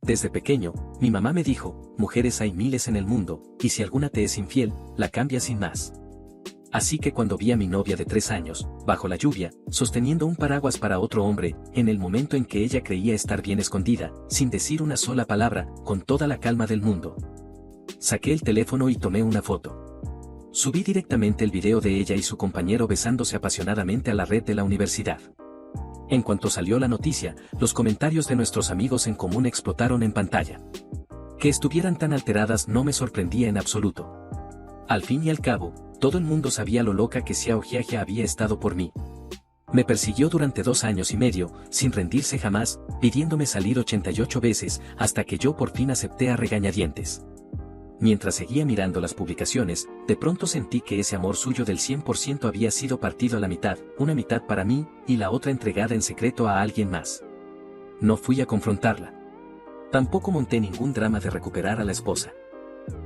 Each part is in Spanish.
Desde pequeño, mi mamá me dijo, mujeres hay miles en el mundo, y si alguna te es infiel, la cambias sin más. Así que cuando vi a mi novia de 3 años, bajo la lluvia, sosteniendo un paraguas para otro hombre, en el momento en que ella creía estar bien escondida, sin decir una sola palabra, con toda la calma del mundo, saqué el teléfono y tomé una foto. Subí directamente el video de ella y su compañero besándose apasionadamente a la red de la universidad. En cuanto salió la noticia, los comentarios de nuestros amigos en común explotaron en pantalla. Que estuvieran tan alteradas no me sorprendía en absoluto. Al fin y al cabo, todo el mundo sabía lo loca que Xiao Jiajia había estado por mí. Me persiguió durante 2 años y medio, sin rendirse jamás, pidiéndome salir 88 veces, hasta que yo por fin acepté a regañadientes. Mientras seguía mirando las publicaciones, de pronto sentí que ese amor suyo del 100% había sido partido a la mitad, una mitad para mí, y la otra entregada en secreto a alguien más. No fui a confrontarla. Tampoco monté ningún drama de recuperar a la esposa.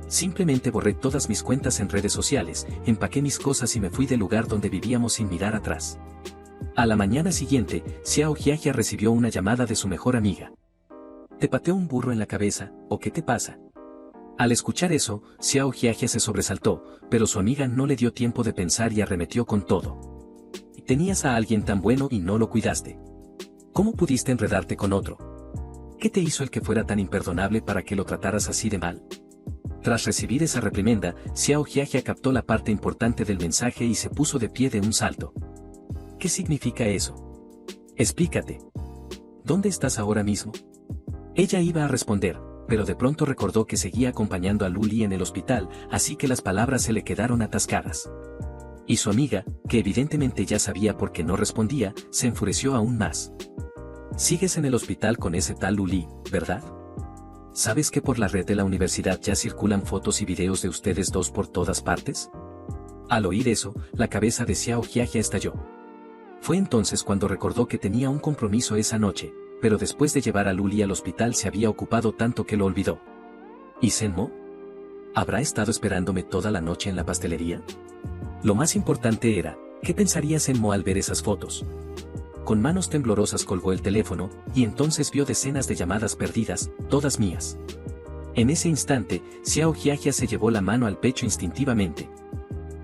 Simplemente borré todas mis cuentas en redes sociales, empaqué mis cosas y me fui del lugar donde vivíamos sin mirar atrás. A la mañana siguiente, Xiao Jiajia recibió una llamada de su mejor amiga. ¿Te pateó un burro en la cabeza, o qué te pasa? Al escuchar eso, Xiao Jiajia se sobresaltó, pero su amiga no le dio tiempo de pensar y arremetió con todo. Tenías a alguien tan bueno y no lo cuidaste. ¿Cómo pudiste enredarte con otro? ¿Qué te hizo el que fuera tan imperdonable para que lo trataras así de mal? Tras recibir esa reprimenda, Xiao Jiajia captó la parte importante del mensaje y se puso de pie de un salto. ¿Qué significa eso? Explícate. ¿Dónde estás ahora mismo? Ella iba a responder, pero de pronto recordó que seguía acompañando a Lu Li en el hospital, así que las palabras se le quedaron atascadas. Y su amiga, que evidentemente ya sabía por qué no respondía, se enfureció aún más. Sigues en el hospital con ese tal Lu Li, ¿verdad? ¿Sabes que por la red de la universidad ya circulan fotos y videos de ustedes dos por todas partes? Al oír eso, la cabeza de Xiao Jiajia estalló. Fue entonces cuando recordó que tenía un compromiso esa noche, pero después de llevar a Lu Li al hospital se había ocupado tanto que lo olvidó. ¿Y Shen-Mo? ¿Habrá estado esperándome toda la noche en la pastelería? Lo más importante era, ¿qué pensaría Shen-Mo al ver esas fotos? Con manos temblorosas colgó el teléfono, y entonces vio decenas de llamadas perdidas, todas mías. En ese instante, Xiao Jiajia se llevó la mano al pecho instintivamente.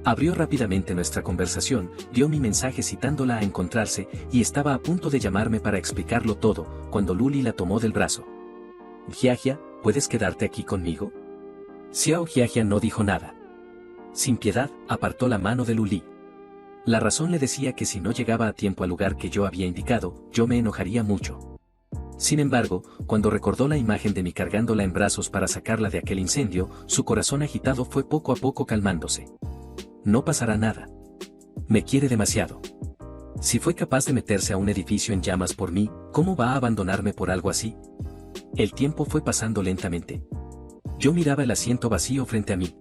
Abrió rápidamente nuestra conversación, vio mi mensaje citándola a encontrarse, y estaba a punto de llamarme para explicarlo todo, cuando Lu Li la tomó del brazo. Jiajia, ¿puedes quedarte aquí conmigo? Xiao Jiajia no dijo nada. Sin piedad, apartó la mano de Lu Li. La razón le decía que si no llegaba a tiempo al lugar que yo había indicado, yo me enojaría mucho. Sin embargo, cuando recordó la imagen de mí cargándola en brazos para sacarla de aquel incendio, su corazón agitado fue poco a poco calmándose. No pasará nada. Me quiere demasiado. Si fue capaz de meterse a un edificio en llamas por mí, ¿cómo va a abandonarme por algo así? El tiempo fue pasando lentamente. Yo miraba el asiento vacío frente a mí.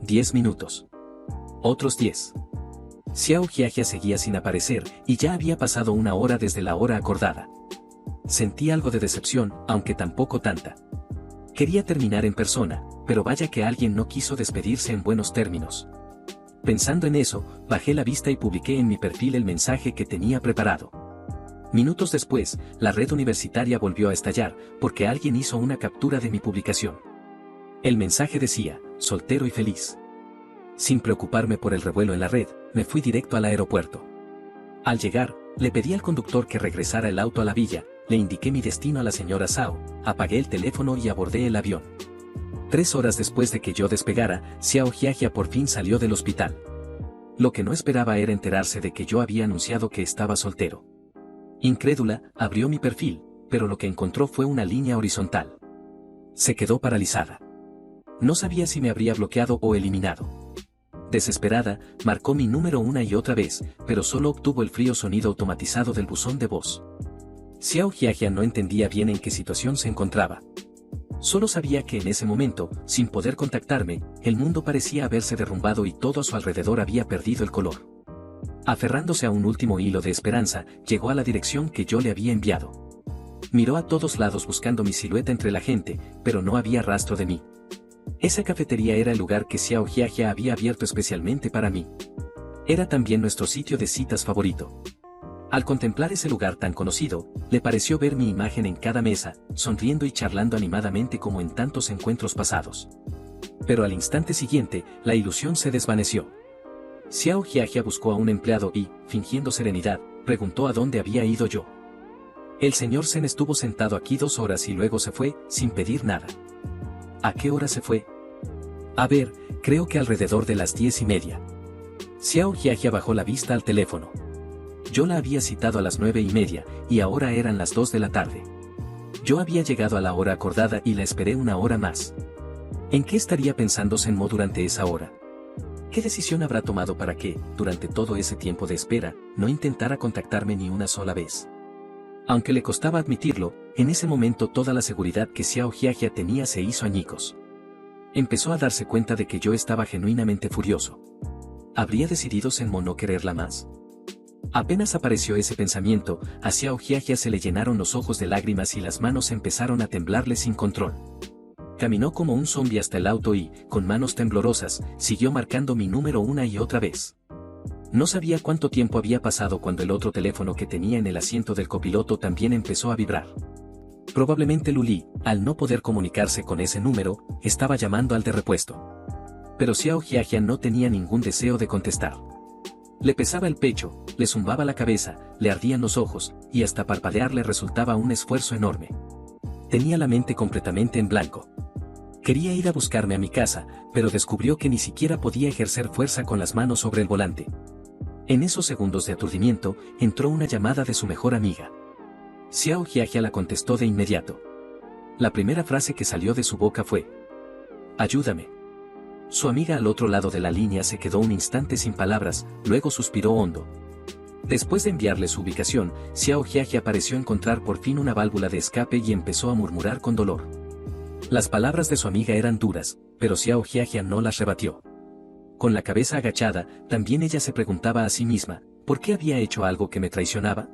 10 minutos. Otros 10. Xiao Jiajia seguía sin aparecer, y ya había pasado 1 hora desde la hora acordada. Sentí algo de decepción, aunque tampoco tanta. Quería terminar en persona, pero vaya que alguien no quiso despedirse en buenos términos. Pensando en eso, bajé la vista y publiqué en mi perfil el mensaje que tenía preparado. Minutos después, la red universitaria volvió a estallar, porque alguien hizo una captura de mi publicación. El mensaje decía, soltero y feliz. Sin preocuparme por el revuelo en la red, me fui directo al aeropuerto. Al llegar, le pedí al conductor que regresara el auto a la villa, le indiqué mi destino a la señora Zhao, apagué el teléfono y abordé el avión. 3 horas después de que yo despegara, Xiao Jiajia por fin salió del hospital. Lo que no esperaba era enterarse de que yo había anunciado que estaba soltero. Incrédula, abrió mi perfil, pero lo que encontró fue una línea horizontal. Se quedó paralizada. No sabía si me habría bloqueado o eliminado. Desesperada, marcó mi número una y otra vez, pero solo obtuvo el frío sonido automatizado del buzón de voz. Xiao Jiajia no entendía bien en qué situación se encontraba. Solo sabía que en ese momento, sin poder contactarme, el mundo parecía haberse derrumbado y todo a su alrededor había perdido el color. Aferrándose a un último hilo de esperanza, llegó a la dirección que yo le había enviado. Miró a todos lados buscando mi silueta entre la gente, pero no había rastro de mí. Esa cafetería era el lugar que Xiao Jiajia había abierto especialmente para mí. Era también nuestro sitio de citas favorito. Al contemplar ese lugar tan conocido, le pareció ver mi imagen en cada mesa, sonriendo y charlando animadamente como en tantos encuentros pasados. Pero al instante siguiente, la ilusión se desvaneció. Xiao Jiajia buscó a un empleado y, fingiendo serenidad, preguntó a dónde había ido yo. El señor Zen estuvo sentado aquí 2 horas y luego se fue, sin pedir nada. ¿A qué hora se fue? A ver, creo que alrededor de las 10:30. Xiao Jiajia bajó la vista al teléfono. Yo la había citado a las 9:30, y ahora eran las 2 de la tarde. Yo había llegado a la hora acordada y la esperé 1 hora más. ¿En qué estaría pensando Senmo durante esa hora? ¿Qué decisión habrá tomado para que, durante todo ese tiempo de espera, no intentara contactarme ni una sola vez? Aunque le costaba admitirlo, en ese momento toda la seguridad que Xiao Jiajia tenía se hizo añicos. Empezó a darse cuenta de que yo estaba genuinamente furioso. ¿Habría decidido Senmo no quererla más? Apenas apareció ese pensamiento, a Xiao Jiajia se le llenaron los ojos de lágrimas y las manos empezaron a temblarle sin control. Caminó como un zombi hasta el auto y, con manos temblorosas, siguió marcando mi número una y otra vez. No sabía cuánto tiempo había pasado cuando el otro teléfono que tenía en el asiento del copiloto también empezó a vibrar. Probablemente Luli, al no poder comunicarse con ese número, estaba llamando al de repuesto. Pero Xiao Jiajia no tenía ningún deseo de contestar. Le pesaba el pecho, le zumbaba la cabeza, le ardían los ojos, y hasta parpadear le resultaba un esfuerzo enorme. Tenía la mente completamente en blanco. Quería ir a buscarme a mi casa, pero descubrió que ni siquiera podía ejercer fuerza con las manos sobre el volante. En esos segundos de aturdimiento, entró una llamada de su mejor amiga. Xiao Jiajia la contestó de inmediato. La primera frase que salió de su boca fue: «Ayúdame». Su amiga al otro lado de la línea se quedó un instante sin palabras, luego suspiró hondo. Después de enviarle su ubicación, Xiao Jiajia pareció encontrar por fin una válvula de escape y empezó a murmurar con dolor. Las palabras de su amiga eran duras, pero Xiao Jiajia no las rebatió. Con la cabeza agachada, también ella se preguntaba a sí misma, ¿por qué había hecho algo que me traicionaba?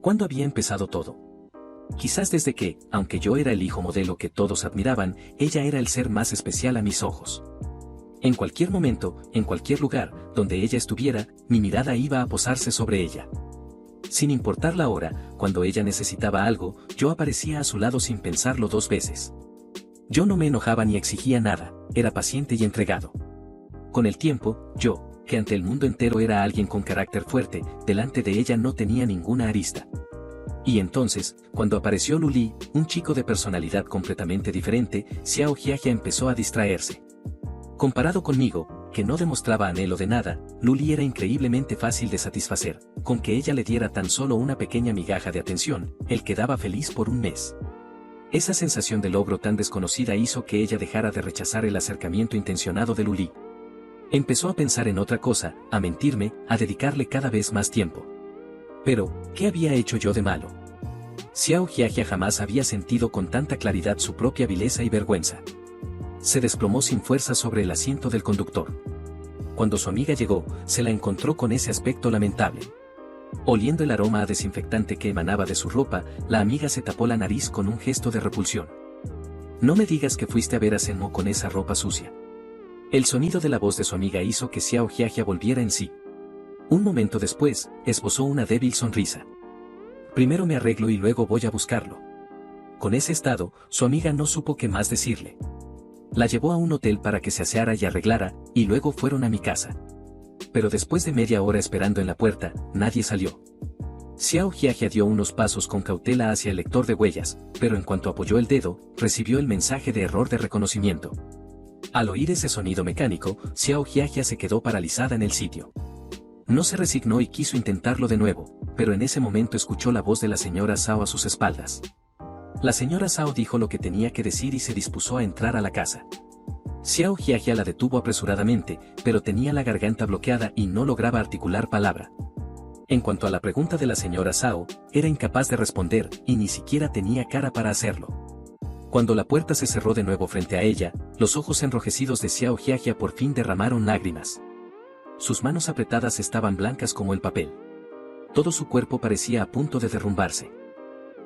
¿Cuándo había empezado todo? Quizás desde que, aunque yo era el hijo modelo que todos admiraban, ella era el ser más especial a mis ojos. En cualquier momento, en cualquier lugar, donde ella estuviera, mi mirada iba a posarse sobre ella. Sin importar la hora, cuando ella necesitaba algo, yo aparecía a su lado sin pensarlo 2 veces. Yo no me enojaba ni exigía nada, era paciente y entregado. Con el tiempo, yo, que ante el mundo entero era alguien con carácter fuerte, delante de ella no tenía ninguna arista. Y entonces, cuando apareció Luli, un chico de personalidad completamente diferente, Xiao Jiajia empezó a distraerse. Comparado conmigo, que no demostraba anhelo de nada, Luli era increíblemente fácil de satisfacer, con que ella le diera tan solo una pequeña migaja de atención, él quedaba feliz por un mes. Esa sensación de logro tan desconocida hizo que ella dejara de rechazar el acercamiento intencionado de Luli. Empezó a pensar en otra cosa, a mentirme, a dedicarle cada vez más tiempo. Pero, ¿qué había hecho yo de malo? Xiao Jiajia jamás había sentido con tanta claridad su propia vileza y vergüenza. Se desplomó sin fuerza sobre el asiento del conductor. Cuando su amiga llegó, se la encontró con ese aspecto lamentable. Oliendo el aroma a desinfectante que emanaba de su ropa, la amiga se tapó la nariz con un gesto de repulsión. No me digas que fuiste a ver a Senmo con esa ropa sucia. El sonido de la voz de su amiga hizo que Xiao Jiajia volviera en sí. Un momento después, esbozó una débil sonrisa. Primero me arreglo y luego voy a buscarlo. Con ese estado, su amiga no supo qué más decirle. La llevó a un hotel para que se aseara y arreglara, y luego fueron a mi casa. Pero después de media hora esperando en la puerta, nadie salió. Xiao Jiajia dio unos pasos con cautela hacia el lector de huellas, pero en cuanto apoyó el dedo, recibió el mensaje de error de reconocimiento. Al oír ese sonido mecánico, Xiao Jiajia se quedó paralizada en el sitio. No se resignó y quiso intentarlo de nuevo, pero en ese momento escuchó la voz de la señora Zhao a sus espaldas. La señora Zhao dijo lo que tenía que decir y se dispuso a entrar a la casa. Xiao Jiajia la detuvo apresuradamente, pero tenía la garganta bloqueada y no lograba articular palabra. En cuanto a la pregunta de la señora Zhao, era incapaz de responder y ni siquiera tenía cara para hacerlo. Cuando la puerta se cerró de nuevo frente a ella, los ojos enrojecidos de Xiao Jiajia por fin derramaron lágrimas. Sus manos apretadas estaban blancas como el papel. Todo su cuerpo parecía a punto de derrumbarse.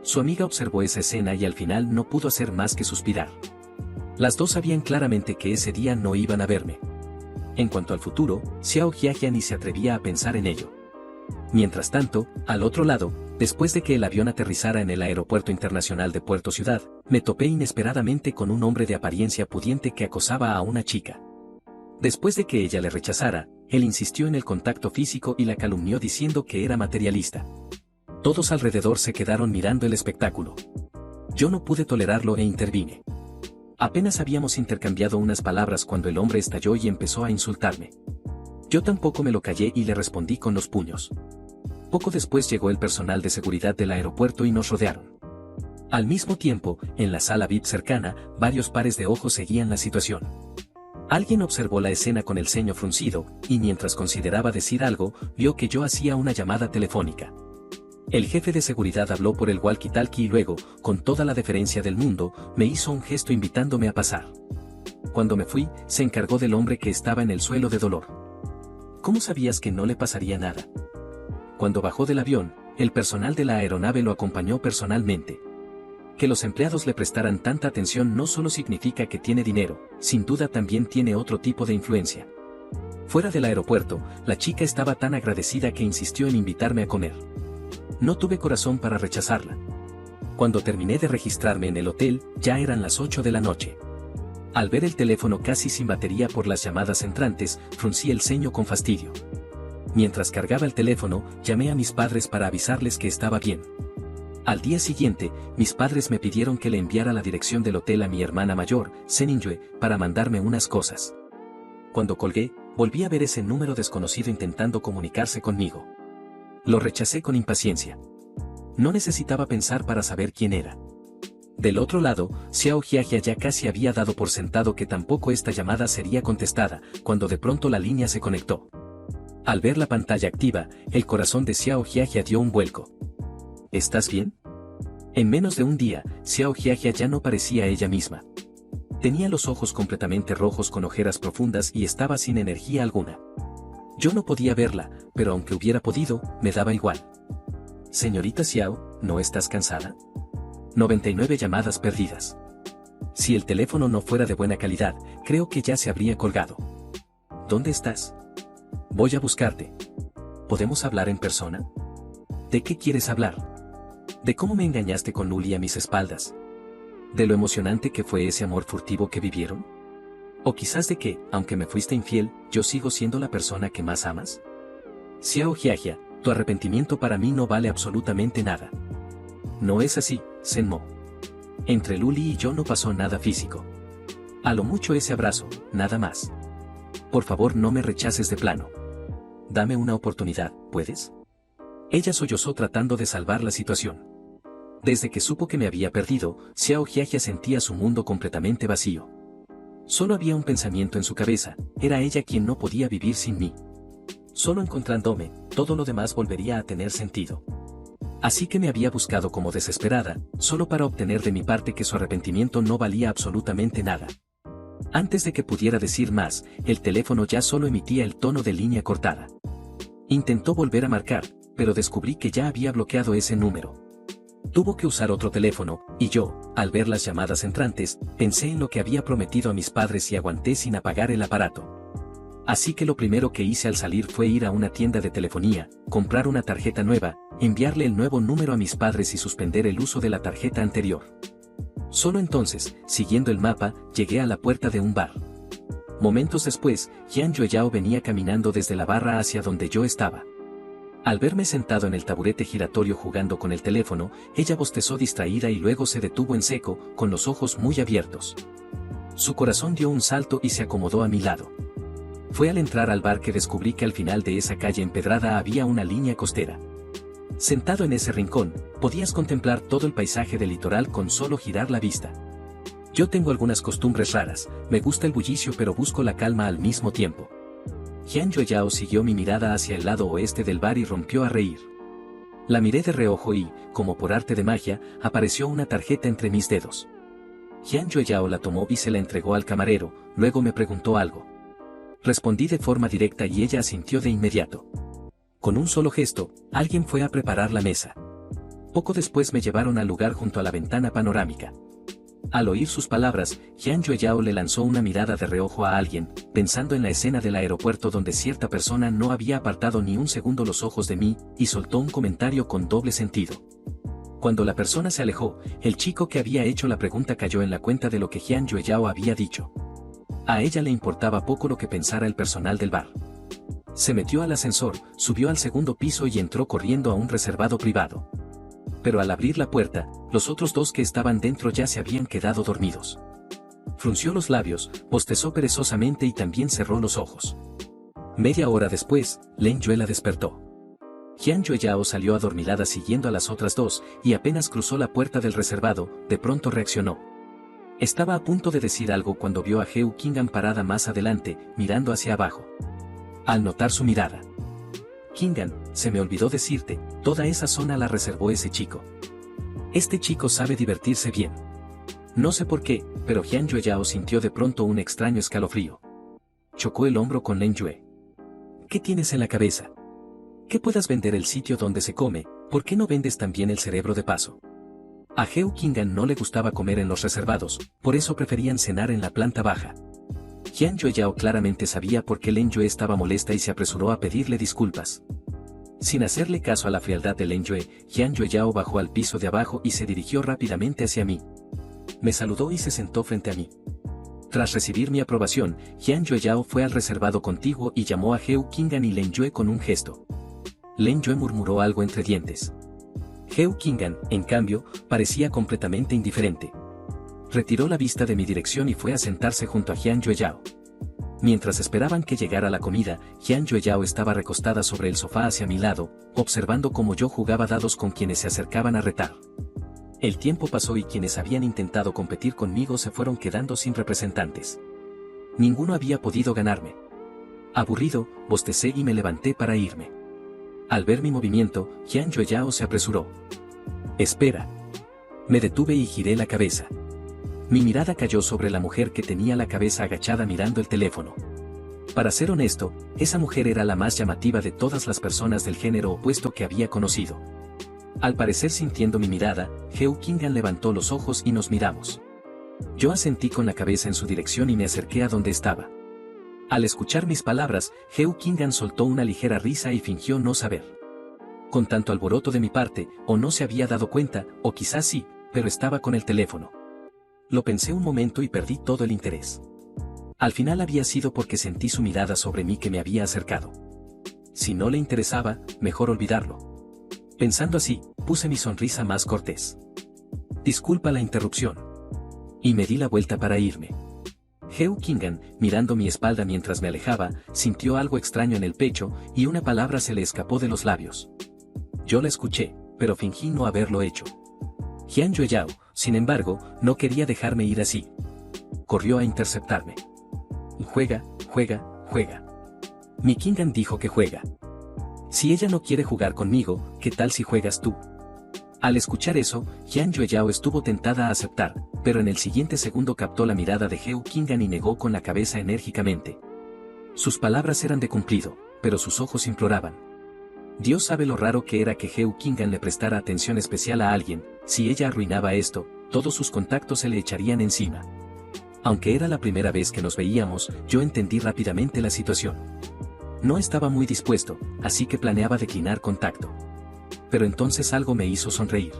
Su amiga observó esa escena y al final no pudo hacer más que suspirar. Las dos sabían claramente que ese día no iban a verme. En cuanto al futuro, Xiao Jiajia ni se atrevía a pensar en ello. Mientras tanto, al otro lado, después de que el avión aterrizara en el Aeropuerto Internacional de Puerto Ciudad, me topé inesperadamente con un hombre de apariencia pudiente que acosaba a una chica. Después de que ella le rechazara, él insistió en el contacto físico y la calumnió diciendo que era materialista. Todos alrededor se quedaron mirando el espectáculo. Yo no pude tolerarlo e intervine. Apenas habíamos intercambiado unas palabras cuando el hombre estalló y empezó a insultarme. Yo tampoco me lo callé y le respondí con los puños. Poco después llegó el personal de seguridad del aeropuerto y nos rodearon. Al mismo tiempo, en la sala VIP cercana, varios pares de ojos seguían la situación. Alguien observó la escena con el ceño fruncido, y mientras consideraba decir algo, vio que yo hacía una llamada telefónica. El jefe de seguridad habló por el walkie-talkie y luego, con toda la deferencia del mundo, me hizo un gesto invitándome a pasar. Cuando me fui, se encargó del hombre que estaba en el suelo de dolor. ¿Cómo sabías que no le pasaría nada? Cuando bajó del avión, el personal de la aeronave lo acompañó personalmente. Que los empleados le prestaran tanta atención no solo significa que tiene dinero, sin duda también tiene otro tipo de influencia. Fuera del aeropuerto, la chica estaba tan agradecida que insistió en invitarme a comer. No tuve corazón para rechazarla. Cuando terminé de registrarme en el hotel, ya eran las 8 de la noche. Al ver el teléfono casi sin batería por las llamadas entrantes, fruncí el ceño con fastidio. Mientras cargaba el teléfono, llamé a mis padres para avisarles que estaba bien. Al día siguiente, mis padres me pidieron que le enviara la dirección del hotel a mi hermana mayor, Seninjue, para mandarme unas cosas. Cuando colgué, volví a ver ese número desconocido intentando comunicarse conmigo. Lo rechacé con impaciencia. No necesitaba pensar para saber quién era. Del otro lado, Xiao Jiajia ya casi había dado por sentado que tampoco esta llamada sería contestada, cuando de pronto la línea se conectó. Al ver la pantalla activa, el corazón de Xiao Jiajia dio un vuelco. ¿Estás bien? En menos de un día, Xiao Jiajia ya no parecía ella misma. Tenía los ojos completamente rojos con ojeras profundas y estaba sin energía alguna. Yo no podía verla, pero aunque hubiera podido, me daba igual. Señorita Xiao, ¿no estás cansada? 99 llamadas perdidas. Si el teléfono no fuera de buena calidad, creo que ya se habría colgado. ¿Dónde estás? Voy a buscarte. ¿Podemos hablar en persona? ¿De qué quieres hablar? ¿De cómo me engañaste con Luli a mis espaldas? ¿De lo emocionante que fue ese amor furtivo que vivieron? ¿O quizás de que, aunque me fuiste infiel, yo sigo siendo la persona que más amas? Xiao Jiajia, tu arrepentimiento para mí no vale absolutamente nada. No es así, Senmo. Entre Luli y yo no pasó nada físico. A lo mucho ese abrazo, nada más. Por favor no me rechaces de plano. Dame una oportunidad, ¿puedes? Ella sollozó tratando de salvar la situación. Desde que supo que me había perdido, Xiao Jiajia sentía su mundo completamente vacío. Solo había un pensamiento en su cabeza, era ella quien no podía vivir sin mí. Solo encontrándome, todo lo demás volvería a tener sentido. Así que me había buscado como desesperada, solo para obtener de mi parte que su arrepentimiento no valía absolutamente nada. Antes de que pudiera decir más, el teléfono ya solo emitía el tono de línea cortada. Intentó volver a marcar, pero descubrí que ya había bloqueado ese número. Tuvo que usar otro teléfono, y yo, al ver las llamadas entrantes, pensé en lo que había prometido a mis padres y aguanté sin apagar el aparato. Así que lo primero que hice al salir fue ir a una tienda de telefonía, comprar una tarjeta nueva, enviarle el nuevo número a mis padres y suspender el uso de la tarjeta anterior. Solo entonces, siguiendo el mapa, llegué a la puerta de un bar. Momentos después, Jian Yueyao venía caminando desde la barra hacia donde yo estaba. Al verme sentado en el taburete giratorio jugando con el teléfono, ella bostezó distraída y luego se detuvo en seco, con los ojos muy abiertos. Su corazón dio un salto y se acomodó a mi lado. Fue al entrar al bar que descubrí que al final de esa calle empedrada había una línea costera. Sentado en ese rincón, podías contemplar todo el paisaje del litoral con solo girar la vista. Yo tengo algunas costumbres raras, me gusta el bullicio pero busco la calma al mismo tiempo. Jian Yueyao siguió mi mirada hacia el lado oeste del bar y rompió a reír. La miré de reojo y, como por arte de magia, apareció una tarjeta entre mis dedos. Jian Yueyao la tomó y se la entregó al camarero, luego me preguntó algo. Respondí de forma directa y ella asintió de inmediato. Con un solo gesto, alguien fue a preparar la mesa. Poco después me llevaron al lugar junto a la ventana panorámica. Al oír sus palabras, Jian Yueyao le lanzó una mirada de reojo a alguien, pensando en la escena del aeropuerto donde cierta persona no había apartado ni un segundo los ojos de mí, y soltó un comentario con doble sentido. Cuando la persona se alejó, el chico que había hecho la pregunta cayó en la cuenta de lo que Jian Yueyao había dicho. A ella le importaba poco lo que pensara el personal del bar. Se metió al ascensor, subió al segundo piso y entró corriendo a un reservado privado. Pero al abrir la puerta, los otros dos que estaban dentro ya se habían quedado dormidos. Frunció los labios, bostezó perezosamente y también cerró los ojos. Media hora después, Leng Yue la despertó. Jian Yueyao salió adormilada siguiendo a las otras dos, y apenas cruzó la puerta del reservado, de pronto reaccionó. Estaba a punto de decir algo cuando vio a Heu Qing'an parada más adelante, mirando hacia abajo. Al notar su mirada: Qing'an, se me olvidó decirte, toda esa zona la reservó ese chico. Este chico sabe divertirse bien. No sé por qué, pero Jian Yueyao sintió de pronto un extraño escalofrío. Chocó el hombro con Leng Yue. ¿Qué tienes en la cabeza? Que puedas vender el sitio donde se come, ¿por qué no vendes también el cerebro de paso? A Heu Qing'an no le gustaba comer en los reservados, por eso preferían cenar en la planta baja. Jian Yueyao claramente sabía por qué Leng Yue estaba molesta y se apresuró a pedirle disculpas. Sin hacerle caso a la frialdad de Leng Yue, Jian Yueyao bajó al piso de abajo y se dirigió rápidamente hacia mí. Me saludó y se sentó frente a mí. Tras recibir mi aprobación, Jian Yueyao fue al reservado contiguo y llamó a Heu Qing'an y Leng Yue con un gesto. Leng Yue murmuró algo entre dientes. Heu Qing'an, en cambio, parecía completamente indiferente. Retiró la vista de mi dirección y fue a sentarse junto a Jian Yueyao. Mientras esperaban que llegara la comida, Jian Yueyao estaba recostada sobre el sofá hacia mi lado, observando cómo yo jugaba dados con quienes se acercaban a retar. El tiempo pasó y quienes habían intentado competir conmigo se fueron quedando sin representantes. Ninguno había podido ganarme. Aburrido, bostecé y me levanté para irme. Al ver mi movimiento, Jian Yueyao se apresuró. «Espera». Me detuve y giré la cabeza. Mi mirada cayó sobre la mujer que tenía la cabeza agachada mirando el teléfono. Para ser honesto, esa mujer era la más llamativa de todas las personas del género opuesto que había conocido. Al parecer sintiendo mi mirada, Heu Qing'an levantó los ojos y nos miramos. Yo asentí con la cabeza en su dirección y me acerqué a donde estaba. Al escuchar mis palabras, Heu Qing'an soltó una ligera risa y fingió no saber. Con tanto alboroto de mi parte, o no se había dado cuenta, o quizás sí, pero estaba con el teléfono. Lo pensé un momento y perdí todo el interés. Al final había sido porque sentí su mirada sobre mí que me había acercado. Si no le interesaba, mejor olvidarlo. Pensando así, puse mi sonrisa más cortés. Disculpa la interrupción. Y me di la vuelta para irme. Heu Qing'an, mirando mi espalda mientras me alejaba, sintió algo extraño en el pecho, y una palabra se le escapó de los labios. Yo la escuché, pero fingí no haberlo hecho. Jian Yueyao, sin embargo, no quería dejarme ir así. Corrió a interceptarme. Juega, juega, juega. Mi Qing'an dijo que juega. Si ella no quiere jugar conmigo, ¿qué tal si juegas tú? Al escuchar eso, Jian Yueyao estuvo tentada a aceptar, pero en el siguiente segundo captó la mirada de Heu Qing'an y negó con la cabeza enérgicamente. Sus palabras eran de cumplido, pero sus ojos imploraban. Dios sabe lo raro que era que Heu Qing'an le prestara atención especial a alguien. Si ella arruinaba esto, todos sus contactos se le echarían encima. Aunque era la primera vez que nos veíamos, yo entendí rápidamente la situación. No estaba muy dispuesto, así que planeaba declinar contacto. Pero entonces algo me hizo sonreír.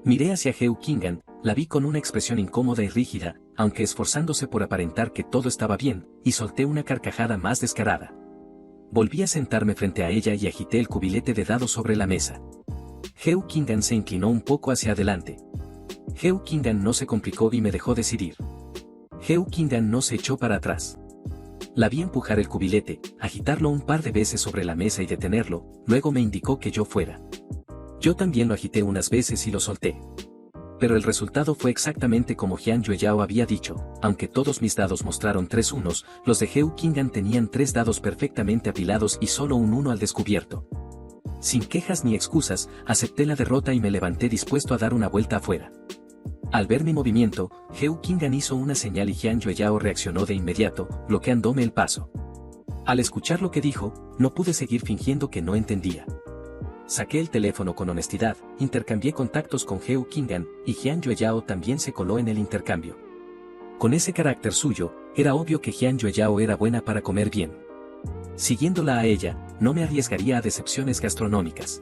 Miré hacia Heu Qing'an, la vi con una expresión incómoda y rígida, aunque esforzándose por aparentar que todo estaba bien, y solté una carcajada más descarada. Volví a sentarme frente a ella y agité el cubilete de dados sobre la mesa. Heu Qing'an se inclinó un poco hacia adelante. Heu Qing'an no se complicó y me dejó decidir. Heu Qing'an no se echó para atrás. La vi empujar el cubilete, agitarlo un par de veces sobre la mesa y detenerlo, luego me indicó que yo fuera. Yo también lo agité unas veces y lo solté. Pero el resultado fue exactamente como Jian Yueyao había dicho, aunque todos mis dados mostraron 3 unos, los de Heu Qing'an tenían 3 dados perfectamente apilados y solo un 1 al descubierto. Sin quejas ni excusas, acepté la derrota y me levanté dispuesto a dar una vuelta afuera. Al ver mi movimiento, Heu Qing'an hizo una señal y Jian Yueyao reaccionó de inmediato, bloqueándome el paso. Al escuchar lo que dijo, no pude seguir fingiendo que no entendía. Saqué el teléfono con honestidad, intercambié contactos con Heo Kingan, y Jian Yueyao también se coló en el intercambio. Con ese carácter suyo, era obvio que Jian Yueyao era buena para comer bien. Siguiéndola a ella, no me arriesgaría a decepciones gastronómicas.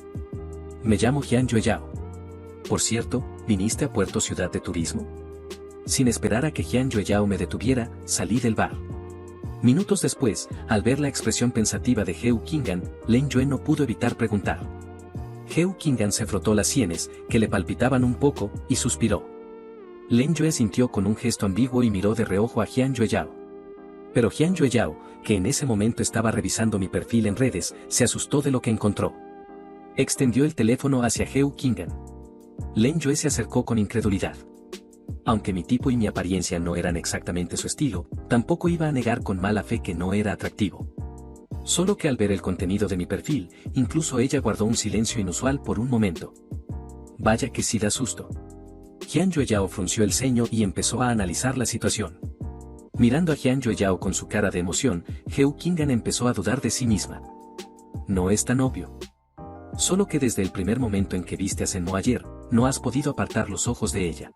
Me llamo Jian Yueyao. Por cierto, ¿viniste a Puerto Ciudad de Turismo? Sin esperar a que Jian Yueyao me detuviera, salí del bar. Minutos después, al ver la expresión pensativa de Heo Kingan, Len Yue no pudo evitar preguntar. Heo Kingan se frotó las sienes, que le palpitaban un poco, y suspiró. Len Yue sintió con un gesto ambiguo y miró de reojo a Jian Yueyao. Pero Jian Yueyao, que en ese momento estaba revisando mi perfil en redes, se asustó de lo que encontró. Extendió el teléfono hacia Heo Kingan. Len Yue se acercó con incredulidad. Aunque mi tipo y mi apariencia no eran exactamente su estilo, tampoco iba a negar con mala fe que no era atractivo. Solo que al ver el contenido de mi perfil, incluso ella guardó un silencio inusual por un momento. Vaya que sí da susto. Jian Yueyao frunció el ceño y empezó a analizar la situación. Mirando a Jian Yueyao con su cara de emoción, Heo Kingan empezó a dudar de sí misma. No es tan obvio. Solo que desde el primer momento en que viste a Senmo ayer, no has podido apartar los ojos de ella.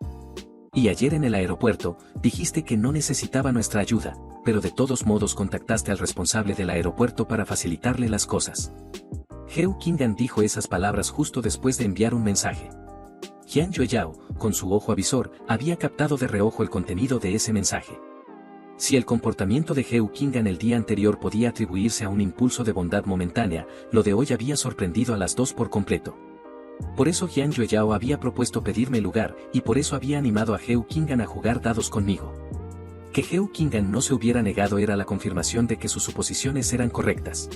Y ayer en el aeropuerto, dijiste que no necesitaba nuestra ayuda, pero de todos modos contactaste al responsable del aeropuerto para facilitarle las cosas. Heo Kingan dijo esas palabras justo después de enviar un mensaje. Jian Yueyao, con su ojo avisor, había captado de reojo el contenido de ese mensaje. Si el comportamiento de Heo Kingan el día anterior podía atribuirse a un impulso de bondad momentánea, lo de hoy había sorprendido a las dos por completo. Por eso Jian Yueyao había propuesto pedirme lugar, y por eso había animado a Heo Kingan a jugar dados conmigo. Que Heo Kingan no se hubiera negado era la confirmación de que sus suposiciones eran correctas.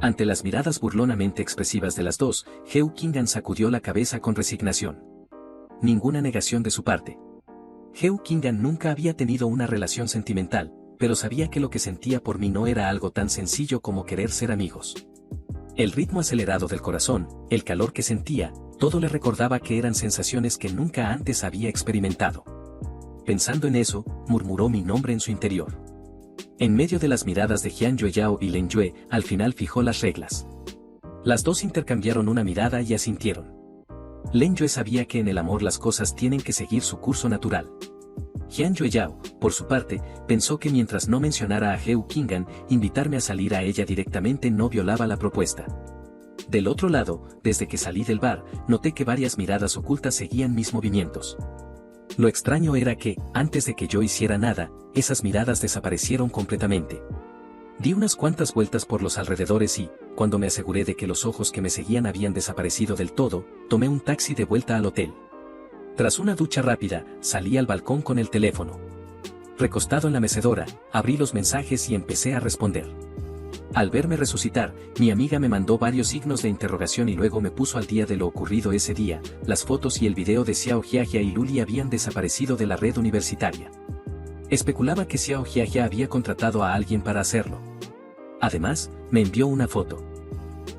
Ante las miradas burlonamente expresivas de las dos, Heo Kingan sacudió la cabeza con resignación. Ninguna negación de su parte. Heo Kingan nunca había tenido una relación sentimental, pero sabía que lo que sentía por mí no era algo tan sencillo como querer ser amigos. El ritmo acelerado del corazón, el calor que sentía, todo le recordaba que eran sensaciones que nunca antes había experimentado. Pensando en eso, murmuró mi nombre en su interior. En medio de las miradas de Jian Yueyao y Len Yue, al final fijó las reglas. Las dos intercambiaron una mirada y asintieron. Len Yue sabía que en el amor las cosas tienen que seguir su curso natural. Jian Yueyao, por su parte, pensó que mientras no mencionara a Heo Kingan, invitarme a salir a ella directamente no violaba la propuesta. Del otro lado, desde que salí del bar, noté que varias miradas ocultas seguían mis movimientos. Lo extraño era que, antes de que yo hiciera nada, esas miradas desaparecieron completamente. Di unas cuantas vueltas por los alrededores y, cuando me aseguré de que los ojos que me seguían habían desaparecido del todo, tomé un taxi de vuelta al hotel. Tras una ducha rápida, salí al balcón con el teléfono. Recostado en la mecedora, abrí los mensajes y empecé a responder. Al verme resucitar, mi amiga me mandó varios signos de interrogación y luego me puso al día de lo ocurrido ese día. Las fotos y el video de Xiao Jiajia y Luli habían desaparecido de la red universitaria. Especulaba que Xiao Jiajia había contratado a alguien para hacerlo. Además, me envió una foto.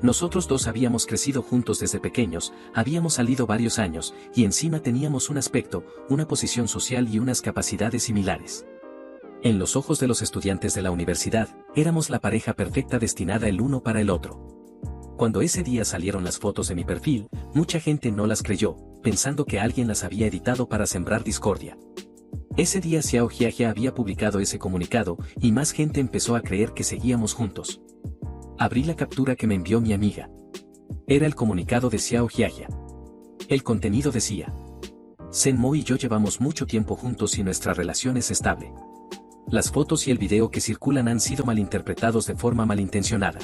Nosotros dos habíamos crecido juntos desde pequeños, habíamos salido varios años, y encima teníamos un aspecto, una posición social y unas capacidades similares. En los ojos de los estudiantes de la universidad, éramos la pareja perfecta destinada el uno para el otro. Cuando ese día salieron las fotos de mi perfil, mucha gente no las creyó, pensando que alguien las había editado para sembrar discordia. Ese día Xiao Jiajia había publicado ese comunicado, y más gente empezó a creer que seguíamos juntos. Abrí la captura que me envió mi amiga. Era el comunicado de Xiao Jiajia. El contenido decía: Senmo y yo llevamos mucho tiempo juntos y nuestra relación es estable. Las fotos y el video que circulan han sido malinterpretados de forma malintencionada.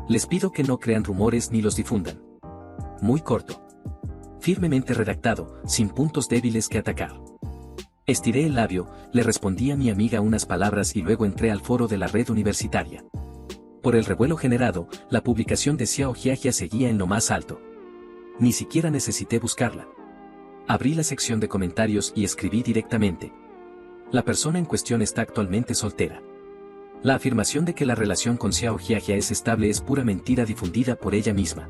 Les pido que no crean rumores ni los difundan. Muy corto. Firmemente redactado, sin puntos débiles que atacar. Estiré el labio, le respondí a mi amiga unas palabras y luego entré al foro de la red universitaria. Por el revuelo generado, la publicación de Xiao Jiajia seguía en lo más alto. Ni siquiera necesité buscarla. Abrí la sección de comentarios y escribí directamente: la persona en cuestión está actualmente soltera. La afirmación de que la relación con Xiao Jiajia es estable es pura mentira difundida por ella misma.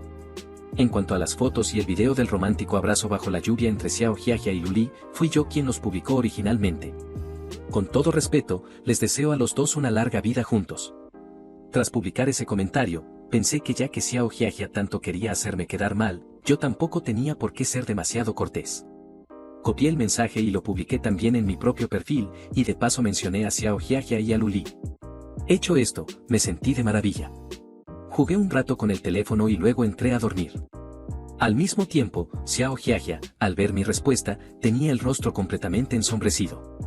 En cuanto a las fotos y el video del romántico abrazo bajo la lluvia entre Xiao Jiajia y Luli, fui yo quien los publicó originalmente. Con todo respeto, les deseo a los dos una larga vida juntos. Tras publicar ese comentario, pensé que ya que Xiao Jiajia tanto quería hacerme quedar mal, yo tampoco tenía por qué ser demasiado cortés. Copié el mensaje y lo publiqué también en mi propio perfil, y de paso mencioné a Xiao Jiajia y a Luli. Hecho esto, me sentí de maravilla. Jugué un rato con el teléfono y luego entré a dormir. Al mismo tiempo, Xiao Jiajia, al ver mi respuesta, tenía el rostro completamente ensombrecido.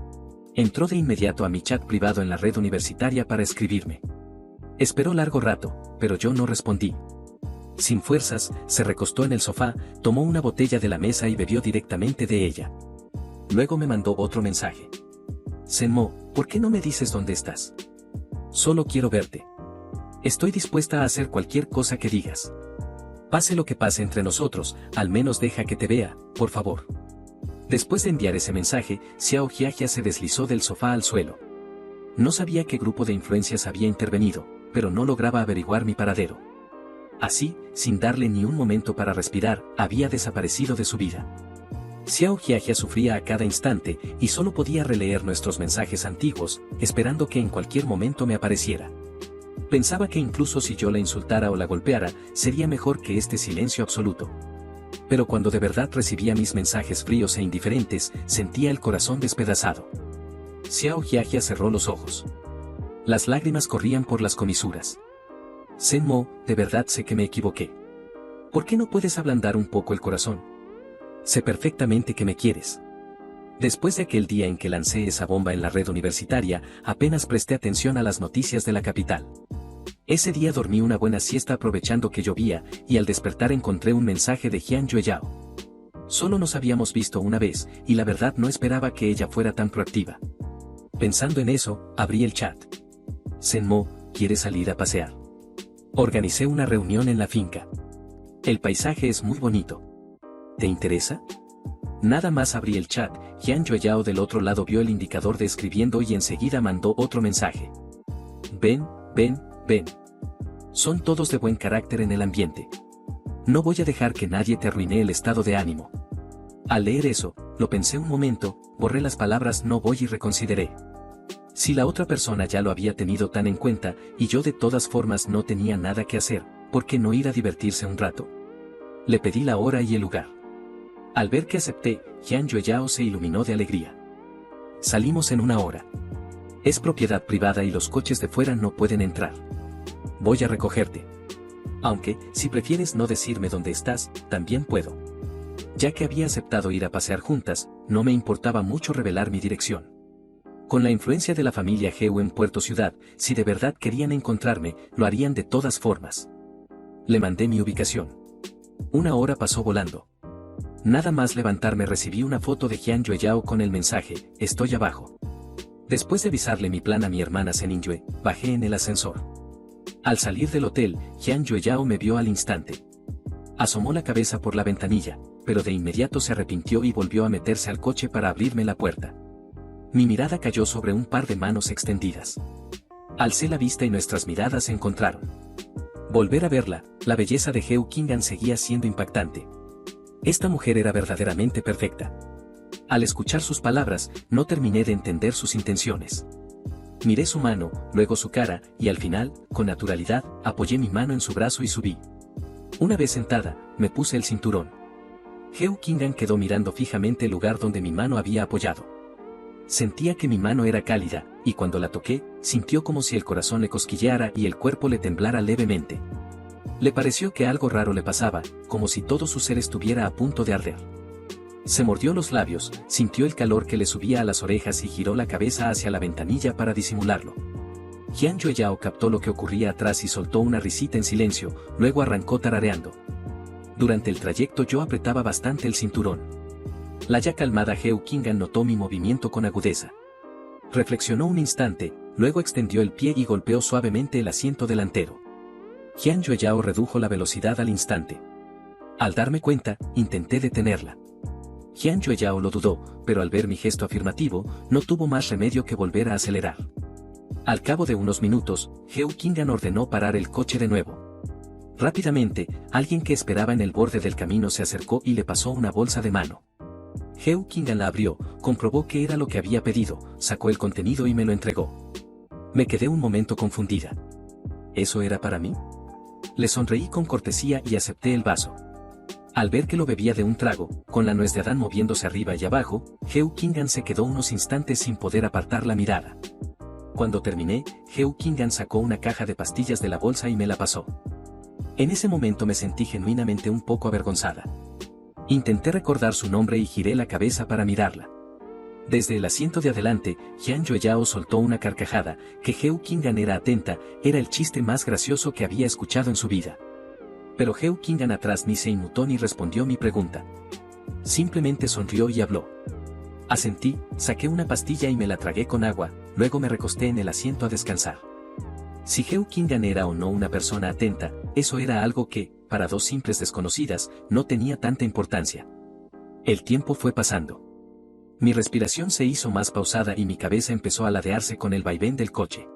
Entró de inmediato a mi chat privado en la red universitaria para escribirme. Esperó largo rato, pero yo no respondí. Sin fuerzas, se recostó en el sofá, tomó una botella de la mesa y bebió directamente de ella. Luego me mandó otro mensaje. Senmo, ¿por qué no me dices dónde estás? Solo quiero verte. Estoy dispuesta a hacer cualquier cosa que digas. Pase lo que pase entre nosotros, al menos deja que te vea, por favor. Después de enviar ese mensaje, Xiao Jiajia se deslizó del sofá al suelo. No sabía qué grupo de influencias había intervenido, pero no lograba averiguar mi paradero. Así, sin darle ni un momento para respirar, había desaparecido de su vida. Xiao Jiajia sufría a cada instante y solo podía releer nuestros mensajes antiguos, esperando que en cualquier momento me apareciera. Pensaba que incluso si yo la insultara o la golpeara, sería mejor que este silencio absoluto. Pero cuando de verdad recibía mis mensajes fríos e indiferentes, sentía el corazón despedazado. Xiao Jiajia cerró los ojos. Las lágrimas corrían por las comisuras. Senmo, de verdad sé que me equivoqué. ¿Por qué no puedes ablandar un poco el corazón? Sé perfectamente que me quieres. Después de aquel día en que lancé esa bomba en la red universitaria, apenas presté atención a las noticias de la capital. Ese día dormí una buena siesta aprovechando que llovía, y al despertar encontré un mensaje de Jian Yueyao. Solo nos habíamos visto una vez, y la verdad no esperaba que ella fuera tan proactiva. Pensando en eso, abrí el chat. Senmo, ¿quieres salir a pasear? Organicé una reunión en la finca. El paisaje es muy bonito. ¿Te interesa? Nada más abrí el chat, Jian Yueyao del otro lado vio el indicador de escribiendo y enseguida mandó otro mensaje. Ven, ven, ven. Son todos de buen carácter en el ambiente. No voy a dejar que nadie te arruine el estado de ánimo. Al leer eso, lo pensé un momento, borré las palabras no voy y reconsideré. Si la otra persona ya lo había tenido tan en cuenta, y yo de todas formas no tenía nada que hacer, ¿por qué no ir a divertirse un rato? Le pedí la hora y el lugar. Al ver que acepté, Jian Yueyao se iluminó de alegría. Salimos en una hora. Es propiedad privada y los coches de fuera no pueden entrar. Voy a recogerte. Aunque, si prefieres no decirme dónde estás, también puedo. Ya que había aceptado ir a pasear juntas, no me importaba mucho revelar mi dirección. Con la influencia de la familia Geu en Puerto Ciudad, si de verdad querían encontrarme, lo harían de todas formas. Le mandé mi ubicación. Una hora pasó volando. Nada más levantarme recibí una foto de Jian Yueyao con el mensaje, estoy abajo. Después de avisarle mi plan a mi hermana Seningyue, bajé en el ascensor. Al salir del hotel, Jian Yueyao me vio al instante. Asomó la cabeza por la ventanilla, pero de inmediato se arrepintió y volvió a meterse al coche para abrirme la puerta. Mi mirada cayó sobre un par de manos extendidas. Alcé la vista y nuestras miradas se encontraron. Volver a verla, la belleza de Geu Qing'an seguía siendo impactante. Esta mujer era verdaderamente perfecta. Al escuchar sus palabras, no terminé de entender sus intenciones. Miré su mano, luego su cara, y al final, con naturalidad, apoyé mi mano en su brazo y subí. Una vez sentada, me puse el cinturón. Geu Qing'an quedó mirando fijamente el lugar donde mi mano había apoyado. Sentía que mi mano era cálida, y cuando la toqué, sintió como si el corazón le cosquilleara y el cuerpo le temblara levemente. Le pareció que algo raro le pasaba, como si todo su ser estuviera a punto de arder. Se mordió los labios, sintió el calor que le subía a las orejas y giró la cabeza hacia la ventanilla para disimularlo. Jian Yueyao captó lo que ocurría atrás y soltó una risita en silencio, luego arrancó tarareando. Durante el trayecto yo apretaba bastante el cinturón. La ya calmada Geu Qing'an notó mi movimiento con agudeza. Reflexionó un instante, luego extendió el pie y golpeó suavemente el asiento delantero. Jian Yueyao redujo la velocidad al instante. Al darme cuenta, intenté detenerla. Jian Yueyao lo dudó, pero al ver mi gesto afirmativo, no tuvo más remedio que volver a acelerar. Al cabo de unos minutos, Geu Qing'an ordenó parar el coche de nuevo. Rápidamente, alguien que esperaba en el borde del camino se acercó y le pasó una bolsa de mano. Geu Qing'an la abrió, comprobó qué era lo que había pedido, sacó el contenido y me lo entregó. Me quedé un momento confundida. ¿Eso era para mí? Le sonreí con cortesía y acepté el vaso. Al ver que lo bebía de un trago, con la nuez de Adán moviéndose arriba y abajo, Heo Kingan se quedó unos instantes sin poder apartar la mirada. Cuando terminé, Heo Kingan sacó una caja de pastillas de la bolsa y me la pasó. En ese momento me sentí genuinamente un poco avergonzada. Intenté recordar su nombre y giré la cabeza para mirarla. Desde el asiento de adelante, Jian Yueyao soltó una carcajada, que Heo Kingan era atenta, era el chiste más gracioso que había escuchado en su vida. Pero Heo Kingan atrás ni se inmutó ni respondió mi pregunta. Simplemente sonrió y habló. Asentí, saqué una pastilla y me la tragué con agua, luego me recosté en el asiento a descansar. Si Heo Kingan era o no una persona atenta, eso era algo que, para dos simples desconocidas, no tenía tanta importancia. El tiempo fue pasando. Mi respiración se hizo más pausada y mi cabeza empezó a ladearse con el vaivén del coche.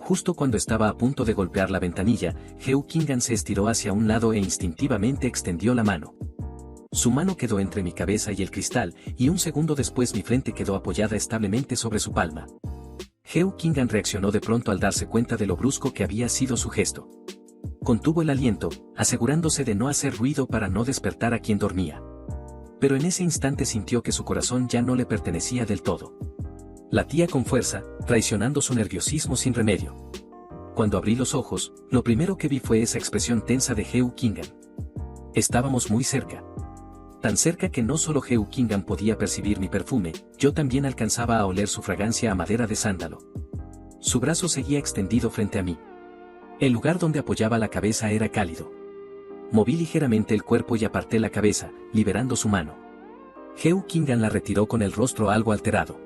Justo cuando estaba a punto de golpear la ventanilla, Heo Kingan se estiró hacia un lado e instintivamente extendió la mano. Su mano quedó entre mi cabeza y el cristal, y un segundo después mi frente quedó apoyada establemente sobre su palma. Heo Kingan reaccionó de pronto al darse cuenta de lo brusco que había sido su gesto. Contuvo el aliento, asegurándose de no hacer ruido para no despertar a quien dormía. Pero en ese instante sintió que su corazón ya no le pertenecía del todo. Latía con fuerza, traicionando su nerviosismo sin remedio. Cuando abrí los ojos, lo primero que vi fue esa expresión tensa de Heo Kingan. Estábamos muy cerca. Tan cerca que no solo Heo Kingan podía percibir mi perfume, yo también alcanzaba a oler su fragancia a madera de sándalo. Su brazo seguía extendido frente a mí. El lugar donde apoyaba la cabeza era cálido. Moví ligeramente el cuerpo y aparté la cabeza, liberando su mano. Heo Kingan la retiró con el rostro algo alterado.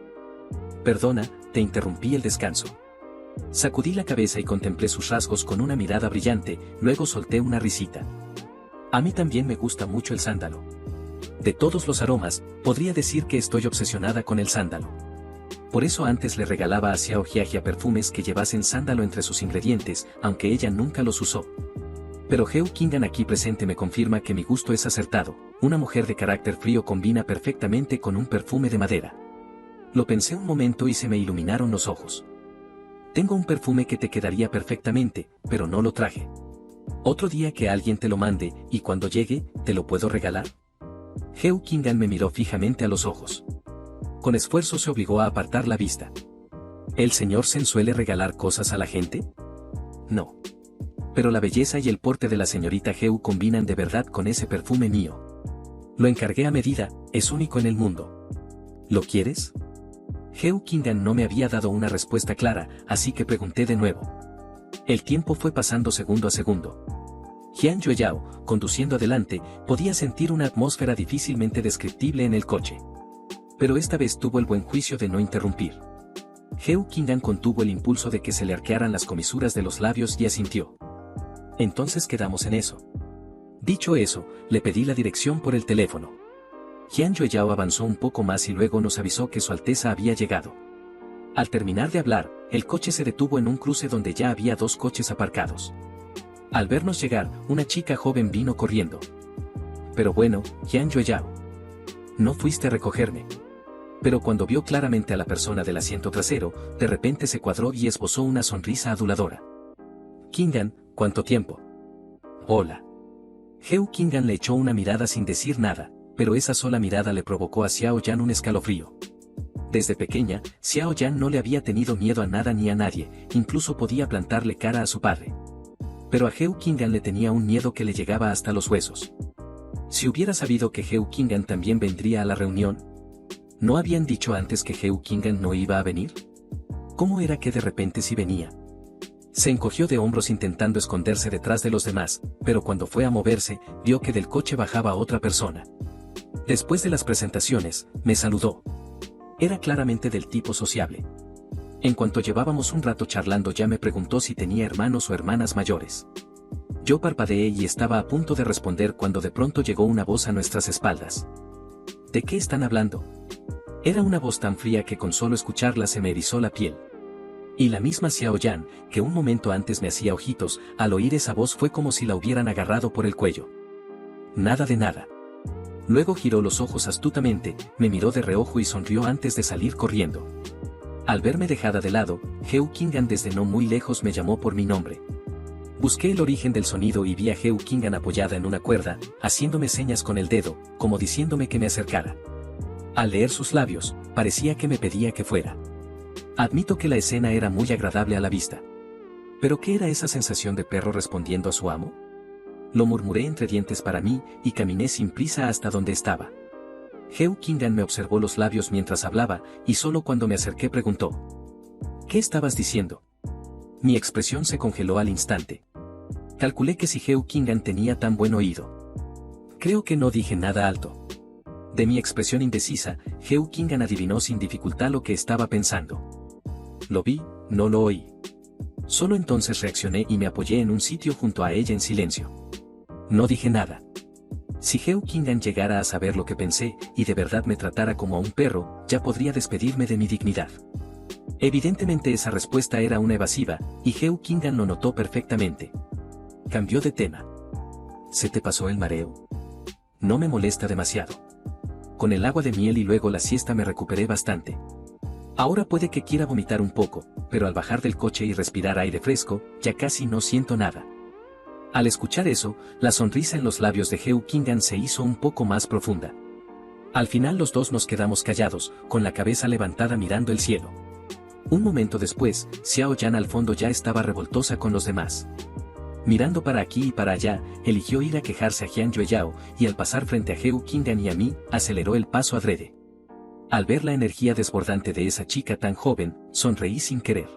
Perdona, te interrumpí el descanso. Sacudí la cabeza y contemplé sus rasgos con una mirada brillante, luego solté una risita. A mí también me gusta mucho el sándalo. De todos los aromas, podría decir que estoy obsesionada con el sándalo. Por eso antes le regalaba a Xiao Jiajia perfumes que llevasen sándalo entre sus ingredientes, aunque ella nunca los usó. Pero Heo Kingan aquí presente me confirma que mi gusto es acertado, una mujer de carácter frío combina perfectamente con un perfume de madera. Lo pensé un momento y se me iluminaron los ojos. Tengo un perfume que te quedaría perfectamente, pero no lo traje. Otro día que alguien te lo mande, y cuando llegue, ¿te lo puedo regalar? Heo Kingan me miró fijamente a los ojos. Con esfuerzo se obligó a apartar la vista. ¿El señor Sen suele regalar cosas a la gente? No. Pero la belleza y el porte de la señorita Heo combinan de verdad con ese perfume mío. Lo encargué a medida, es único en el mundo. ¿Lo quieres? Heo Kingan no me había dado una respuesta clara, así que pregunté de nuevo. El tiempo fue pasando segundo a segundo. Jian Yueyao, conduciendo adelante, podía sentir una atmósfera difícilmente descriptible en el coche. Pero esta vez tuvo el buen juicio de no interrumpir. Heo Kingan contuvo el impulso de que se le arquearan las comisuras de los labios y asintió. Entonces quedamos en eso. Dicho eso, le pedí la dirección por el teléfono. Jian Yueyao avanzó un poco más y luego nos avisó que Su Alteza había llegado. Al terminar de hablar, el coche se detuvo en un cruce donde ya había dos coches aparcados. Al vernos llegar, una chica joven vino corriendo. Pero bueno, Jian Yueyao. No fuiste a recogerme. Pero cuando vio claramente a la persona del asiento trasero, de repente se cuadró y esbozó una sonrisa aduladora. Kingan, ¿cuánto tiempo? Hola. Heo Kingan le echó una mirada sin decir nada, pero esa sola mirada le provocó a Xiao Yan un escalofrío. Desde pequeña, Xiao Yan no le había tenido miedo a nada ni a nadie, incluso podía plantarle cara a su padre. Pero a Heo Kingan le tenía un miedo que le llegaba hasta los huesos. Si hubiera sabido que Heo Kingan también vendría a la reunión. ¿No habían dicho antes que Heo Kingan no iba a venir? ¿Cómo era que de repente sí venía? Se encogió de hombros intentando esconderse detrás de los demás, pero cuando fue a moverse, vio que del coche bajaba otra persona. Después de las presentaciones, me saludó. Era claramente del tipo sociable. En cuanto llevábamos un rato charlando ya me preguntó si tenía hermanos o hermanas mayores. Yo parpadeé y estaba a punto de responder cuando de pronto llegó una voz a nuestras espaldas. ¿De qué están hablando? Era una voz tan fría que con solo escucharla se me erizó la piel. Y la misma Xiao Yan, que un momento antes me hacía ojitos, al oír esa voz fue como si la hubieran agarrado por el cuello. Nada de nada. Luego giró los ojos astutamente, me miró de reojo y sonrió antes de salir corriendo. Al verme dejada de lado, Heo Kingan desde no muy lejos me llamó por mi nombre. Busqué el origen del sonido y vi a Heo Kingan apoyada en una cuerda, haciéndome señas con el dedo, como diciéndome que me acercara. Al leer sus labios, parecía que me pedía que fuera. Admito que la escena era muy agradable a la vista. ¿Pero qué era esa sensación de perro respondiendo a su amo? Lo murmuré entre dientes para mí y caminé sin prisa hasta donde estaba. Heo Kingan me observó los labios mientras hablaba y solo cuando me acerqué preguntó: ¿qué estabas diciendo? Mi expresión se congeló al instante. Calculé que si Heo Kingan tenía tan buen oído. Creo que no dije nada alto. De mi expresión indecisa, Heo Kingan adivinó sin dificultad lo que estaba pensando. Lo vi, no lo oí. Solo entonces reaccioné y me apoyé en un sitio junto a ella en silencio. No dije nada. Si Heo Kingan llegara a saber lo que pensé y de verdad me tratara como a un perro, ya podría despedirme de mi dignidad. Evidentemente esa respuesta era una evasiva, y Heo Kingan lo notó perfectamente. Cambió de tema. ¿Se te pasó el mareo? No me molesta demasiado. Con el agua de miel y luego la siesta me recuperé bastante. Ahora puede que quiera vomitar un poco, pero al bajar del coche y respirar aire fresco, ya casi no siento nada. Al escuchar eso, la sonrisa en los labios de Heo Kingan se hizo un poco más profunda. Al final los dos nos quedamos callados, con la cabeza levantada mirando el cielo. Un momento después, Xiao Yan al fondo ya estaba revoltosa con los demás. Mirando para aquí y para allá, eligió ir a quejarse a Jian Yueyao, y al pasar frente a Heo Kingan y a mí, aceleró el paso adrede. Al ver la energía desbordante de esa chica tan joven, sonreí sin querer.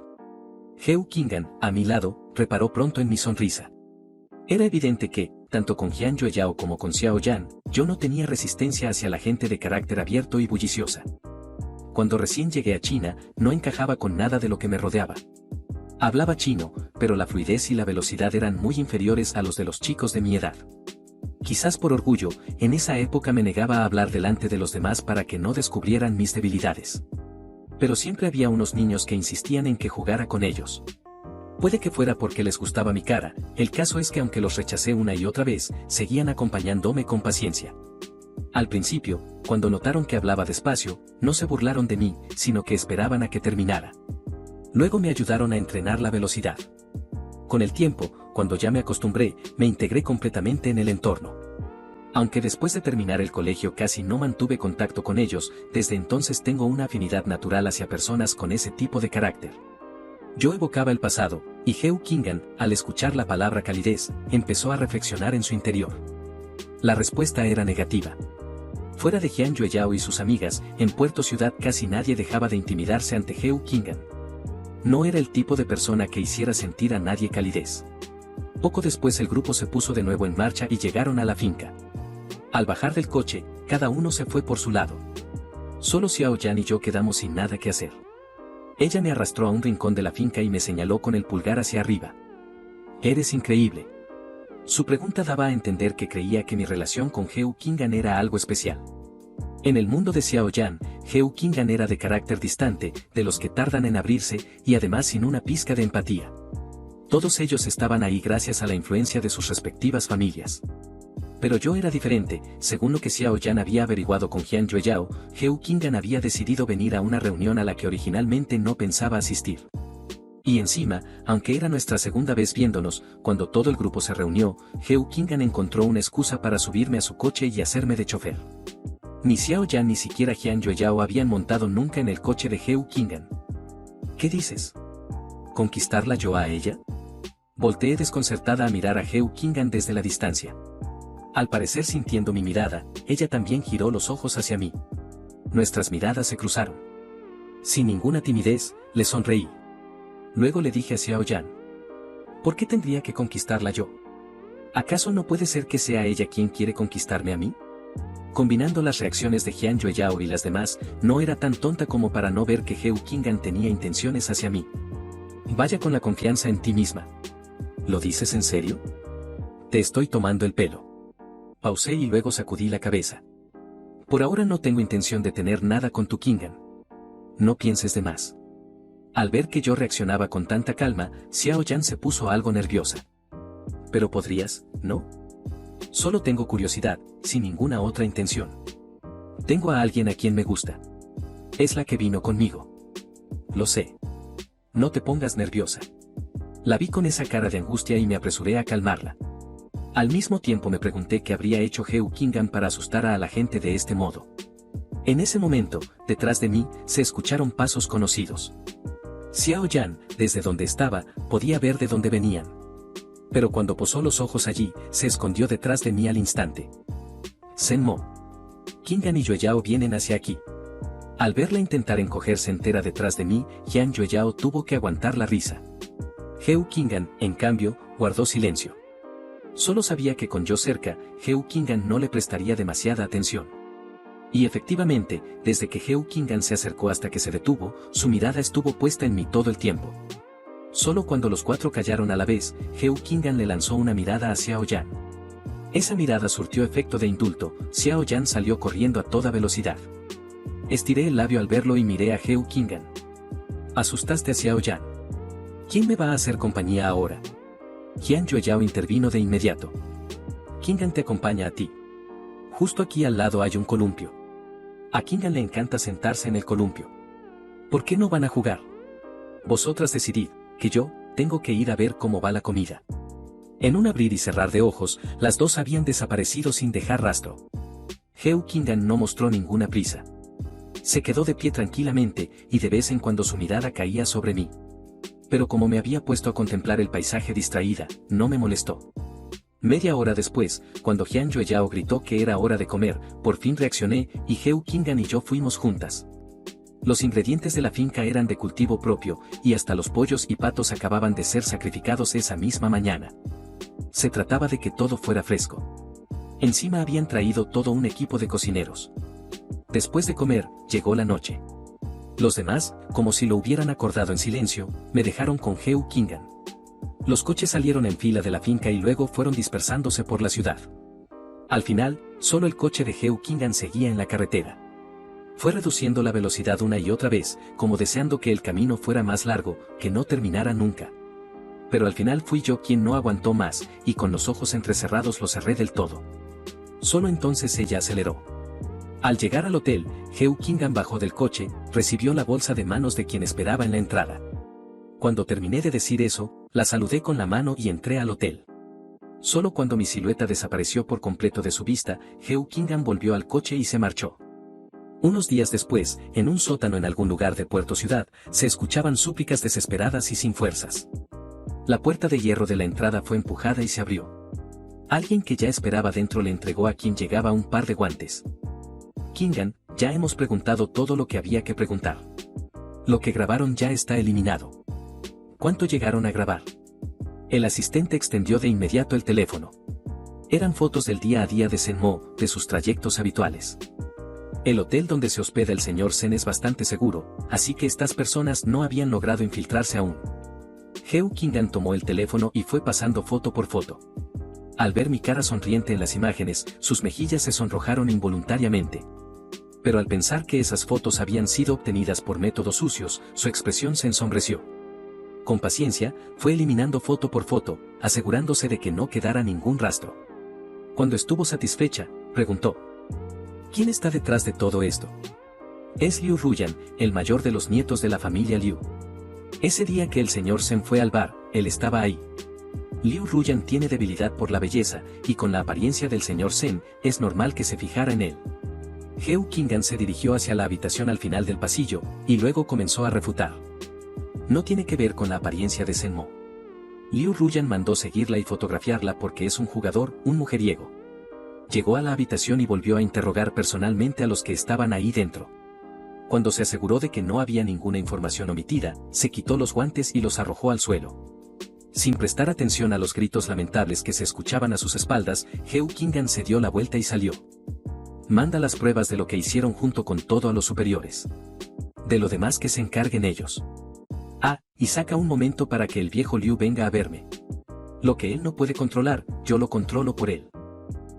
Heo Kingan, a mi lado, reparó pronto en mi sonrisa. Era evidente que, tanto con Jian Yueyao como con Xiao Yan, yo no tenía resistencia hacia la gente de carácter abierto y bulliciosa. Cuando recién llegué a China, no encajaba con nada de lo que me rodeaba. Hablaba chino, pero la fluidez y la velocidad eran muy inferiores a los de los chicos de mi edad. Quizás por orgullo, en esa época me negaba a hablar delante de los demás para que no descubrieran mis debilidades. Pero siempre había unos niños que insistían en que jugara con ellos. Puede que fuera porque les gustaba mi cara, el caso es que aunque los rechacé una y otra vez, seguían acompañándome con paciencia. Al principio, cuando notaron que hablaba despacio, no se burlaron de mí, sino que esperaban a que terminara. Luego me ayudaron a entrenar la velocidad. Con el tiempo, cuando ya me acostumbré, me integré completamente en el entorno. Aunque después de terminar el colegio casi no mantuve contacto con ellos, desde entonces tengo una afinidad natural hacia personas con ese tipo de carácter. Yo evocaba el pasado, y Heo Kingan, al escuchar la palabra calidez, empezó a reflexionar en su interior. La respuesta era negativa. Fuera de Jian Yueyao y sus amigas, en Puerto Ciudad casi nadie dejaba de intimidarse ante Heo Kingan. No era el tipo de persona que hiciera sentir a nadie calidez. Poco después el grupo se puso de nuevo en marcha y llegaron a la finca. Al bajar del coche, cada uno se fue por su lado. Solo Xiao Yan y yo quedamos sin nada que hacer. Ella me arrastró a un rincón de la finca y me señaló con el pulgar hacia arriba. «Eres increíble». Su pregunta daba a entender que creía que mi relación con Heo Kingan era algo especial. En el mundo de Xiao Yan, Heo Kingan era de carácter distante, de los que tardan en abrirse, y además sin una pizca de empatía. Todos ellos estaban ahí gracias a la influencia de sus respectivas familias. Pero yo era diferente, según lo que Xiao Yan había averiguado con Jian Yueyao, Heo Kingan había decidido venir a una reunión a la que originalmente no pensaba asistir. Y encima, aunque era nuestra segunda vez viéndonos, cuando todo el grupo se reunió, Heo Kingan encontró una excusa para subirme a su coche y hacerme de chofer. Ni Xiao Yan ni siquiera Jian Yueyao habían montado nunca en el coche de Heo Kingan. ¿Qué dices? ¿Conquistarla yo a ella? Volteé desconcertada a mirar a Heo Kingan desde la distancia. Al parecer sintiendo mi mirada, ella también giró los ojos hacia mí. Nuestras miradas se cruzaron. Sin ninguna timidez, le sonreí. Luego le dije a Xiao Yan: ¿por qué tendría que conquistarla yo? ¿Acaso no puede ser que sea ella quien quiere conquistarme a mí? Combinando las reacciones de Jian Yueyao y las demás, no era tan tonta como para no ver que Heo Kingan tenía intenciones hacia mí. Vaya con la confianza en ti misma. ¿Lo dices en serio? Te estoy tomando el pelo. Pausé y luego sacudí la cabeza. Por ahora no tengo intención de tener nada con tu Kingan. No pienses de más. Al ver que yo reaccionaba con tanta calma, Xiao Yan se puso algo nerviosa. Pero podrías, ¿no? Solo tengo curiosidad, sin ninguna otra intención. Tengo a alguien a quien me gusta. Es la que vino conmigo. Lo sé. No te pongas nerviosa. La vi con esa cara de angustia y me apresuré a calmarla. Al mismo tiempo me pregunté qué habría hecho Heo Kingan para asustar a la gente de este modo. En ese momento, detrás de mí, se escucharon pasos conocidos. Xiao Yan, desde donde estaba, podía ver de dónde venían. Pero cuando posó los ojos allí, se escondió detrás de mí al instante. Senmo. Kingan y Yueyao vienen hacia aquí. Al verla intentar encogerse entera detrás de mí, Jian Yueyao tuvo que aguantar la risa. Heo Kingan, en cambio, guardó silencio. Solo sabía que con yo cerca, Heo Kingan no le prestaría demasiada atención. Y efectivamente, desde que Heo Kingan se acercó hasta que se detuvo, su mirada estuvo puesta en mí todo el tiempo. Solo cuando los cuatro callaron a la vez, Heo Kingan le lanzó una mirada a Xiao Yan. Esa mirada surtió efecto de indulto, Xiao Yan salió corriendo a toda velocidad. Estiré el labio al verlo y miré a Heo Kingan. Asustaste a Xiao Yan. ¿Quién me va a hacer compañía ahora? Jian Yueyao intervino de inmediato. Kingan te acompaña a ti. Justo aquí al lado hay un columpio. A Kingan le encanta sentarse en el columpio. ¿Por qué no van a jugar? Vosotras decidid, que yo, tengo que ir a ver cómo va la comida. En un abrir y cerrar de ojos, las dos habían desaparecido sin dejar rastro. Heo Kingan no mostró ninguna prisa. Se quedó de pie tranquilamente, y de vez en cuando su mirada caía sobre mí. Pero como me había puesto a contemplar el paisaje distraída, no me molestó. Media hora después, cuando Jian Yueyao gritó que era hora de comer, por fin reaccioné, y Heo Kingan y yo fuimos juntas. Los ingredientes de la finca eran de cultivo propio, y hasta los pollos y patos acababan de ser sacrificados esa misma mañana. Se trataba de que todo fuera fresco. Encima habían traído todo un equipo de cocineros. Después de comer, llegó la noche. Los demás, como si lo hubieran acordado en silencio, me dejaron con Heo Kingan. Los coches salieron en fila de la finca y luego fueron dispersándose por la ciudad. Al final, solo el coche de Heo Kingan seguía en la carretera. Fue reduciendo la velocidad una y otra vez, como deseando que el camino fuera más largo, que no terminara nunca. Pero al final fui yo quien no aguantó más, y con los ojos entrecerrados lo cerré del todo. Solo entonces ella aceleró. Al llegar al hotel, Heo Kingan bajó del coche, recibió la bolsa de manos de quien esperaba en la entrada. Cuando terminé de decir eso, la saludé con la mano y entré al hotel. Solo cuando mi silueta desapareció por completo de su vista, Heo Kingan volvió al coche y se marchó. Unos días después, en un sótano en algún lugar de Puerto Ciudad, se escuchaban súplicas desesperadas y sin fuerzas. La puerta de hierro de la entrada fue empujada y se abrió. Alguien que ya esperaba dentro le entregó a quien llegaba un par de guantes. Kingan, ya hemos preguntado todo lo que había que preguntar. Lo que grabaron ya está eliminado. ¿Cuánto llegaron a grabar? El asistente extendió de inmediato el teléfono. Eran fotos del día a día de Senmo, de sus trayectos habituales. El hotel donde se hospeda el señor Sen es bastante seguro, así que estas personas no habían logrado infiltrarse aún. Heo Kingan tomó el teléfono y fue pasando foto por foto. Al ver mi cara sonriente en las imágenes, sus mejillas se sonrojaron involuntariamente. Pero al pensar que esas fotos habían sido obtenidas por métodos sucios, su expresión se ensombreció. Con paciencia, fue eliminando foto por foto, asegurándose de que no quedara ningún rastro. Cuando estuvo satisfecha, preguntó: ¿quién está detrás de todo esto? Es Liu Ruyan, el mayor de los nietos de la familia Liu. Ese día que el señor Sen fue al bar, él estaba ahí. Liu Ruyan tiene debilidad por la belleza, y con la apariencia del señor Sen, es normal que se fijara en él. Heo Kingan se dirigió hacia la habitación al final del pasillo, y luego comenzó a refutar. No tiene que ver con la apariencia de Senmo. Liu Ruyan mandó seguirla y fotografiarla porque es un jugador, un mujeriego. Llegó a la habitación y volvió a interrogar personalmente a los que estaban ahí dentro. Cuando se aseguró de que no había ninguna información omitida, se quitó los guantes y los arrojó al suelo. Sin prestar atención a los gritos lamentables que se escuchaban a sus espaldas, Heo Kingan se dio la vuelta y salió. Manda las pruebas de lo que hicieron junto con todo a los superiores. De lo demás que se encarguen ellos. Y saca un momento para que el viejo Liu venga a verme. Lo que él no puede controlar, yo lo controlo por él.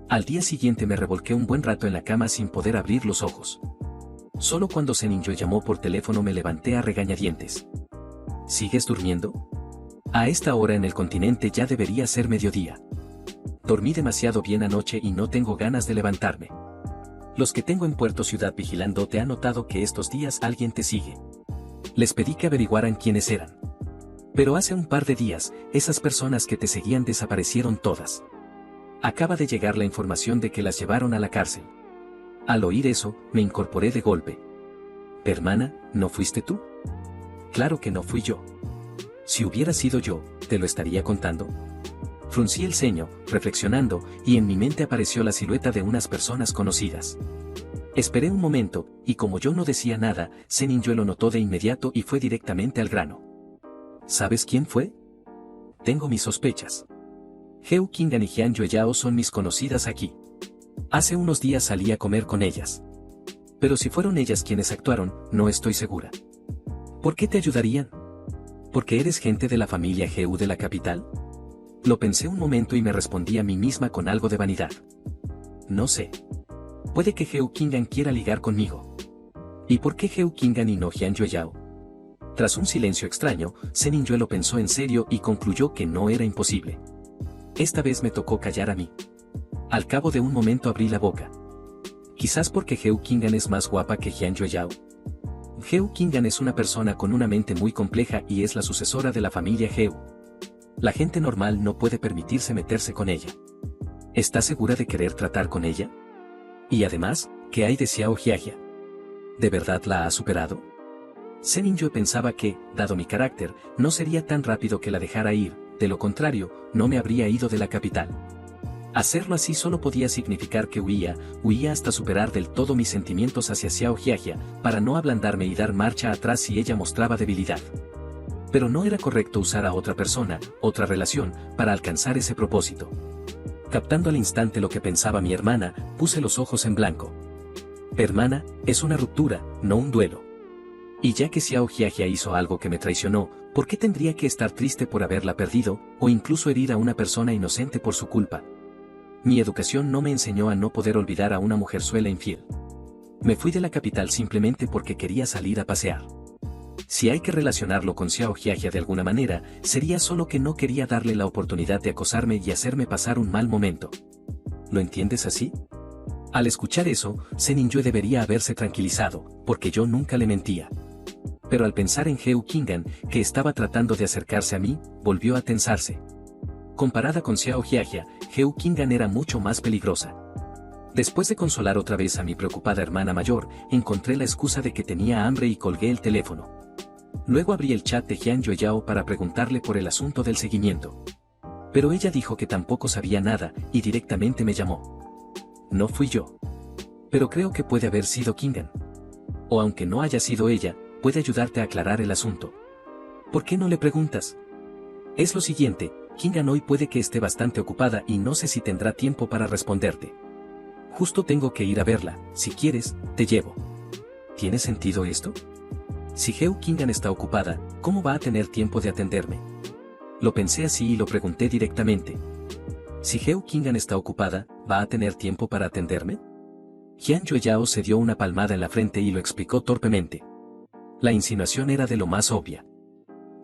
Al día siguiente me revolqué un buen rato en la cama sin poder abrir los ojos. Solo cuando Seninyo llamó por teléfono me levanté a regañadientes. ¿Sigues durmiendo? A esta hora en el continente ya debería ser mediodía. Dormí demasiado bien anoche y no tengo ganas de levantarme. Los que tengo en Puerto Ciudad vigilándote han notado que estos días alguien te sigue. Les pedí que averiguaran quiénes eran. Pero hace un par de días, esas personas que te seguían desaparecieron todas. Acaba de llegar la información de que las llevaron a la cárcel. Al oír eso, me incorporé de golpe. Hermana, ¿no fuiste tú? Claro que no fui yo. Si hubiera sido yo, ¿te lo estaría contando? Fruncí el ceño, reflexionando, y en mi mente apareció la silueta de unas personas conocidas. Esperé un momento, y como yo no decía nada, Seninjue lo notó de inmediato y fue directamente al grano. ¿Sabes quién fue? Tengo mis sospechas. Heo Kingan y Jian Yueyao son mis conocidas aquí. Hace unos días salí a comer con ellas. Pero si fueron ellas quienes actuaron, no estoy segura. ¿Por qué te ayudarían? ¿Porque eres gente de la familia Heo de la capital? Lo pensé un momento y me respondí a mí misma con algo de vanidad. No sé. Puede que Heo Kingan quiera ligar conmigo. ¿Y por qué Heo Kingan y no Jian Yueyao? Tras un silencio extraño, Seninjue lo pensó en serio y concluyó que no era imposible. Esta vez me tocó callar a mí. Al cabo de un momento abrí la boca. Quizás porque Heo Kingan es más guapa que Jian Yueyao. Heo Kingan es una persona con una mente muy compleja y es la sucesora de la familia Heo. La gente normal no puede permitirse meterse con ella. ¿Estás segura de querer tratar con ella? Y además, ¿qué hay de Xiao Jiajia? ¿De verdad la ha superado? Seninjue pensaba que, dado mi carácter, no sería tan rápido que la dejara ir, de lo contrario, no me habría ido de la capital. Hacerlo así solo podía significar que huía hasta superar del todo mis sentimientos hacia Xiao Jiajia, para no ablandarme y dar marcha atrás si ella mostraba debilidad. Pero no era correcto usar a otra persona, otra relación, para alcanzar ese propósito. Captando al instante lo que pensaba mi hermana, puse los ojos en blanco. Hermana, es una ruptura, no un duelo. Y ya que Xiao Jiajia hizo algo que me traicionó, ¿por qué tendría que estar triste por haberla perdido, o incluso herir a una persona inocente por su culpa? Mi educación no me enseñó a no poder olvidar a una mujerzuela infiel. Me fui de la capital simplemente porque quería salir a pasear. Si hay que relacionarlo con Xiao Jiajia de alguna manera, sería solo que no quería darle la oportunidad de acosarme y hacerme pasar un mal momento. ¿Lo entiendes así? Al escuchar eso, Seninjue debería haberse tranquilizado, porque yo nunca le mentía. Pero al pensar en Heo Kingan, que estaba tratando de acercarse a mí, volvió a tensarse. Comparada con Xiao Jiajia, Heo Kingan era mucho más peligrosa. Después de consolar otra vez a mi preocupada hermana mayor, encontré la excusa de que tenía hambre y colgué el teléfono. Luego abrí el chat de Jian Yueyao para preguntarle por el asunto del seguimiento. Pero ella dijo que tampoco sabía nada, y directamente me llamó. No fui yo. Pero creo que puede haber sido Kingan. O aunque no haya sido ella, puede ayudarte a aclarar el asunto. ¿Por qué no le preguntas? Es lo siguiente, Kingan hoy puede que esté bastante ocupada y no sé si tendrá tiempo para responderte. Justo tengo que ir a verla, si quieres, te llevo. ¿Tiene sentido esto? Si Heo Kingan está ocupada, ¿cómo va a tener tiempo de atenderme? Lo pensé así y lo pregunté directamente. Si Heo Kingan está ocupada, ¿va a tener tiempo para atenderme? Jian Yueyao se dio una palmada en la frente y lo explicó torpemente. La insinuación era de lo más obvia.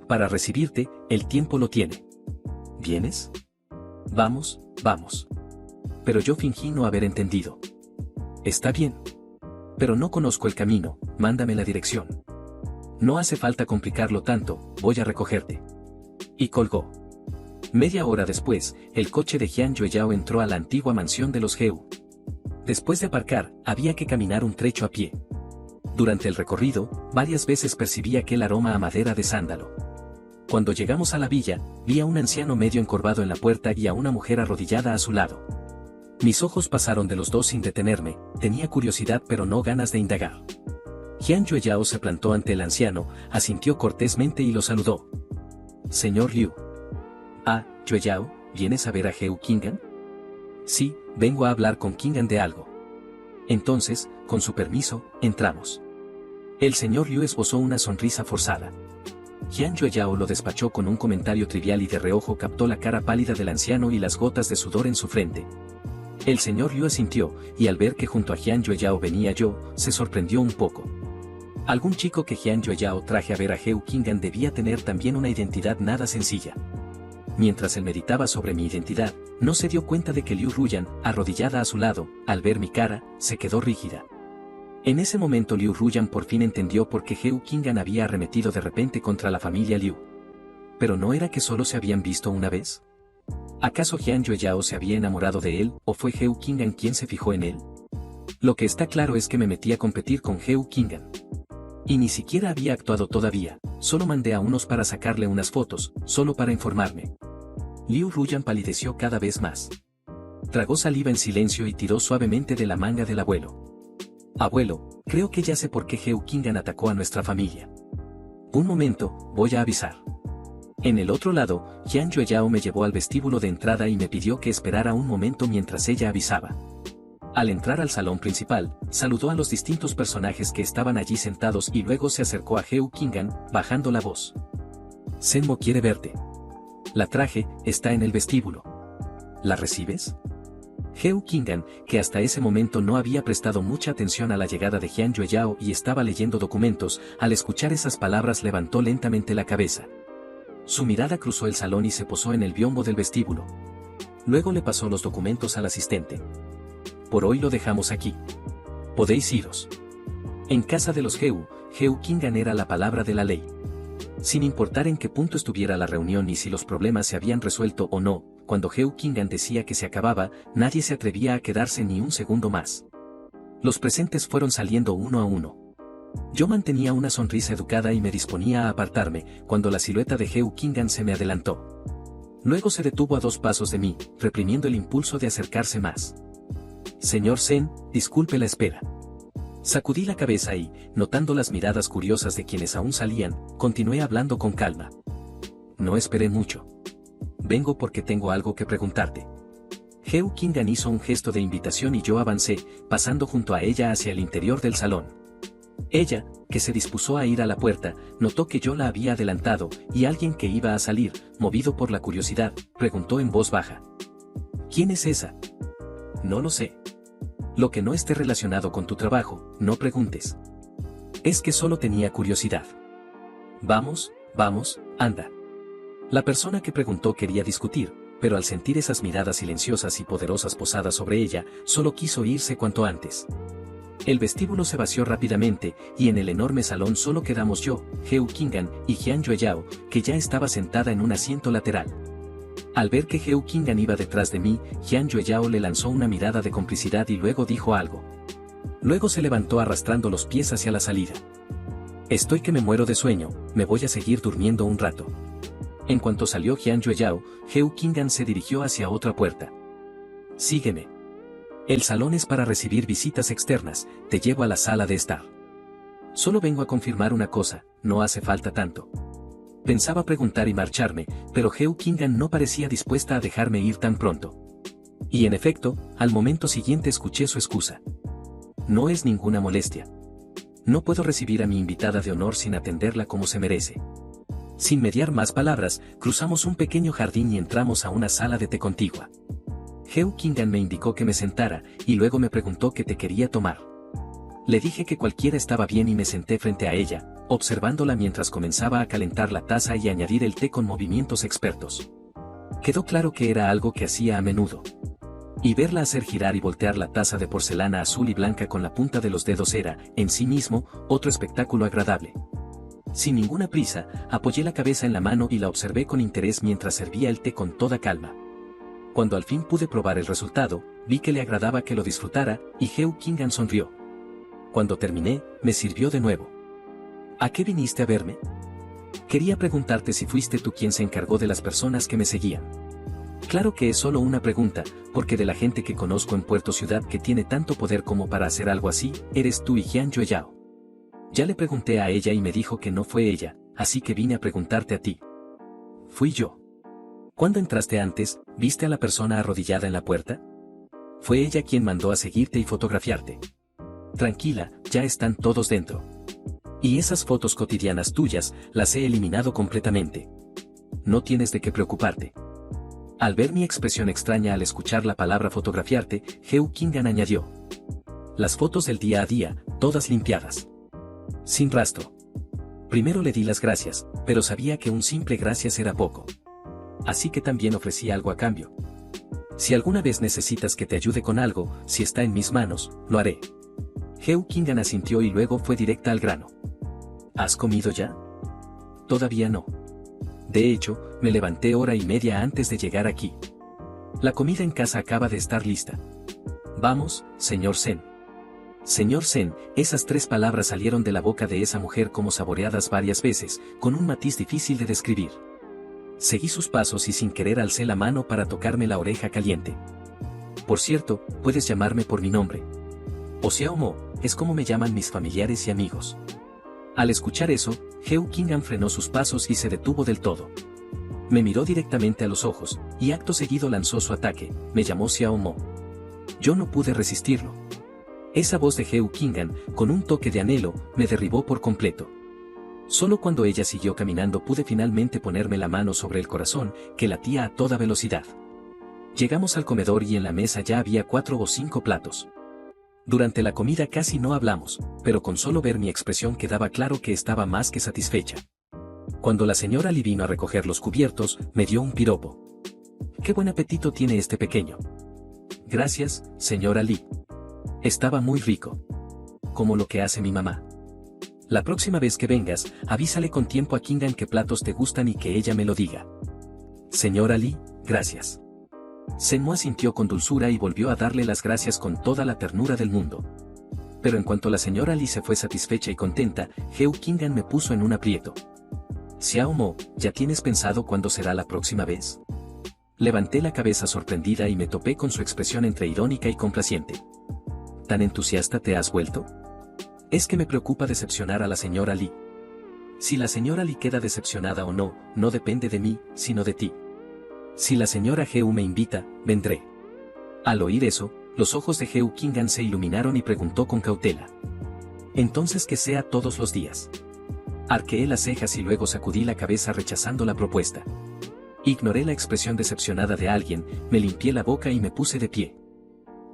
Para recibirte, el tiempo lo tiene. ¿Vienes? Vamos, vamos. Pero yo fingí no haber entendido. Está bien. Pero no conozco el camino, mándame la dirección. No hace falta complicarlo tanto, voy a recogerte. Y colgó. Media hora después, el coche de Jian Yueyao entró a la antigua mansión de los Heo. Después de aparcar, había que caminar un trecho a pie. Durante el recorrido, varias veces percibí aquel aroma a madera de sándalo. Cuando llegamos a la villa, vi a un anciano medio encorvado en la puerta y a una mujer arrodillada a su lado. Mis ojos pasaron de los dos sin detenerme, tenía curiosidad pero no ganas de indagar. Jian Yueyao se plantó ante el anciano, asintió cortésmente y lo saludó. Señor Liu. Ah, Yueyao, ¿vienes a ver a Heo Kingan? Sí, vengo a hablar con Kingan de algo. Entonces, con su permiso, entramos. El señor Liu esbozó una sonrisa forzada. Jian Yueyao lo despachó con un comentario trivial y de reojo captó la cara pálida del anciano y las gotas de sudor en su frente. El señor Liu asintió, y al ver que junto a Jian Yueyao venía yo, se sorprendió un poco. Algún chico que Jian Yueyao traje a ver a Heo Kingan debía tener también una identidad nada sencilla. Mientras él meditaba sobre mi identidad, no se dio cuenta de que Liu Ruyan, arrodillada a su lado, al ver mi cara, se quedó rígida. En ese momento Liu Ruyan por fin entendió por qué Heo Kingan había arremetido de repente contra la familia Liu. pero ¿no era que solo se habían visto una vez? ¿Acaso Hyun Yeo se había enamorado de él o fue Heo Kingan quien se fijó en él? Lo que está claro es que me metí a competir con Heo Kingan. Y ni siquiera había actuado todavía, solo mandé a unos para sacarle unas fotos, solo para informarme. Liu Ruyan palideció cada vez más. Tragó saliva en silencio y tiró suavemente de la manga del abuelo. Abuelo, creo que ya sé por qué Heo Kingan atacó a nuestra familia. Un momento, voy a avisar. En el otro lado, Hyun Yeo me llevó al vestíbulo de entrada y me pidió que esperara un momento mientras ella avisaba. Al entrar al salón principal, saludó a los distintos personajes que estaban allí sentados y luego se acercó a Heo Kingan, bajando la voz. Senmo quiere verte. La traje, está en el vestíbulo. ¿La recibes? Heo Kingan, que hasta ese momento no había prestado mucha atención a la llegada de Hyun Yeo y estaba leyendo documentos, al escuchar esas palabras levantó lentamente la cabeza. Su mirada cruzó el salón y se posó en el biombo del vestíbulo. Luego le pasó los documentos al asistente. Por hoy lo dejamos aquí. Podéis iros. En casa de los Heo Kingan era la palabra de la ley. Sin importar en qué punto estuviera la reunión y si los problemas se habían resuelto o no, cuando Heo Kingan decía que se acababa, nadie se atrevía a quedarse ni un segundo más. Los presentes fueron saliendo uno a uno. Yo mantenía una sonrisa educada y me disponía a apartarme, cuando la silueta de Heo Kingan se me adelantó. Luego se detuvo a 2 pasos de mí, reprimiendo el impulso de acercarse más. Señor Sen, disculpe la espera. Sacudí la cabeza y, notando las miradas curiosas de quienes aún salían, continué hablando con calma. No esperé mucho. Vengo porque tengo algo que preguntarte. Heo Kingan hizo un gesto de invitación y yo avancé, pasando junto a ella hacia el interior del salón. Ella, que se dispuso a ir a la puerta, notó que yo la había adelantado, y alguien que iba a salir, movido por la curiosidad, preguntó en voz baja. ¿Quién es esa? No lo sé. Lo que no esté relacionado con tu trabajo, no preguntes. Es que solo tenía curiosidad. Vamos, anda. La persona que preguntó quería discutir, pero al sentir esas miradas silenciosas y poderosas posadas sobre ella, solo quiso irse cuanto antes. El vestíbulo se vació rápidamente, y en el enorme salón solo quedamos yo, Heo Kingan y Hyun Yeo, que ya estaba sentada en un asiento lateral. Al ver que Heo Kingan iba detrás de mí, Hyun Yeo le lanzó una mirada de complicidad y luego dijo algo. Luego se levantó arrastrando los pies hacia la salida. Estoy que me muero de sueño, me voy a seguir durmiendo un rato. En cuanto salió Hyun Yeo, Heo Kingan se dirigió hacia otra puerta. Sígueme. El salón es para recibir visitas externas, te llevo a la sala de estar. Solo vengo a confirmar una cosa, no hace falta tanto. Pensaba preguntar y marcharme, pero Heo Kingan no parecía dispuesta a dejarme ir tan pronto. Y en efecto, al momento siguiente escuché su excusa. No es ninguna molestia. No puedo recibir a mi invitada de honor sin atenderla como se merece. Sin mediar más palabras, cruzamos un pequeño jardín y entramos a una sala de té contigua. Heo Kingan me indicó que me sentara, y luego me preguntó qué té quería tomar. Le dije que cualquiera estaba bien y me senté frente a ella, observándola mientras comenzaba a calentar la taza y añadir el té con movimientos expertos. Quedó claro que era algo que hacía a menudo. Y verla hacer girar y voltear la taza de porcelana azul y blanca con la punta de los dedos era, en sí mismo, otro espectáculo agradable. Sin ninguna prisa, apoyé la cabeza en la mano y la observé con interés mientras servía el té con toda calma. Cuando al fin pude probar el resultado, vi que le agradaba que lo disfrutara, y Heo Kingan sonrió. Cuando terminé, me sirvió de nuevo. ¿A qué viniste a verme? Quería preguntarte si fuiste tú quien se encargó de las personas que me seguían. Claro que es solo una pregunta, porque de la gente que conozco en Puerto Ciudad que tiene tanto poder como para hacer algo así, eres tú y Hyun Yeo. Ya le pregunté a ella y me dijo que no fue ella, así que vine a preguntarte a ti. Fui yo. ¿Cuándo entraste antes, viste a la persona arrodillada en la puerta? Fue ella quien mandó a seguirte y fotografiarte. Tranquila, ya están todos dentro. Y esas fotos cotidianas tuyas, las he eliminado completamente. No tienes de qué preocuparte. Al ver mi expresión extraña al escuchar la palabra fotografiarte, Heo Kingan añadió. Las fotos del día a día, todas limpiadas. Sin rastro. Primero le di las gracias, pero sabía que un simple gracias era poco. Así que también ofrecí algo a cambio. Si alguna vez necesitas que te ayude con algo, si está en mis manos, lo haré. Heo Kingan asintió y luego fue directa al grano. ¿Has comido ya? Todavía no. De hecho, me levanté hora y media antes de llegar aquí. La comida en casa acaba de estar lista. Vamos, señor Sen. Señor Sen, esas 3 palabras salieron de la boca de esa mujer como saboreadas varias veces, con un matiz difícil de describir. Seguí sus pasos y sin querer alcé la mano para tocarme la oreja caliente. Por cierto, puedes llamarme por mi nombre. O Xiao Mo, es como me llaman mis familiares y amigos. Al escuchar eso, Heo Qing'an frenó sus pasos y se detuvo del todo. Me miró directamente a los ojos, y acto seguido lanzó su ataque, me llamó Xiao Mo. Yo no pude resistirlo. Esa voz de Heo Qing'an, con un toque de anhelo, me derribó por completo. Solo cuando ella siguió caminando pude finalmente ponerme la mano sobre el corazón, que latía a toda velocidad. Llegamos al comedor y en la mesa ya había 4 o 5 platos. Durante la comida casi no hablamos, pero con solo ver mi expresión quedaba claro que estaba más que satisfecha. Cuando la señora Li vino a recoger los cubiertos, me dio un piropo. ¡Qué buen apetito tiene este pequeño! Gracias, señora Li. Estaba muy rico. Como lo que hace mi mamá. La próxima vez que vengas, avísale con tiempo a Qing'an qué platos te gustan y que ella me lo diga. Señora Li, gracias. Senmo asintió con dulzura y volvió a darle las gracias con toda la ternura del mundo. Pero en cuanto la señora Li se fue satisfecha y contenta, Heo Qing'an me puso en un aprieto. Xiao Mo, ¿ya tienes pensado cuándo será la próxima vez? Levanté la cabeza sorprendida y me topé con su expresión entre irónica y complaciente. ¿Tan entusiasta te has vuelto? Es que me preocupa decepcionar a la señora Li. Si la señora Li queda decepcionada o no, no depende de mí, sino de ti. Si la señora Heo me invita, vendré. Al oír eso, los ojos de Heo Qing'an se iluminaron y preguntó con cautela. Entonces que sea todos los días. Arqueé las cejas y luego sacudí la cabeza rechazando la propuesta. Ignoré la expresión decepcionada de alguien, me limpié la boca y me puse de pie.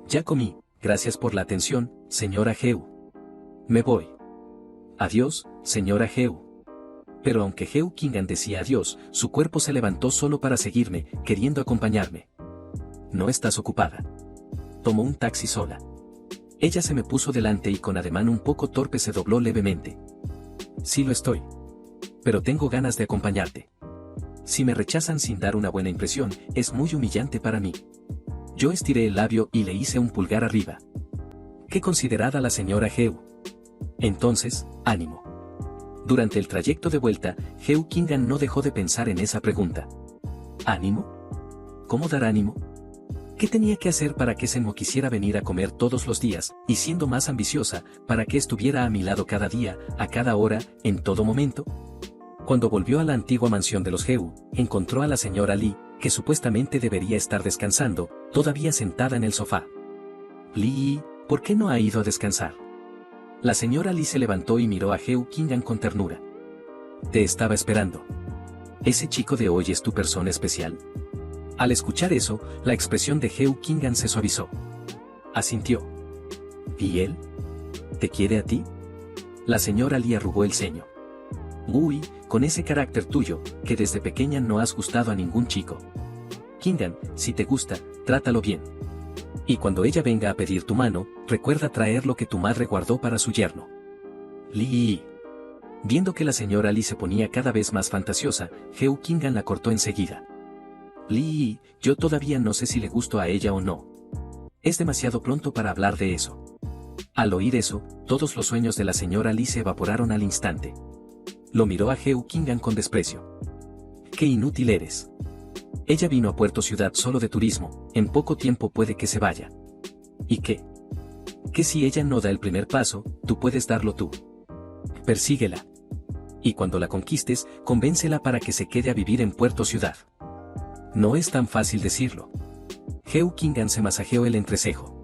Ya comí, gracias por la atención, señora Heo. Me voy. Adiós, señora Heo. Pero aunque Heo Qing'an decía adiós, su cuerpo se levantó solo para seguirme, queriendo acompañarme. ¿No estás ocupada? Tomó un taxi sola. Ella se me puso delante y con ademán un poco torpe se dobló levemente. Sí lo estoy. Pero tengo ganas de acompañarte. Si me rechazan sin dar una buena impresión, es muy humillante para mí. Yo estiré el labio y le hice un pulgar arriba. Qué considerada la señora Heo. Entonces, ánimo. Durante el trayecto de vuelta, Heo Qing'an no dejó de pensar en esa pregunta. ¿Ánimo? ¿Cómo dar ánimo? ¿Qué tenía que hacer para que Senmo quisiera venir a comer todos los días, y siendo más ambiciosa, para que estuviera a mi lado cada día, a cada hora, en todo momento? Cuando volvió a la antigua mansión de los Heo, encontró a la señora Li, que supuestamente debería estar descansando, todavía sentada en el sofá. Li, ¿por qué no ha ido a descansar? La señora Li se levantó y miró a Heo Qing'an con ternura. Te estaba esperando. ¿Ese chico de hoy es tu persona especial? Al escuchar eso, la expresión de Heo Qing'an se suavizó. Asintió. ¿Y él? ¿Te quiere a ti? La señora Li arrugó el ceño. Uy, con ese carácter tuyo, que desde pequeña no has gustado a ningún chico. Qing'an, si te gusta, trátalo bien. Y cuando ella venga a pedir tu mano, recuerda traer lo que tu madre guardó para su yerno. Li. Viendo que la señora Li se ponía cada vez más fantasiosa, Heo Qing'an la cortó enseguida. Li, yo todavía no sé si le gusto a ella o no. Es demasiado pronto para hablar de eso. Al oír eso, todos los sueños de la señora Li se evaporaron al instante. Lo miró a Heo Qing'an con desprecio. ¡Qué inútil eres! Ella vino a Puerto Ciudad solo de turismo, en poco tiempo puede que se vaya. ¿Y qué? Que si ella no da el primer paso, tú puedes darlo tú. Persíguela. Y cuando la conquistes, convéncela para que se quede a vivir en Puerto Ciudad. No es tan fácil decirlo. Heo Qing'an se masajeó el entrecejo.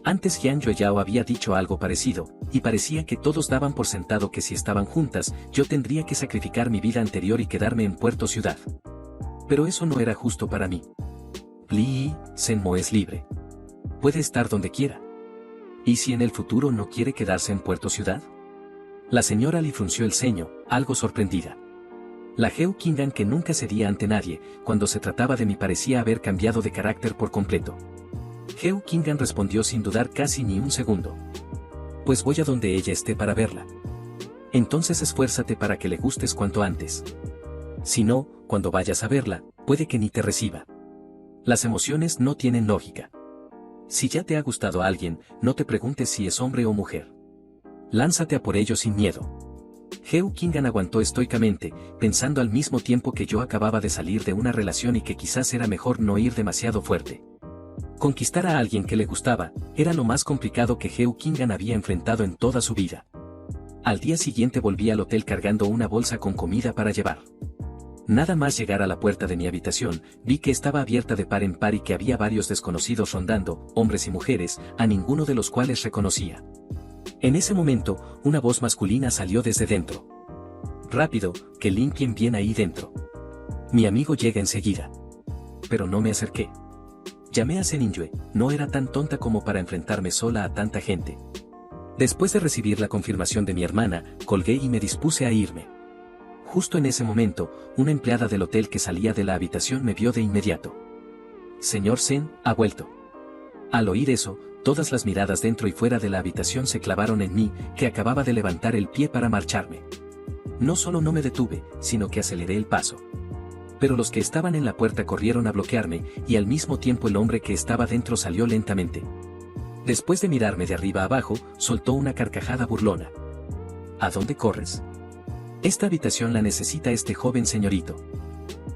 Antes Yan Yoyao había dicho algo parecido, y parecía que todos daban por sentado que si estaban juntas, yo tendría que sacrificar mi vida anterior y quedarme en Puerto Ciudad. Pero eso no era justo para mí. Li, Senmo es libre. Puede estar donde quiera. ¿Y si en el futuro no quiere quedarse en Puerto Ciudad? La señora Li frunció el ceño, algo sorprendida. La Heo Qing'an que nunca cedía ante nadie, cuando se trataba de mí parecía haber cambiado de carácter por completo. Heo Qing'an respondió sin dudar casi ni un segundo. Pues voy a donde ella esté para verla. Entonces esfuérzate para que le gustes cuanto antes. Si no, cuando vayas a verla, puede que ni te reciba. Las emociones no tienen lógica. Si ya te ha gustado a alguien, no te preguntes si es hombre o mujer. Lánzate a por ello sin miedo. Heo Kingan aguantó estoicamente, pensando al mismo tiempo que yo acababa de salir de una relación y que quizás era mejor no ir demasiado fuerte. Conquistar a alguien que le gustaba, era lo más complicado que Heo Kingan había enfrentado en toda su vida. Al día siguiente volví al hotel cargando una bolsa con comida para llevar. Nada más llegar a la puerta de mi habitación, vi que estaba abierta de par en par y que había varios desconocidos rondando, hombres y mujeres, a ninguno de los cuales reconocía. En ese momento, una voz masculina salió desde dentro. «Rápido, que limpien bien ahí dentro. Mi amigo llega enseguida». Pero no me acerqué. Llamé a Seninjue, no era tan tonta como para enfrentarme sola a tanta gente. Después de recibir la confirmación de mi hermana, colgué y me dispuse a irme. Justo en ese momento, una empleada del hotel que salía de la habitación me vio de inmediato. «Señor Sen, ha vuelto». Al oír eso, todas las miradas dentro y fuera de la habitación se clavaron en mí, que acababa de levantar el pie para marcharme. No solo no me detuve, sino que aceleré el paso. Pero los que estaban en la puerta corrieron a bloquearme, y al mismo tiempo el hombre que estaba dentro salió lentamente. Después de mirarme de arriba abajo, soltó una carcajada burlona. «¿A dónde corres? Esta habitación la necesita este joven señorito.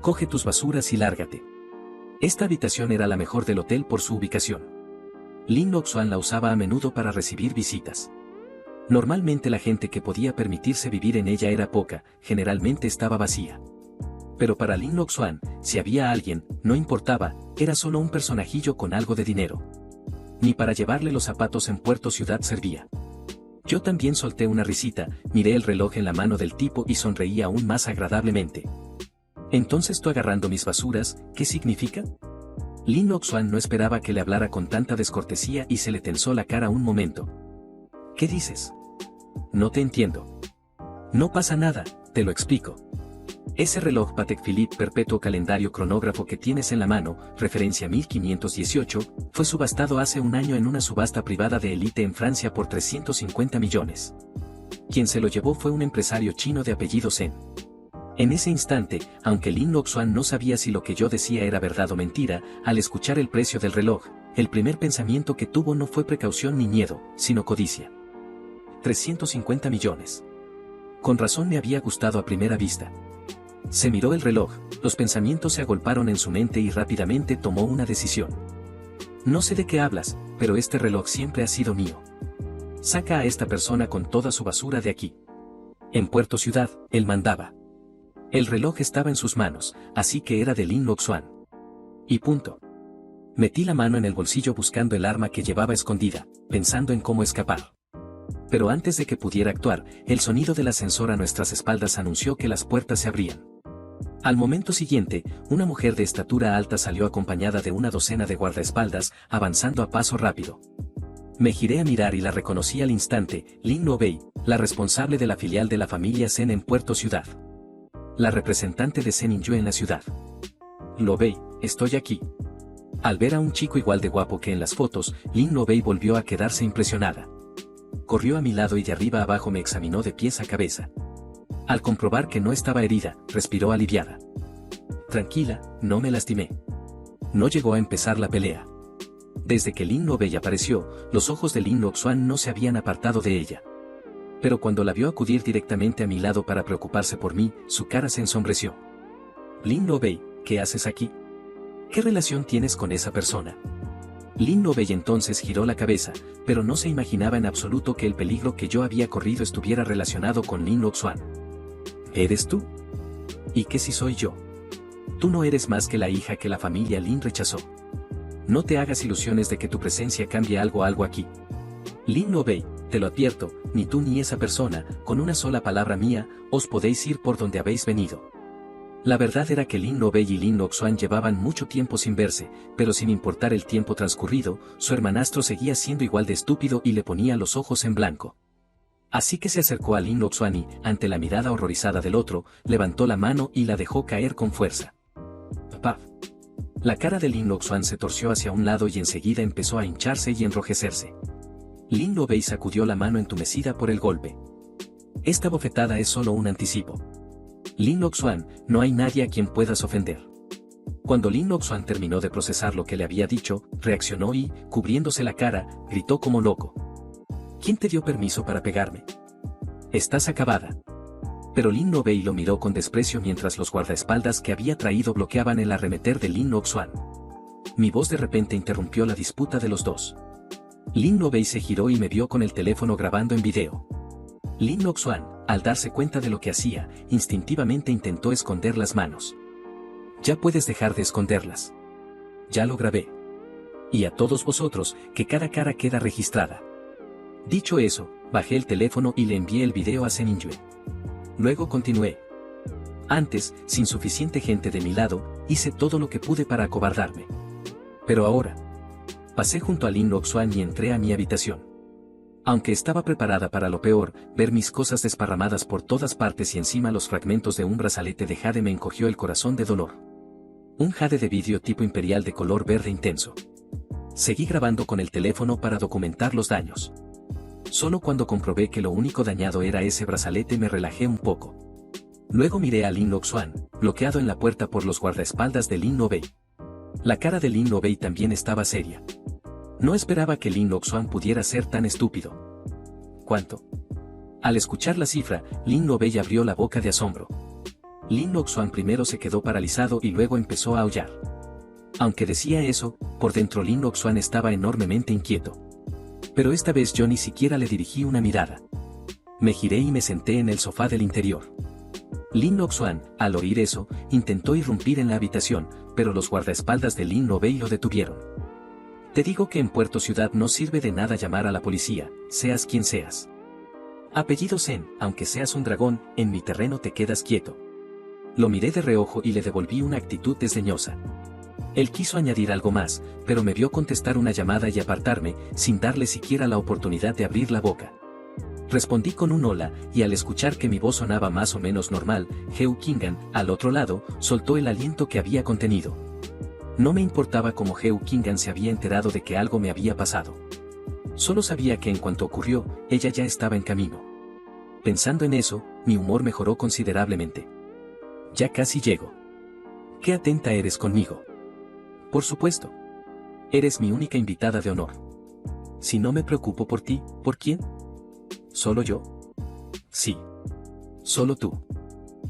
Coge tus basuras y lárgate». Esta habitación era la mejor del hotel por su ubicación. Lin Loxuan la usaba a menudo para recibir visitas. Normalmente la gente que podía permitirse vivir en ella era poca, generalmente estaba vacía. Pero para Lin Loxuan, si había alguien, no importaba, era solo un personajillo con algo de dinero. Ni para llevarle los zapatos en Puerto Ciudad servía. Yo también solté una risita, miré el reloj en la mano del tipo y sonreí aún más agradablemente. «Entonces tú agarrando mis basuras, ¿qué significa?». Lin Loxuan no esperaba que le hablara con tanta descortesía y se le tensó la cara un momento. «¿Qué dices? No te entiendo». «No pasa nada, te lo explico. Ese reloj Patek Philippe perpetuo calendario cronógrafo que tienes en la mano, referencia 1518, fue subastado hace un año en una subasta privada de élite en Francia por 350 millones. Quien se lo llevó fue un empresario chino de apellido Sen». En ese instante, aunque Lin Loxuan no sabía si lo que yo decía era verdad o mentira, al escuchar el precio del reloj, el primer pensamiento que tuvo no fue precaución ni miedo, sino codicia. 350 millones. Con razón me había gustado a primera vista. Se miró el reloj, los pensamientos se agolparon en su mente y rápidamente tomó una decisión. «No sé de qué hablas, pero este reloj siempre ha sido mío. Saca a esta persona con toda su basura de aquí». En Puerto Ciudad, él mandaba. El reloj estaba en sus manos, así que era de Lin Loxuan. Y punto. Metí la mano en el bolsillo buscando el arma que llevaba escondida, pensando en cómo escapar. Pero antes de que pudiera actuar, el sonido del ascensor a nuestras espaldas anunció que las puertas se abrían. Al momento siguiente, una mujer de estatura alta salió acompañada de una docena de guardaespaldas, avanzando a paso rápido. Me giré a mirar y la reconocí al instante, Lin Lobei, la responsable de la filial de la familia Sen en Puerto Ciudad. La representante de Seninjue en la ciudad. «Lobei, estoy aquí». Al ver a un chico igual de guapo que en las fotos, Lin Lobei volvió a quedarse impresionada. Corrió a mi lado y de arriba abajo me examinó de pies a cabeza. Al comprobar que no estaba herida, respiró aliviada. «Tranquila, no me lastimé». No llegó a empezar la pelea. Desde que Lin Lobei apareció, los ojos de Lin Loxuan no se habían apartado de ella. Pero cuando la vio acudir directamente a mi lado para preocuparse por mí, su cara se ensombreció. «Lin Lobei, ¿qué haces aquí? ¿Qué relación tienes con esa persona?». Lin Lobei entonces giró la cabeza, pero no se imaginaba en absoluto que el peligro que yo había corrido estuviera relacionado con Lin Loxuan. «¿Eres tú? ¿Y qué si soy yo? Tú no eres más que la hija que la familia Lin rechazó. No te hagas ilusiones de que tu presencia cambie algo aquí. Lin Lobei, te lo advierto, ni tú ni esa persona, con una sola palabra mía, os podéis ir por donde habéis venido». La verdad era que Lin Lobei y Lin Loxuan llevaban mucho tiempo sin verse, pero sin importar el tiempo transcurrido, su hermanastro seguía siendo igual de estúpido y le ponía los ojos en blanco. Así que se acercó a Lin Loxuan y, ante la mirada horrorizada del otro, levantó la mano y la dejó caer con fuerza. ¡Paf! La cara de Lin Loxuan se torció hacia un lado y enseguida empezó a hincharse y enrojecerse. Lin Lobei sacudió la mano entumecida por el golpe. «Esta bofetada es solo un anticipo. Lin Loxuan, no hay nadie a quien puedas ofender. Cuando Lin Loxuan terminó de procesar lo que le había dicho, reaccionó y, cubriéndose la cara, gritó como loco. ¿Quién te dio permiso para pegarme? Estás acabada. Pero Lin Nobei lo miró con desprecio mientras los guardaespaldas que había traído bloqueaban el arremeter de Lin Loxuan. Mi voz de repente interrumpió la disputa de los dos. Lin Nobei se giró y me vio con el teléfono grabando en video. Lin Loxuan, al darse cuenta de lo que hacía, instintivamente intentó esconder las manos. Ya puedes dejar de esconderlas. Ya lo grabé. Y a todos vosotros, que cada cara queda registrada. Dicho eso, bajé el teléfono y le envié el video a Semingyue. Luego continué. Antes, sin suficiente gente de mi lado, hice todo lo que pude para acobardarme. Pero ahora, pasé junto a Lin Loxuan y entré a mi habitación. Aunque estaba preparada para lo peor, ver mis cosas desparramadas por todas partes y encima los fragmentos de un brazalete de jade me encogió el corazón de dolor. Un jade de vidrio tipo imperial de color verde intenso. Seguí grabando con el teléfono para documentar los daños. Solo cuando comprobé que lo único dañado era ese brazalete me relajé un poco. Luego miré a Lin Loxuan, bloqueado en la puerta por los guardaespaldas de Lin Nobei. La cara de Lin Nobei también estaba seria. No esperaba que Lin Loxuan pudiera ser tan estúpido. ¿Cuánto? Al escuchar la cifra, Lin Nobei abrió la boca de asombro. Lin Loxuan primero se quedó paralizado y luego empezó a aullar. Aunque decía eso, por dentro Lin Loxuan estaba enormemente inquieto. Pero esta vez yo ni siquiera le dirigí una mirada. Me giré y me senté en el sofá del interior. Lin Loxuan, al oír eso, intentó irrumpir en la habitación, pero los guardaespaldas de Lin Nobei lo detuvieron. Te digo que en Puerto Ciudad no sirve de nada llamar a la policía, seas quien seas. Apellido Zen, aunque seas un dragón, en mi terreno te quedas quieto. Lo miré de reojo y le devolví una actitud desdeñosa. Él quiso añadir algo más, pero me vio contestar una llamada y apartarme, sin darle siquiera la oportunidad de abrir la boca. Respondí con un hola, y al escuchar que mi voz sonaba más o menos normal, Heu Qing'an, al otro lado, soltó el aliento que había contenido. No me importaba cómo Heu Qing'an se había enterado de que algo me había pasado. Solo sabía que en cuanto ocurrió, ella ya estaba en camino. Pensando en eso, mi humor mejoró considerablemente. Ya casi llego. Qué atenta eres conmigo. Por supuesto. Eres mi única invitada de honor. Si no me preocupo por ti, ¿por quién? ¿Solo yo? Sí. Solo tú.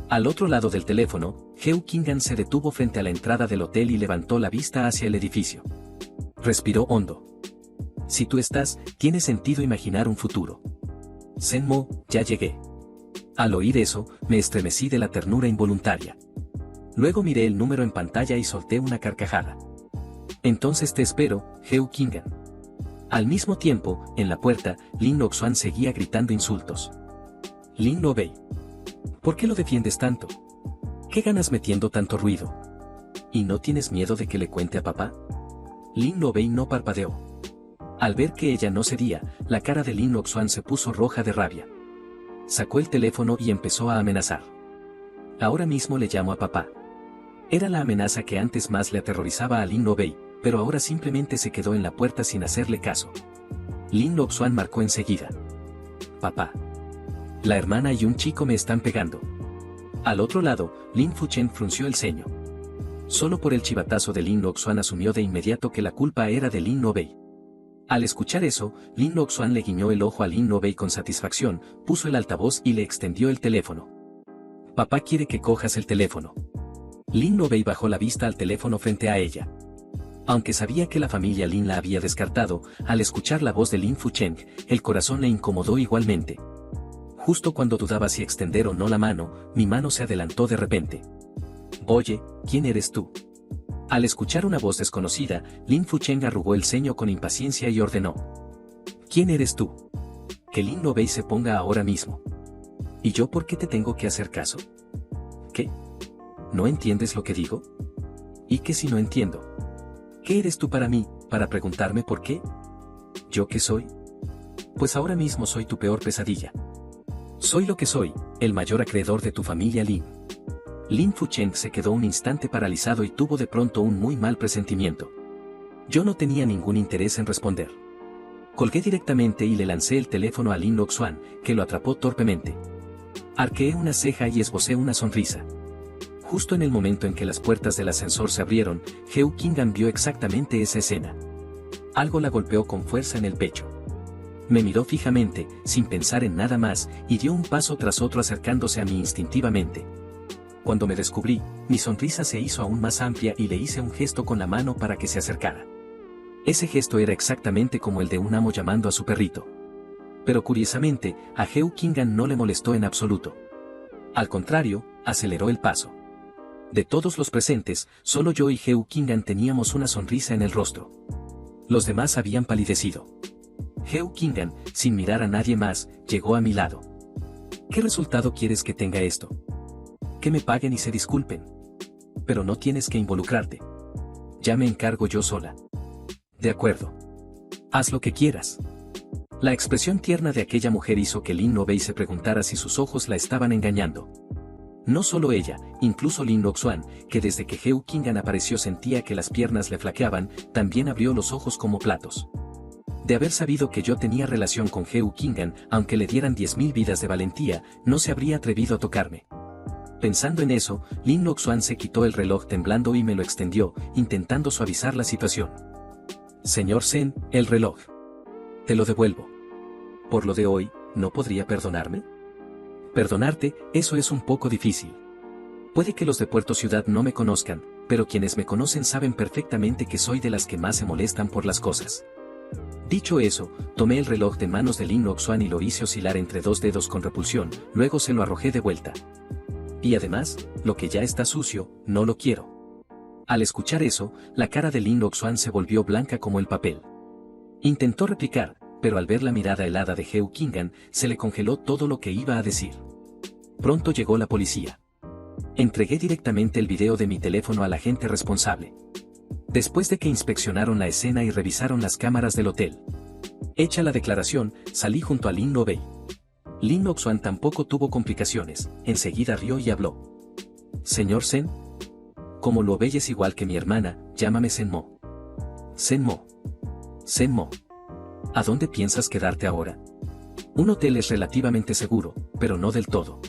Al otro lado del teléfono, Heu Qing'an se detuvo frente a la entrada del hotel y levantó la vista hacia el edificio. Respiró hondo. Si tú estás, tiene sentido imaginar un futuro. Senmo, ya llegué. Al oír eso, me estremecí de la ternura involuntaria. Luego miré el número en pantalla y solté una carcajada. Entonces te espero, Heu Qing'an. Al mismo tiempo, en la puerta, Lin Loxuan seguía gritando insultos. Lin Nobei. ¿Por qué lo defiendes tanto? ¿Qué ganas metiendo tanto ruido? ¿Y no tienes miedo de que le cuente a papá? Lin Nobei no parpadeó. Al ver que ella no cedía, la cara de Lin Loxuan se puso roja de rabia. Sacó el teléfono y empezó a amenazar. Ahora mismo le llamo a papá. Era la amenaza que antes más le aterrorizaba a Lin Nobei, pero ahora simplemente se quedó en la puerta sin hacerle caso. Lin Loxuan marcó enseguida. Papá. La hermana y un chico me están pegando. Al otro lado, Lin Fuchen frunció el ceño. Solo por el chivatazo de Lin Loxuan asumió de inmediato que la culpa era de Lin Nobei. Al escuchar eso, Lin Loxuan le guiñó el ojo a Lin Nobei con satisfacción, puso el altavoz y le extendió el teléfono. Papá quiere que cojas el teléfono. Lin Nobei bajó la vista al teléfono frente a ella. Aunque sabía que la familia Lin la había descartado, al escuchar la voz de Lin Fuchen, el corazón le incomodó igualmente. Justo cuando dudaba si extender o no la mano, mi mano se adelantó de repente. Oye, ¿quién eres tú? Al escuchar una voz desconocida, Lin Fuchen arrugó el ceño con impaciencia y ordenó. ¿Quién eres tú? Que Lin Nobei se ponga ahora mismo. ¿Y yo por qué te tengo que hacer caso? ¿Qué? ¿No entiendes lo que digo? ¿Y qué si no entiendo? ¿Qué eres tú para mí, para preguntarme por qué? ¿Yo qué soy? Pues ahora mismo soy tu peor pesadilla. Soy lo que soy, el mayor acreedor de tu familia Lin. Lin Fuchen se quedó un instante paralizado y tuvo de pronto un muy mal presentimiento. Yo no tenía ningún interés en responder. Colgué directamente y le lancé el teléfono a Lin Loxuan, que lo atrapó torpemente. Arqueé una ceja y esbocé una sonrisa. Justo en el momento en que las puertas del ascensor se abrieron, Heo Kingan vio exactamente esa escena. Algo la golpeó con fuerza en el pecho. Me miró fijamente, sin pensar en nada más, y dio un paso tras otro acercándose a mí instintivamente. Cuando me descubrí, mi sonrisa se hizo aún más amplia y le hice un gesto con la mano para que se acercara. Ese gesto era exactamente como el de un amo llamando a su perrito. Pero curiosamente, a Heo Kingan no le molestó en absoluto. Al contrario, aceleró el paso. De todos los presentes, solo yo y Heo Kingan teníamos una sonrisa en el rostro. Los demás habían palidecido. Heo Kingan, sin mirar a nadie más, llegó a mi lado. ¿Qué resultado quieres que tenga esto? Que me paguen y se disculpen. Pero no tienes que involucrarte. Ya me encargo yo sola. De acuerdo. Haz lo que quieras. La expresión tierna de aquella mujer hizo que Lin Nobei se preguntara si sus ojos la estaban engañando. No solo ella, incluso Lin Loxuan, que desde que Heo Kingan apareció sentía que las piernas le flaqueaban, también abrió los ojos como platos. De haber sabido que yo tenía relación con Heo Kingan, aunque le dieran 10.000 vidas de valentía, no se habría atrevido a tocarme. Pensando en eso, Lin Loxuan se quitó el reloj temblando y me lo extendió, intentando suavizar la situación. Señor Zen, el reloj. Te lo devuelvo. Por lo de hoy, ¿no podría perdonarme? Perdonarte, eso es un poco difícil. Puede que los de Puerto Ciudad no me conozcan, pero quienes me conocen saben perfectamente que soy de las que más se molestan por las cosas. Dicho eso, tomé el reloj de manos de Lin Loxuan y lo hice oscilar entre dos dedos con repulsión, luego se lo arrojé de vuelta. Y además, lo que ya está sucio, no lo quiero. Al escuchar eso, la cara de Lin Loxuan se volvió blanca como el papel. Intentó replicar, pero al ver la mirada helada de Heo Kingan, se le congeló todo lo que iba a decir. Pronto llegó la policía. Entregué directamente el video de mi teléfono al agente responsable. Después de que inspeccionaron la escena y revisaron las cámaras del hotel. Hecha la declaración, salí junto a Lin Nobei. Lin Loxuan tampoco tuvo complicaciones, enseguida rió y habló. Señor Zen. Como lo es igual que mi hermana, llámame Senmo. Senmo. Senmo. ¿A dónde piensas quedarte ahora? Un hotel es relativamente seguro, pero no del todo.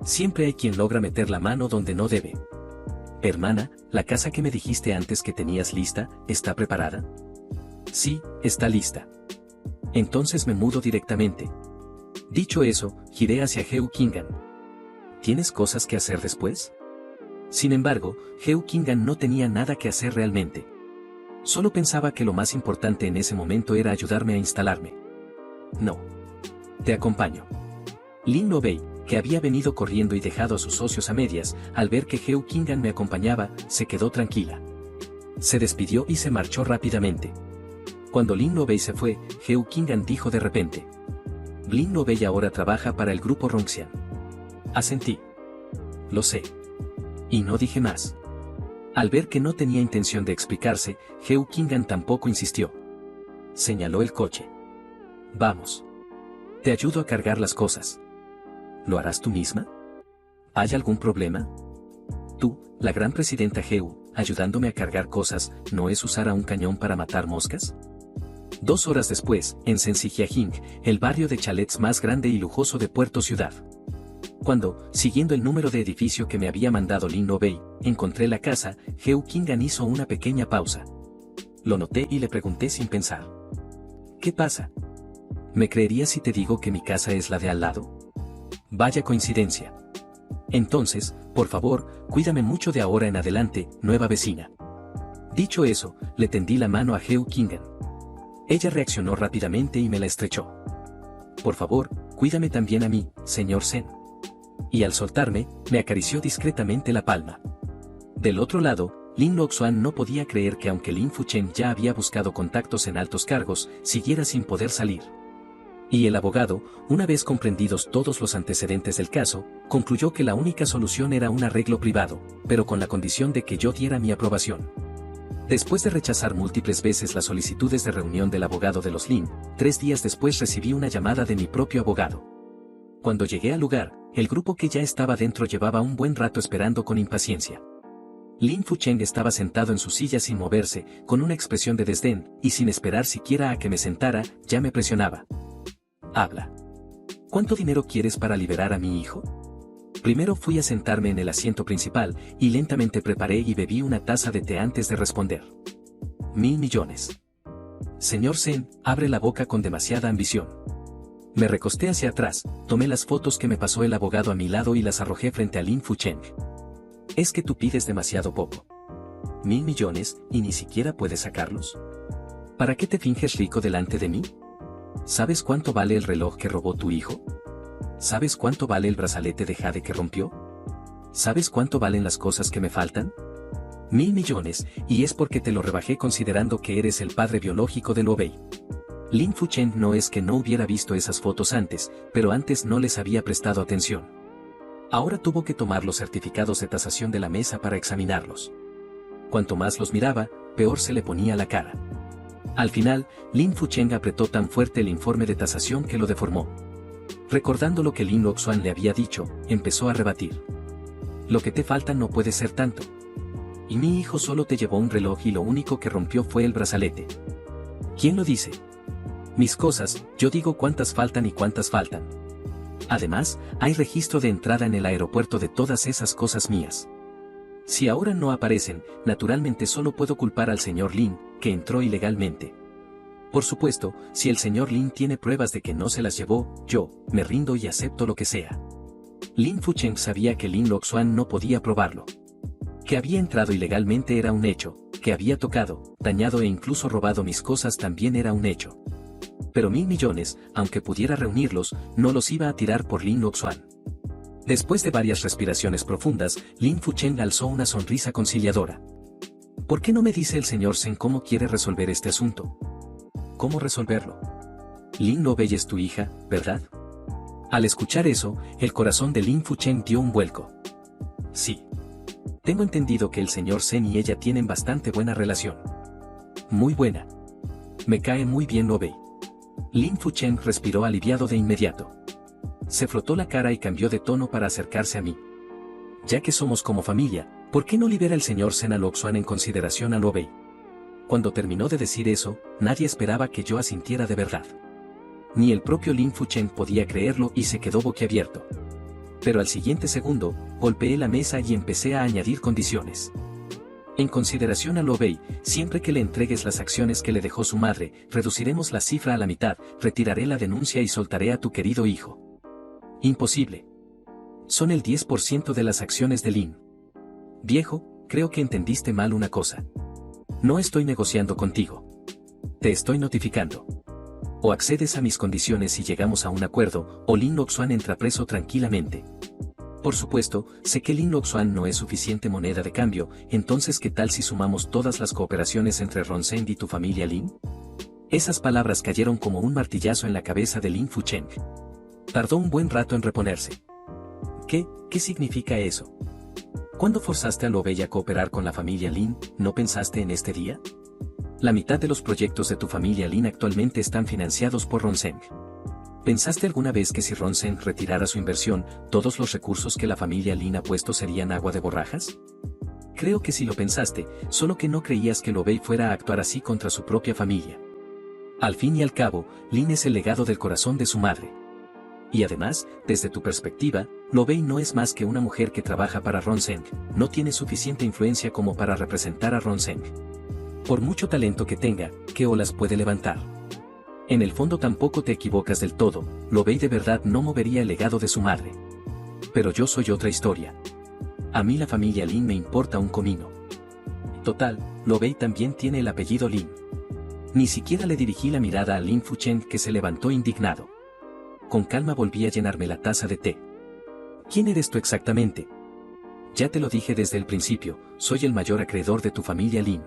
Siempre hay quien logra meter la mano donde no debe. Hermana, ¿la casa que me dijiste antes que tenías lista, está preparada? Sí, está lista. Entonces me mudo directamente. Dicho eso, giré hacia Heo Kingan. ¿Tienes cosas que hacer después? Sin embargo, Heo Kingan no tenía nada que hacer realmente. Solo pensaba que lo más importante en ese momento era ayudarme a instalarme. No. Te acompaño. Lin Nobei, que había venido corriendo y dejado a sus socios a medias, al ver que Heo Kingan me acompañaba, se quedó tranquila. Se despidió y se marchó rápidamente. Cuando Lin Nobei se fue, Heo Kingan dijo de repente. Lin Nobei ahora trabaja para el grupo Rongxian. Asentí. Lo sé. Y no dije más. Al ver que no tenía intención de explicarse, Heo Kingan tampoco insistió. Señaló el coche. Vamos. Te ayudo a cargar las cosas. ¿Lo harás tú misma? ¿Hay algún problema? Tú, la gran presidenta Heo, ayudándome a cargar cosas, ¿no es usar a un cañón para matar moscas? 2 horas después, en Sensijiajing, el barrio de chalets más grande y lujoso de Puerto Ciudad. Cuando, siguiendo el número de edificio que me había mandado Lin Nobei, encontré la casa, Heo Kingan hizo una pequeña pausa. Lo noté y le pregunté sin pensar. ¿Qué pasa? ¿Me creerías si te digo que mi casa es la de al lado? Vaya coincidencia. Entonces, por favor, cuídame mucho de ahora en adelante, nueva vecina. Dicho eso, le tendí la mano a Heo Kingan. Ella reaccionó rápidamente y me la estrechó. Por favor, cuídame también a mí, señor Zen. Y al soltarme, me acarició discretamente la palma. Del otro lado, Lin Loxuan no podía creer que aunque Lin Fuchen ya había buscado contactos en altos cargos, siguiera sin poder salir. Y el abogado, una vez comprendidos todos los antecedentes del caso, concluyó que la única solución era un arreglo privado, pero con la condición de que yo diera mi aprobación. Después de rechazar múltiples veces las solicitudes de reunión del abogado de los Lin, 3 días después recibí una llamada de mi propio abogado. Cuando llegué al lugar, el grupo que ya estaba dentro llevaba un buen rato esperando con impaciencia. Lin Fucheng estaba sentado en su silla sin moverse, con una expresión de desdén, y sin esperar siquiera a que me sentara, ya me presionaba. Habla. ¿Cuánto dinero quieres para liberar a mi hijo? Primero fui a sentarme en el asiento principal y lentamente preparé y bebí una taza de té antes de responder. 1.000 millones. Señor Zen, abre la boca con demasiada ambición. Me recosté hacia atrás, tomé las fotos que me pasó el abogado a mi lado y las arrojé frente a Lin Fucheng. Es que tú pides demasiado poco. 1.000 millones, ¿y ni siquiera puedes sacarlos? ¿Para qué te finges rico delante de mí? ¿Sabes cuánto vale el reloj que robó tu hijo? ¿Sabes cuánto vale el brazalete de jade que rompió? ¿Sabes cuánto valen las cosas que me faltan? 1.000 millones, y es porque te lo rebajé considerando que eres el padre biológico de Luo Bei. Lin Fucheng no es que no hubiera visto esas fotos antes, pero antes no les había prestado atención. Ahora tuvo que tomar los certificados de tasación de la mesa para examinarlos. Cuanto más los miraba, peor se le ponía la cara. Al final, Lin Fucheng apretó tan fuerte el informe de tasación que lo deformó. Recordando lo que Lin Luoxuan le había dicho, empezó a rebatir. Lo que te falta no puede ser tanto. Y mi hijo solo te llevó un reloj y lo único que rompió fue el brazalete. ¿Quién lo dice? Mis cosas, yo digo cuántas faltan y cuántas faltan. Además, hay registro de entrada en el aeropuerto de todas esas cosas mías. Si ahora no aparecen, naturalmente solo puedo culpar al señor Lin, que entró ilegalmente. Por supuesto, si el señor Lin tiene pruebas de que no se las llevó, yo, me rindo y acepto lo que sea. Lin Fucheng sabía que Lin Luoxuan no podía probarlo. Que había entrado ilegalmente era un hecho, que había tocado, dañado e incluso robado mis cosas también era un hecho. Pero 1.000 millones, aunque pudiera reunirlos, no los iba a tirar por Lin Luoxuan. Después de varias respiraciones profundas, Lin Fucheng alzó una sonrisa conciliadora. ¿Por qué no me dice el señor Zen cómo quiere resolver este asunto? ¿Cómo resolverlo? Lin Luo Bei es tu hija, ¿verdad? Al escuchar eso, el corazón de Lin Fucheng dio un vuelco. Sí. Tengo entendido que el señor Zen y ella tienen bastante buena relación. Muy buena. Me cae muy bien Luo Bei. Lin Fucheng respiró aliviado de inmediato. Se frotó la cara y cambió de tono para acercarse a mí. Ya que somos como familia, ¿por qué no libera el señor Zen a Luoxuan en consideración a Luo Bei? Cuando terminó de decir eso, nadie esperaba que yo asintiera de verdad. Ni el propio Lin Fucheng podía creerlo y se quedó boquiabierto. Pero al siguiente segundo, golpeé la mesa y empecé a añadir condiciones. En consideración a Luo Bei, siempre que le entregues las acciones que le dejó su madre, reduciremos la cifra a la mitad, retiraré la denuncia y soltaré a tu querido hijo. Imposible. Son el 10% de las acciones de Lin. Viejo, creo que entendiste mal una cosa. No estoy negociando contigo. Te estoy notificando. O accedes a mis condiciones y llegamos a un acuerdo, o Lin Luoxuan entra preso tranquilamente. Por supuesto, sé que Lin Luoxuan no es suficiente moneda de cambio, entonces ¿qué tal si sumamos todas las cooperaciones entre Ron Zeng y tu familia Lin? Esas palabras cayeron como un martillazo en la cabeza de Lin Fucheng. Tardó un buen rato en reponerse. ¿Qué significa eso? ¿Cuándo forzaste a Luo Bei a cooperar con la familia Lin, no pensaste en este día? La mitad de los proyectos de tu familia Lin actualmente están financiados por Ron Zeng. ¿Pensaste alguna vez que si Ron Zeng retirara su inversión, todos los recursos que la familia Lin ha puesto serían agua de borrajas? Creo que sí lo pensaste, solo que no creías que Luo Bei fuera a actuar así contra su propia familia. Al fin y al cabo, Lin es el legado del corazón de su madre. Y además, desde tu perspectiva, Luo Bei no es más que una mujer que trabaja para Ron Zeng, no tiene suficiente influencia como para representar a Ron Zeng. Por mucho talento que tenga, ¿qué olas puede levantar? En el fondo tampoco te equivocas del todo, Luo Bei de verdad no movería el legado de su madre. Pero yo soy otra historia. A mí la familia Lin me importa un comino. Total, Luo Bei también tiene el apellido Lin. Ni siquiera le dirigí la mirada a Lin Fucheng que se levantó indignado. Con calma volví a llenarme la taza de té. ¿Quién eres tú exactamente? Ya te lo dije desde el principio, soy el mayor acreedor de tu familia Lin.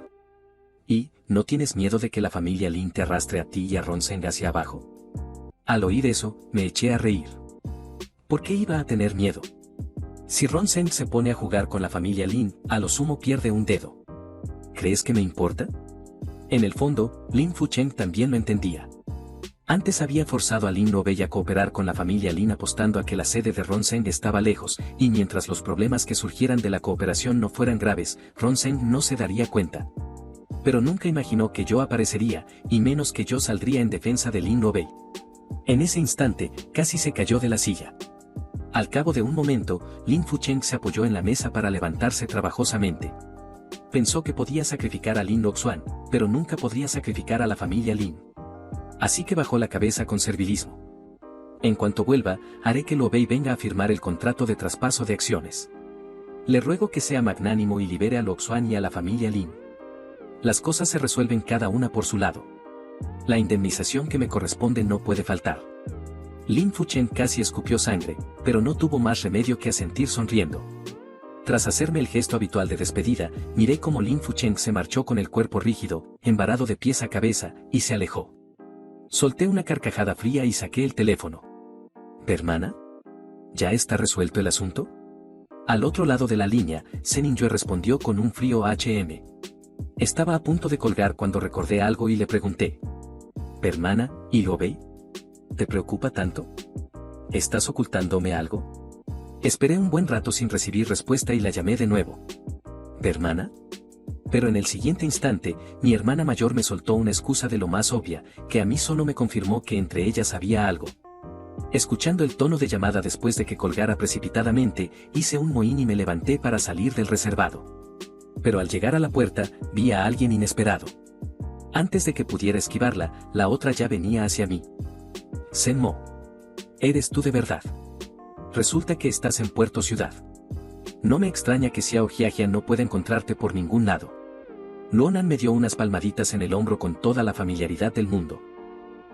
¿Y, no tienes miedo de que la familia Lin te arrastre a ti y a Ron Zeng hacia abajo? Al oír eso, me eché a reír. ¿Por qué iba a tener miedo? Si Ron Zeng se pone a jugar con la familia Lin, a lo sumo pierde un dedo. ¿Crees que me importa? En el fondo, Lin Fucheng también lo entendía. Antes había forzado a Lin Luo Bei a cooperar con la familia Lin apostando a que la sede de Ron Zeng estaba lejos, y mientras los problemas que surgieran de la cooperación no fueran graves, Ron Zeng no se daría cuenta. Pero nunca imaginó que yo aparecería, y menos que yo saldría en defensa de Lin Luo Bei. En ese instante, casi se cayó de la silla. Al cabo de un momento, Lin Fucheng se apoyó en la mesa para levantarse trabajosamente. Pensó que podía sacrificar a Lin Loxuan, pero nunca podría sacrificar a la familia Lin. Así que bajó la cabeza con servilismo. En cuanto vuelva, haré que Luo Bei venga a firmar el contrato de traspaso de acciones. Le ruego que sea magnánimo y libere a Loxuan y a la familia Lin. Las cosas se resuelven cada una por su lado. La indemnización que me corresponde no puede faltar. Lin Fucheng casi escupió sangre, pero no tuvo más remedio que asentir sonriendo. Tras hacerme el gesto habitual de despedida, miré cómo Lin Fucheng se marchó con el cuerpo rígido, embarado de pies a cabeza, y se alejó. Solté una carcajada fría y saqué el teléfono. ¿Hermana? ¿Ya está resuelto el asunto? Al otro lado de la línea, Zenin Yue respondió con un frío HM. Estaba a punto de colgar cuando recordé algo y le pregunté. ¿Hermana, y Luo Bei? ¿Te preocupa tanto? ¿Estás ocultándome algo? Esperé un buen rato sin recibir respuesta y la llamé de nuevo. ¿Hermana? Pero en el siguiente instante, mi hermana mayor me soltó una excusa de lo más obvia, que a mí solo me confirmó que entre ellas había algo. Escuchando el tono de llamada después de que colgara precipitadamente, hice un mohín y me levanté para salir del reservado. Pero al llegar a la puerta, vi a alguien inesperado. Antes de que pudiera esquivarla, la otra ya venía hacia mí. Zhen Mo. ¿Eres tú de verdad? Resulta que estás en Puerto Ciudad. No me extraña que Xiao Jiajia no pueda encontrarte por ningún lado. Luonan me dio unas palmaditas en el hombro con toda la familiaridad del mundo.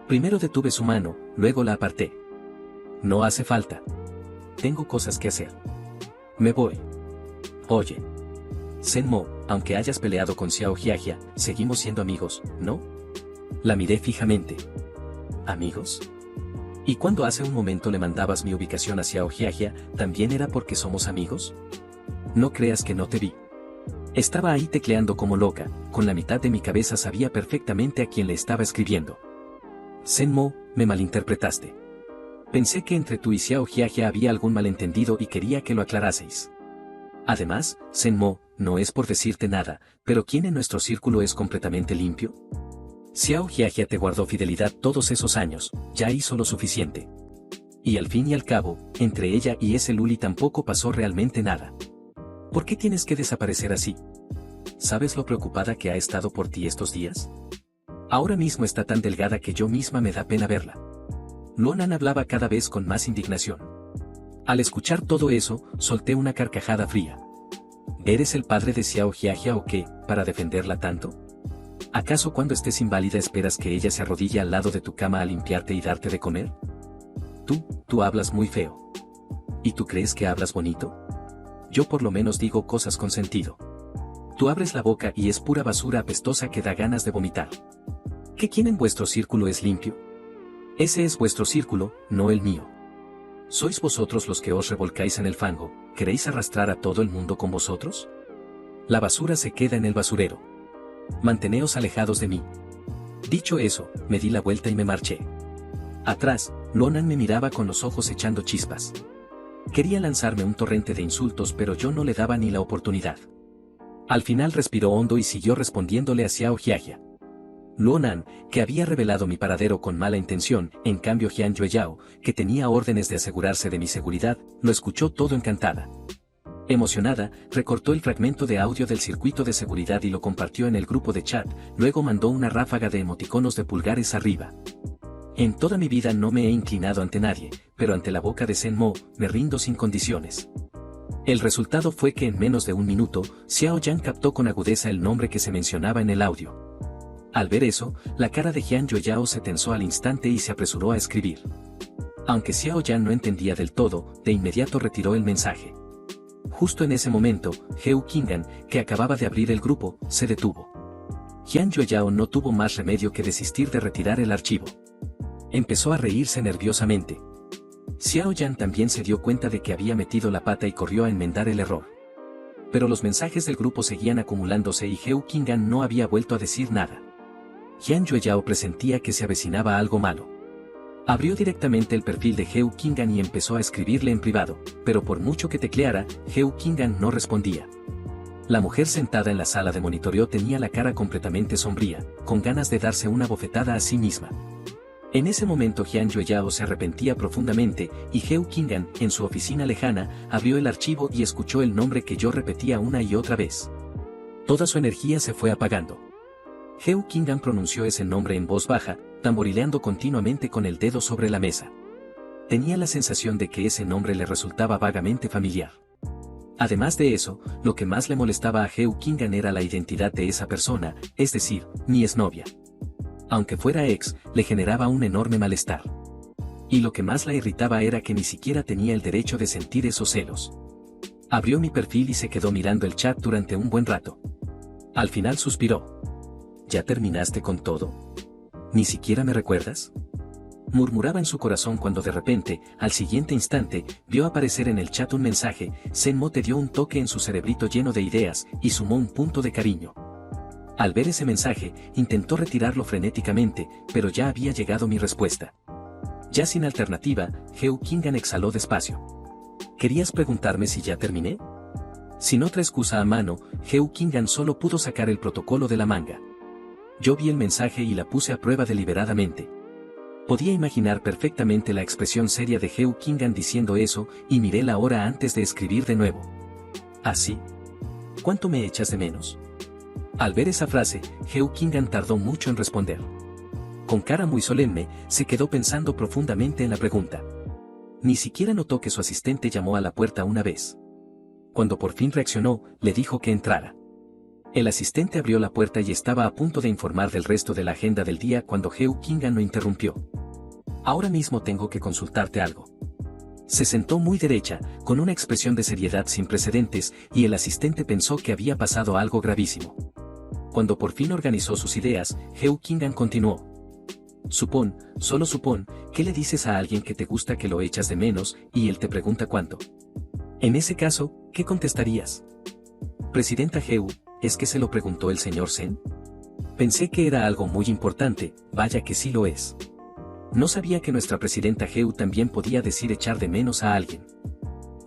Primero detuve su mano, luego la aparté. No hace falta. Tengo cosas que hacer. Me voy. Oye. Zhen Mo, aunque hayas peleado con Xiao Jiajia, seguimos siendo amigos, ¿no? La miré fijamente. ¿Amigos? ¿Y cuando hace un momento le mandabas mi ubicación a Xiao Jiajia, también era porque somos amigos? No creas que no te vi. Estaba ahí tecleando como loca, con la mitad de mi cabeza sabía perfectamente a quién le estaba escribiendo. Zhen Mo, me malinterpretaste. Pensé que entre tú y Xiao Jiajia había algún malentendido y quería que lo aclaraseis. Además, Zhen Mo, no es por decirte nada, pero ¿quién en nuestro círculo es completamente limpio? Xiao Jiajia te guardó fidelidad todos esos años, ya hizo lo suficiente. Y al fin y al cabo, entre ella y ese Luli tampoco pasó realmente nada. ¿Por qué tienes que desaparecer así? ¿Sabes lo preocupada que ha estado por ti estos días? Ahora mismo está tan delgada que yo misma me da pena verla. Luonan hablaba cada vez con más indignación. Al escuchar todo eso, solté una carcajada fría. ¿Eres el padre de Xiao Jiajia o qué, para defenderla tanto? ¿Acaso cuando estés inválida esperas que ella se arrodille al lado de tu cama a limpiarte y darte de comer? Tú hablas muy feo. ¿Y tú crees que hablas bonito? Yo por lo menos digo cosas con sentido. Tú abres la boca y es pura basura apestosa que da ganas de vomitar. ¿Qué quién en vuestro círculo es limpio? Ese es vuestro círculo, no el mío. ¿Sois vosotros los que os revolcáis en el fango? ¿Queréis arrastrar a todo el mundo con vosotros? La basura se queda en el basurero. Manteneos alejados de mí. Dicho eso, me di la vuelta y me marché. Atrás, Luonan me miraba con los ojos echando chispas. Quería lanzarme un torrente de insultos pero yo no le daba ni la oportunidad. Al final respiró hondo y siguió respondiéndole a Xiao Jiajia. Luonan, que había revelado mi paradero con mala intención, en cambio Jian Yueyao, que tenía órdenes de asegurarse de mi seguridad, lo escuchó todo encantada. Emocionada, recortó el fragmento de audio del circuito de seguridad y lo compartió en el grupo de chat, luego mandó una ráfaga de emoticonos de pulgares arriba. En toda mi vida no me he inclinado ante nadie, pero ante la boca de Zhen Mo, me rindo sin condiciones. El resultado fue que en menos de un minuto, Xiao Yan captó con agudeza el nombre que se mencionaba en el audio. Al ver eso, la cara de Jian Yueyao se tensó al instante y se apresuró a escribir. Aunque Xiao Yan no entendía del todo, de inmediato retiró el mensaje. Justo en ese momento, Heu Qing'an, que acababa de abrir el grupo, se detuvo. Jian Yueyao no tuvo más remedio que desistir de retirar el archivo. Empezó a reírse nerviosamente. Xiao Yan también se dio cuenta de que había metido la pata y corrió a enmendar el error. Pero los mensajes del grupo seguían acumulándose y Heu Qing'an no había vuelto a decir nada. Jian Yueyao presentía que se avecinaba algo malo. Abrió directamente el perfil de Heu Qing'an y empezó a escribirle en privado, pero por mucho que tecleara, Heu Qing'an no respondía. La mujer sentada en la sala de monitoreo tenía la cara completamente sombría, con ganas de darse una bofetada a sí misma. En ese momento Jian Yueyao se arrepentía profundamente y Heu Qing'an, en su oficina lejana, abrió el archivo y escuchó el nombre que yo repetía una y otra vez. Toda su energía se fue apagando. Heu Qing'an pronunció ese nombre en voz baja, tamborileando continuamente con el dedo sobre la mesa. Tenía la sensación de que ese nombre le resultaba vagamente familiar. Además de eso, lo que más le molestaba a Heu Qing'an era la identidad de esa persona, es decir, mi exnovia. Aunque fuera ex, le generaba un enorme malestar. Y lo que más la irritaba era que ni siquiera tenía el derecho de sentir esos celos. Abrió mi perfil y se quedó mirando el chat durante un buen rato. Al final suspiró. ¿Ya terminaste con todo? ¿Ni siquiera me recuerdas? Murmuraba en su corazón cuando de repente, al siguiente instante, vio aparecer en el chat un mensaje. Senmo te dio un toque en su cerebrito lleno de ideas y sumó un punto de cariño. Al ver ese mensaje, intentó retirarlo frenéticamente, pero ya había llegado mi respuesta. Ya sin alternativa, Heu Qing'an exhaló despacio. ¿Querías preguntarme si ya terminé? Sin otra excusa a mano, Heu Qing'an solo pudo sacar el protocolo de la manga. Yo vi el mensaje y la puse a prueba deliberadamente. Podía imaginar perfectamente la expresión seria de Heu Qing'an diciendo eso, y miré la hora antes de escribir de nuevo. ¿Así? ¿Cuánto me echas de menos? Al ver esa frase, Heu Qing'an tardó mucho en responder. Con cara muy solemne, se quedó pensando profundamente en la pregunta. Ni siquiera notó que su asistente llamó a la puerta una vez. Cuando por fin reaccionó, le dijo que entrara. El asistente abrió la puerta y estaba a punto de informar del resto de la agenda del día cuando Heu Qing'an lo interrumpió. Ahora mismo tengo que consultarte algo. Se sentó muy derecha, con una expresión de seriedad sin precedentes, y el asistente pensó que había pasado algo gravísimo. Cuando por fin organizó sus ideas, Heu Qing'an continuó. Solo supón, ¿qué le dices a alguien que te gusta que lo echas de menos, y él te pregunta cuánto? En ese caso, ¿qué contestarías? Presidenta Heu, ¿es que se lo preguntó el señor Sen? Pensé que era algo muy importante, vaya que sí lo es. No sabía que nuestra presidenta Heu también podía decir echar de menos a alguien.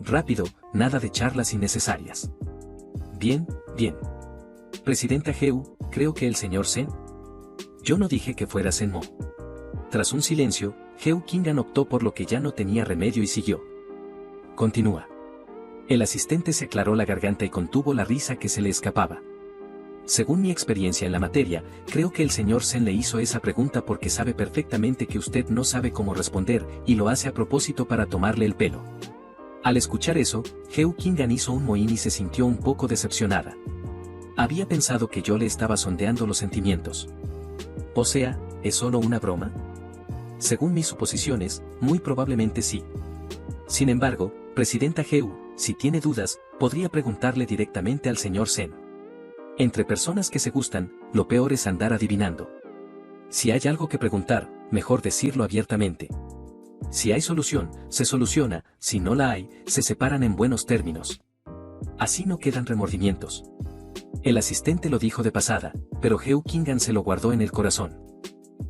Rápido, nada de charlas innecesarias. Bien, bien. Presidenta Heu, creo que el señor Sen. Yo no dije que fuera Senmo. Tras un silencio, Heu Qing'an optó por lo que ya no tenía remedio y siguió. Continúa. El asistente se aclaró la garganta y contuvo la risa que se le escapaba. Según mi experiencia en la materia, creo que el señor Sen le hizo esa pregunta porque sabe perfectamente que usted no sabe cómo responder, y lo hace a propósito para tomarle el pelo. Al escuchar eso, Heu Qing'an hizo un mohín y se sintió un poco decepcionada. Había pensado que yo le estaba sondeando los sentimientos. O sea, ¿es solo una broma? Según mis suposiciones, muy probablemente sí. Sin embargo, presidenta Heu, si tiene dudas, podría preguntarle directamente al señor Sen. Entre personas que se gustan, lo peor es andar adivinando. Si hay algo que preguntar, mejor decirlo abiertamente. Si hay solución, se soluciona, si no la hay, se separan en buenos términos. Así no quedan remordimientos. El asistente lo dijo de pasada, pero Heu Qing'an se lo guardó en el corazón.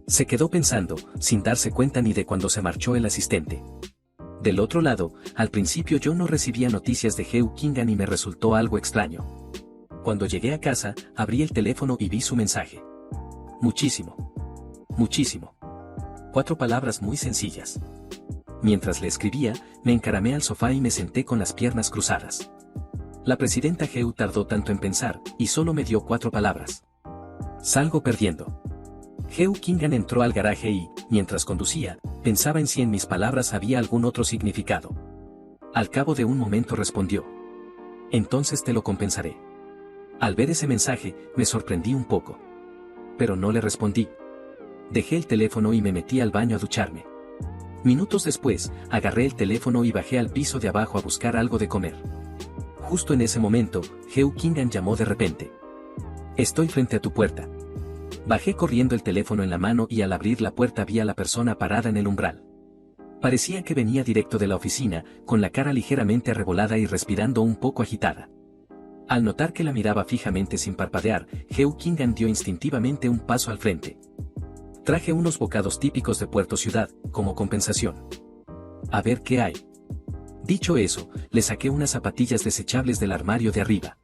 Se quedó pensando, sin darse cuenta ni de cuando se marchó el asistente. Del otro lado, al principio yo no recibía noticias de Heu Qing'an y me resultó algo extraño. Cuando llegué a casa, abrí el teléfono y vi su mensaje. Muchísimo. Muchísimo. 4 palabras muy sencillas. Mientras le escribía, me encaramé al sofá y me senté con las piernas cruzadas. La presidenta Heu tardó tanto en pensar, y solo me dio 4 palabras. Salgo perdiendo. Heu Qing'an entró al garaje y, mientras conducía, pensaba en si en mis palabras había algún otro significado. Al cabo de un momento respondió. Entonces te lo compensaré. Al ver ese mensaje, me sorprendí un poco. Pero no le respondí. Dejé el teléfono y me metí al baño a ducharme. Minutos después, agarré el teléfono y bajé al piso de abajo a buscar algo de comer. Justo en ese momento, Heu Qing'an llamó de repente. Estoy frente a tu puerta. Bajé corriendo el teléfono en la mano y al abrir la puerta vi a la persona parada en el umbral. Parecía que venía directo de la oficina, con la cara ligeramente arrebolada y respirando un poco agitada. Al notar que la miraba fijamente sin parpadear, Heu Qing'an dio instintivamente un paso al frente. Traje unos bocados típicos de Puerto Ciudad, como compensación. A ver qué hay. Dicho eso, le saqué unas zapatillas desechables del armario de arriba.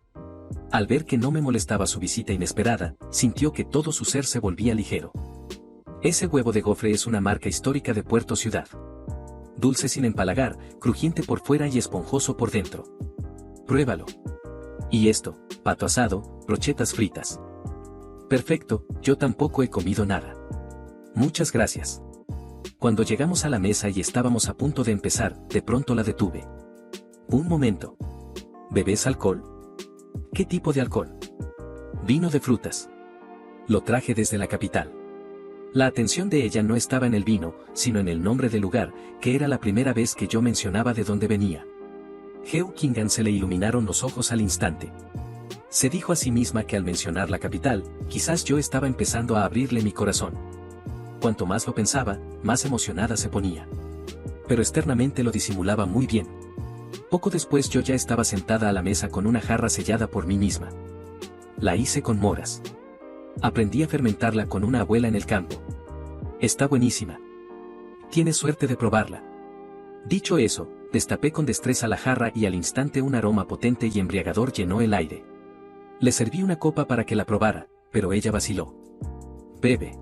Al ver que no me molestaba su visita inesperada, sintió que todo su ser se volvía ligero. Ese huevo de gofre es una marca histórica de Puerto Ciudad. Dulce sin empalagar, crujiente por fuera y esponjoso por dentro. Pruébalo. Y esto, pato asado, brochetas fritas. Perfecto, yo tampoco he comido nada. Muchas gracias. Cuando llegamos a la mesa y estábamos a punto de empezar, de pronto la detuve. Un momento. ¿Bebes alcohol? ¿Qué tipo de alcohol? Vino de frutas. Lo traje desde la capital. La atención de ella no estaba en el vino, sino en el nombre del lugar, que era la primera vez que yo mencionaba de dónde venía. Heo Kingan se le iluminaron los ojos al instante. Se dijo a sí misma que al mencionar la capital, quizás yo estaba empezando a abrirle mi corazón. Cuanto más lo pensaba, más emocionada se ponía. Pero externamente lo disimulaba muy bien. Poco después yo ya estaba sentada a la mesa con una jarra sellada por mí misma. La hice con moras. Aprendí a fermentarla con una abuela en el campo. Está buenísima. Tienes suerte de probarla. Dicho eso, destapé con destreza la jarra y al instante un aroma potente y embriagador llenó el aire. Le serví una copa para que la probara, pero ella vaciló. Bebe.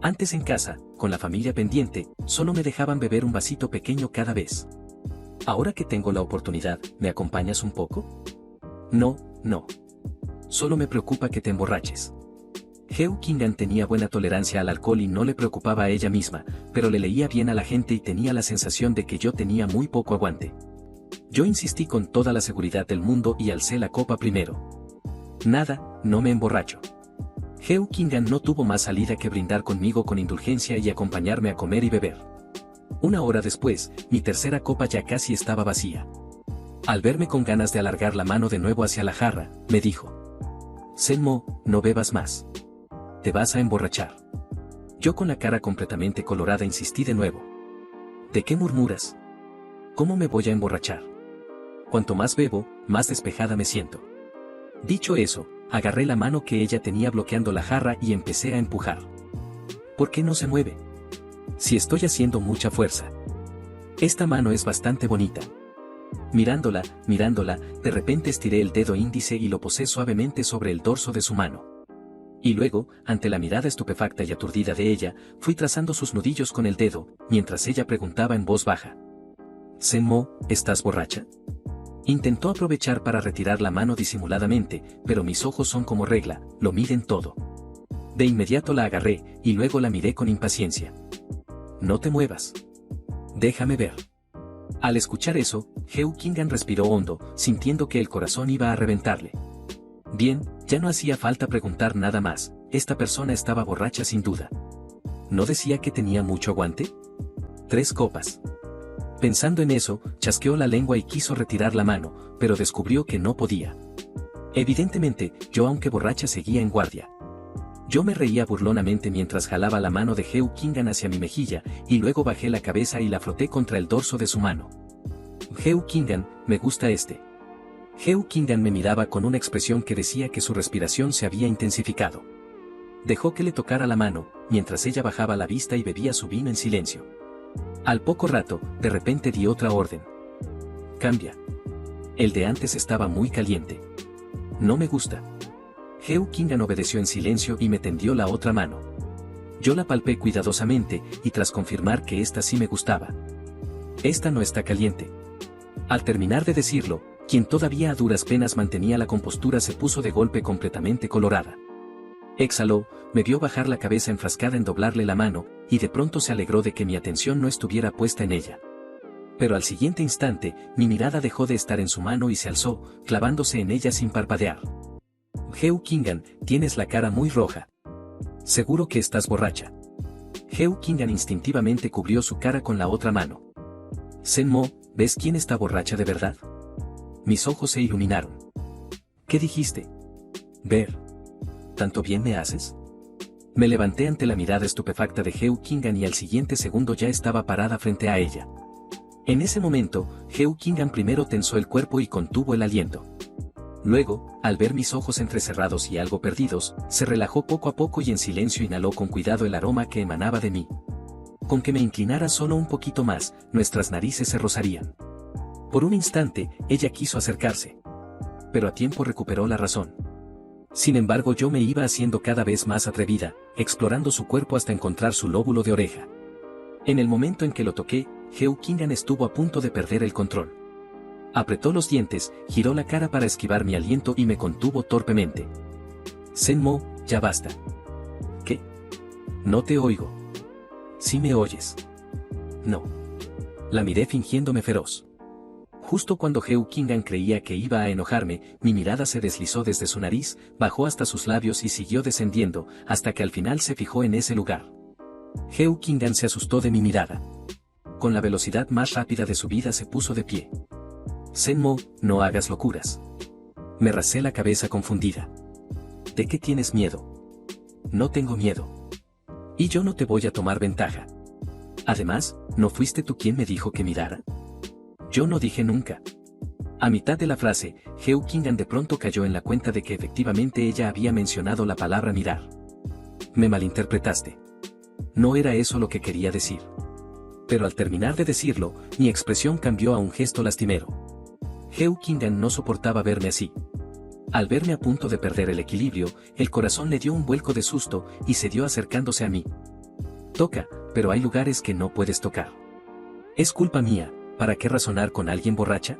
Antes en casa, con la familia pendiente, solo me dejaban beber un vasito pequeño cada vez. Ahora que tengo la oportunidad, ¿me acompañas un poco? No, no. Solo me preocupa que te emborraches. Heo Kingan tenía buena tolerancia al alcohol y no le preocupaba a ella misma, pero le leía bien a la gente y tenía la sensación de que yo tenía muy poco aguante. Yo insistí con toda la seguridad del mundo y alcé la copa primero. Nada, no me emborracho. Heo Kingan no tuvo más salida que brindar conmigo con indulgencia y acompañarme a comer y beber. Una hora después, mi tercera copa ya casi estaba vacía. Al verme con ganas de alargar la mano de nuevo hacia la jarra, me dijo: Senmo, no bebas más. Te vas a emborrachar. Yo con la cara completamente colorada insistí de nuevo. ¿De qué murmuras? ¿Cómo me voy a emborrachar? Cuanto más bebo, más despejada me siento. Dicho eso, agarré la mano que ella tenía bloqueando la jarra y empecé a empujar. ¿Por qué no se mueve? Si estoy haciendo mucha fuerza. Esta mano es bastante bonita. Mirándola, de repente estiré el dedo índice y lo posé suavemente sobre el dorso de su mano. Y luego, ante la mirada estupefacta y aturdida de ella, fui trazando sus nudillos con el dedo, mientras ella preguntaba en voz baja: Senmo, ¿estás borracha? Intentó aprovechar para retirar la mano disimuladamente, pero mis ojos son como regla, lo miden todo. De inmediato la agarré, y luego la miré con impaciencia. No te muevas. Déjame ver. Al escuchar eso, Heo Kingan respiró hondo, sintiendo que el corazón iba a reventarle. Bien, ya no hacía falta preguntar nada más, esta persona estaba borracha sin duda. ¿No decía que tenía mucho aguante? 3 copas. Pensando en eso, chasqueó la lengua y quiso retirar la mano, pero descubrió que no podía. Evidentemente, yo aunque borracha seguía en guardia. Yo me reía burlonamente mientras jalaba la mano de Heo Kingan hacia mi mejilla, y luego bajé la cabeza y la froté contra el dorso de su mano. Heo Kingan, me gusta este. Heo Kingan me miraba con una expresión que decía que su respiración se había intensificado. Dejó que le tocara la mano, mientras ella bajaba la vista y bebía su vino en silencio. Al poco rato, de repente di otra orden. Cambia. El de antes estaba muy caliente. No me gusta. Heo Kingan obedeció en silencio y me tendió la otra mano. Yo la palpé cuidadosamente, y tras confirmar que esta sí me gustaba. Esta no está caliente. Al terminar de decirlo, quien todavía a duras penas mantenía la compostura se puso de golpe completamente colorada. Exhaló, me vio bajar la cabeza enfrascada en doblarle la mano, y de pronto se alegró de que mi atención no estuviera puesta en ella. Pero al siguiente instante, mi mirada dejó de estar en su mano y se alzó, clavándose en ella sin parpadear. Heo Kingan, tienes la cara muy roja. Seguro que estás borracha. Heo Kingan instintivamente cubrió su cara con la otra mano. Senmo, ¿ves quién está borracha de verdad? Mis ojos se iluminaron. ¿Qué dijiste? Ver. ¿Tanto bien me haces? Me levanté ante la mirada estupefacta de Heo Kingan y al siguiente segundo ya estaba parada frente a ella. En ese momento, Heo Kingan primero tensó el cuerpo y contuvo el aliento. Luego, al ver mis ojos entrecerrados y algo perdidos, se relajó poco a poco y en silencio inhaló con cuidado el aroma que emanaba de mí. Con que me inclinara solo un poquito más, nuestras narices se rozarían. Por un instante, ella quiso acercarse. Pero a tiempo recuperó la razón. Sin embargo, yo me iba haciendo cada vez más atrevida, explorando su cuerpo hasta encontrar su lóbulo de oreja. En el momento en que lo toqué, Heo Kingan estuvo a punto de perder el control. Apretó los dientes, giró la cara para esquivar mi aliento y me contuvo torpemente. Senmo, ya basta. ¿Qué? No te oigo. ¿Sí me oyes? No. La miré fingiéndome feroz. Justo cuando Heo Kingan creía que iba a enojarme, mi mirada se deslizó desde su nariz, bajó hasta sus labios y siguió descendiendo, hasta que al final se fijó en ese lugar. Heo Kingan se asustó de mi mirada. Con la velocidad más rápida de su vida se puso de pie. Senmo, no hagas locuras. Me rasé la cabeza confundida. ¿De qué tienes miedo? No tengo miedo. Y yo no te voy a tomar ventaja. Además, ¿no fuiste tú quien me dijo que mirara? Yo no dije nunca. A mitad de la frase, Heo Kingan de pronto cayó en la cuenta de que efectivamente ella había mencionado la palabra mirar. Me malinterpretaste. No era eso lo que quería decir. Pero al terminar de decirlo, mi expresión cambió a un gesto lastimero. Heo Kingan no soportaba verme así. Al verme a punto de perder el equilibrio, el corazón le dio un vuelco de susto y se dio acercándose a mí. Toca, pero hay lugares que no puedes tocar. Es culpa mía, ¿para qué razonar con alguien borracha?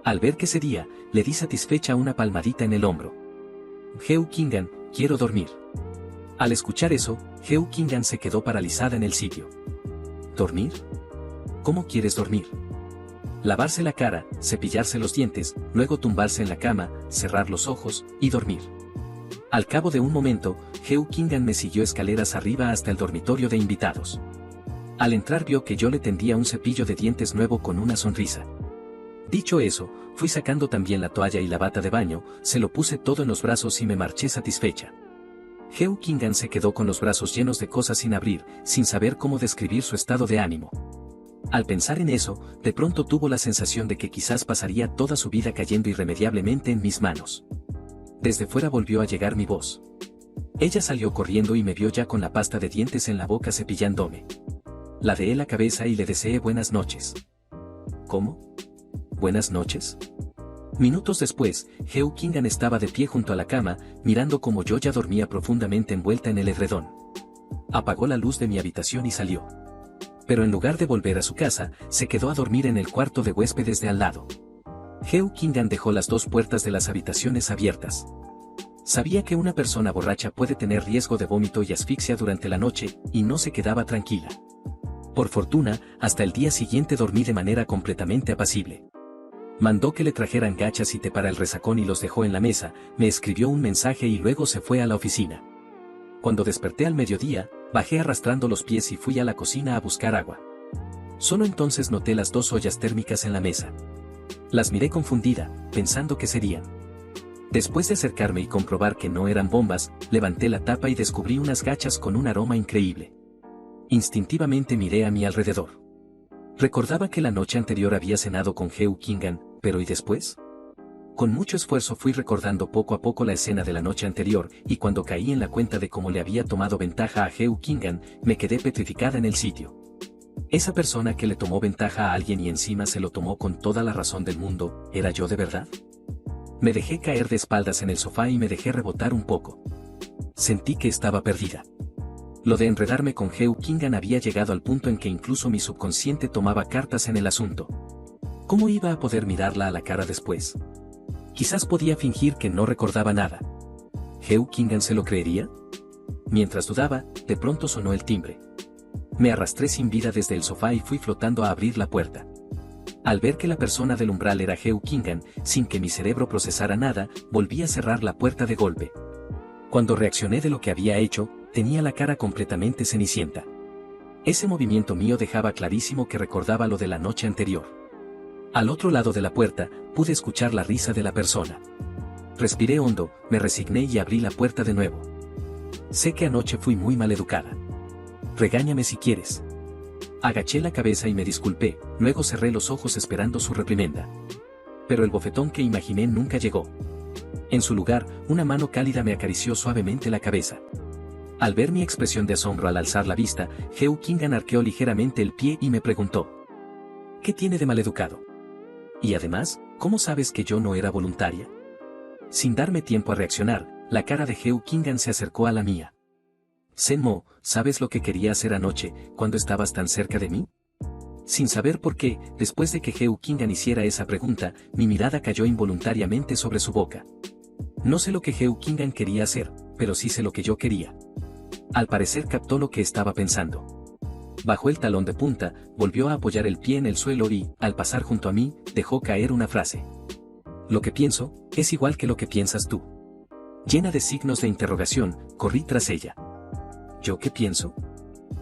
Al ver que cedía, le di satisfecha una palmadita en el hombro. Heo Kingan, quiero dormir. Al escuchar eso, Heo Kingan se quedó paralizada en el sitio. ¿Dormir? ¿Cómo quieres dormir? Lavarse la cara, cepillarse los dientes, luego tumbarse en la cama, cerrar los ojos y dormir. Al cabo de un momento, Heo Kingan me siguió escaleras arriba hasta el dormitorio de invitados. Al entrar vio que yo le tendía un cepillo de dientes nuevo con una sonrisa. Dicho eso, fui sacando también la toalla y la bata de baño, se lo puse todo en los brazos y me marché satisfecha. Heo Kingan se quedó con los brazos llenos de cosas sin abrir, sin saber cómo describir su estado de ánimo. Al pensar en eso, de pronto tuvo la sensación de que quizás pasaría toda su vida cayendo irremediablemente en mis manos. Desde fuera volvió a llegar mi voz. Ella salió corriendo y me vio ya con la pasta de dientes en la boca cepillándome. Ladeé la cabeza y le deseé buenas noches. ¿Cómo? ¿Buenas noches? Minutos después, Heo Kingan estaba de pie junto a la cama, mirando como yo ya dormía profundamente envuelta en el edredón. Apagó la luz de mi habitación y salió. Pero en lugar de volver a su casa, se quedó a dormir en el cuarto de huéspedes de al lado. Heo Kingan dejó las dos puertas de las habitaciones abiertas. Sabía que una persona borracha puede tener riesgo de vómito y asfixia durante la noche, y no se quedaba tranquila. Por fortuna, hasta el día siguiente dormí de manera completamente apacible. Mandó que le trajeran gachas y té para el resacón y los dejó en la mesa, me escribió un mensaje y luego se fue a la oficina. Cuando desperté al mediodía, bajé arrastrando los pies y fui a la cocina a buscar agua. Solo entonces noté las dos ollas térmicas en la mesa. Las miré confundida, pensando que serían. Después de acercarme y comprobar que no eran bombas, levanté la tapa y descubrí unas gachas con un aroma increíble. Instintivamente miré a mi alrededor. Recordaba que la noche anterior había cenado con Heo Kingan, pero ¿y después? Con mucho esfuerzo fui recordando poco a poco la escena de la noche anterior, y cuando caí en la cuenta de cómo le había tomado ventaja a Heo Kingan, me quedé petrificada en el sitio. Esa persona que le tomó ventaja a alguien y encima se lo tomó con toda la razón del mundo, ¿era yo de verdad? Me dejé caer de espaldas en el sofá y me dejé rebotar un poco. Sentí que estaba perdida. Lo de enredarme con Heo Kingan había llegado al punto en que incluso mi subconsciente tomaba cartas en el asunto. ¿Cómo iba a poder mirarla a la cara después? Quizás podía fingir que no recordaba nada. ¿Heo Kingan se lo creería? Mientras dudaba, de pronto sonó el timbre. Me arrastré sin vida desde el sofá y fui flotando a abrir la puerta. Al ver que la persona del umbral era Heo Kingan, sin que mi cerebro procesara nada, volví a cerrar la puerta de golpe. Cuando reaccioné de lo que había hecho, tenía la cara completamente cenicienta. Ese movimiento mío dejaba clarísimo que recordaba lo de la noche anterior. Al otro lado de la puerta, pude escuchar la risa de la persona. Respiré hondo, me resigné y abrí la puerta de nuevo. Sé que anoche fui muy maleducada. Regáñame si quieres. Agaché la cabeza y me disculpé, luego cerré los ojos esperando su reprimenda. Pero el bofetón que imaginé nunca llegó. En su lugar, una mano cálida me acarició suavemente la cabeza. Al ver mi expresión de asombro al alzar la vista, Heo Kingan arqueó ligeramente el pie y me preguntó: ¿qué tiene de maleducado? Y además, ¿cómo sabes que yo no era voluntaria? Sin darme tiempo a reaccionar, La cara de Heo Kingan se acercó a la mía. Sen-mo, ¿sabes lo que quería hacer anoche, cuando estabas tan cerca de mí? Sin saber por qué, después de que Heo Kingan hiciera esa pregunta, mi mirada cayó involuntariamente sobre su boca. No sé lo que Heo Kingan quería hacer, pero sí sé lo que yo quería. Al parecer captó lo que estaba pensando. Bajó el talón de punta, volvió a apoyar el pie en el suelo y, al pasar junto a mí, dejó caer una frase. Lo que pienso, es igual que lo que piensas tú. Llena de signos de interrogación, corrí tras ella. ¿Yo qué pienso?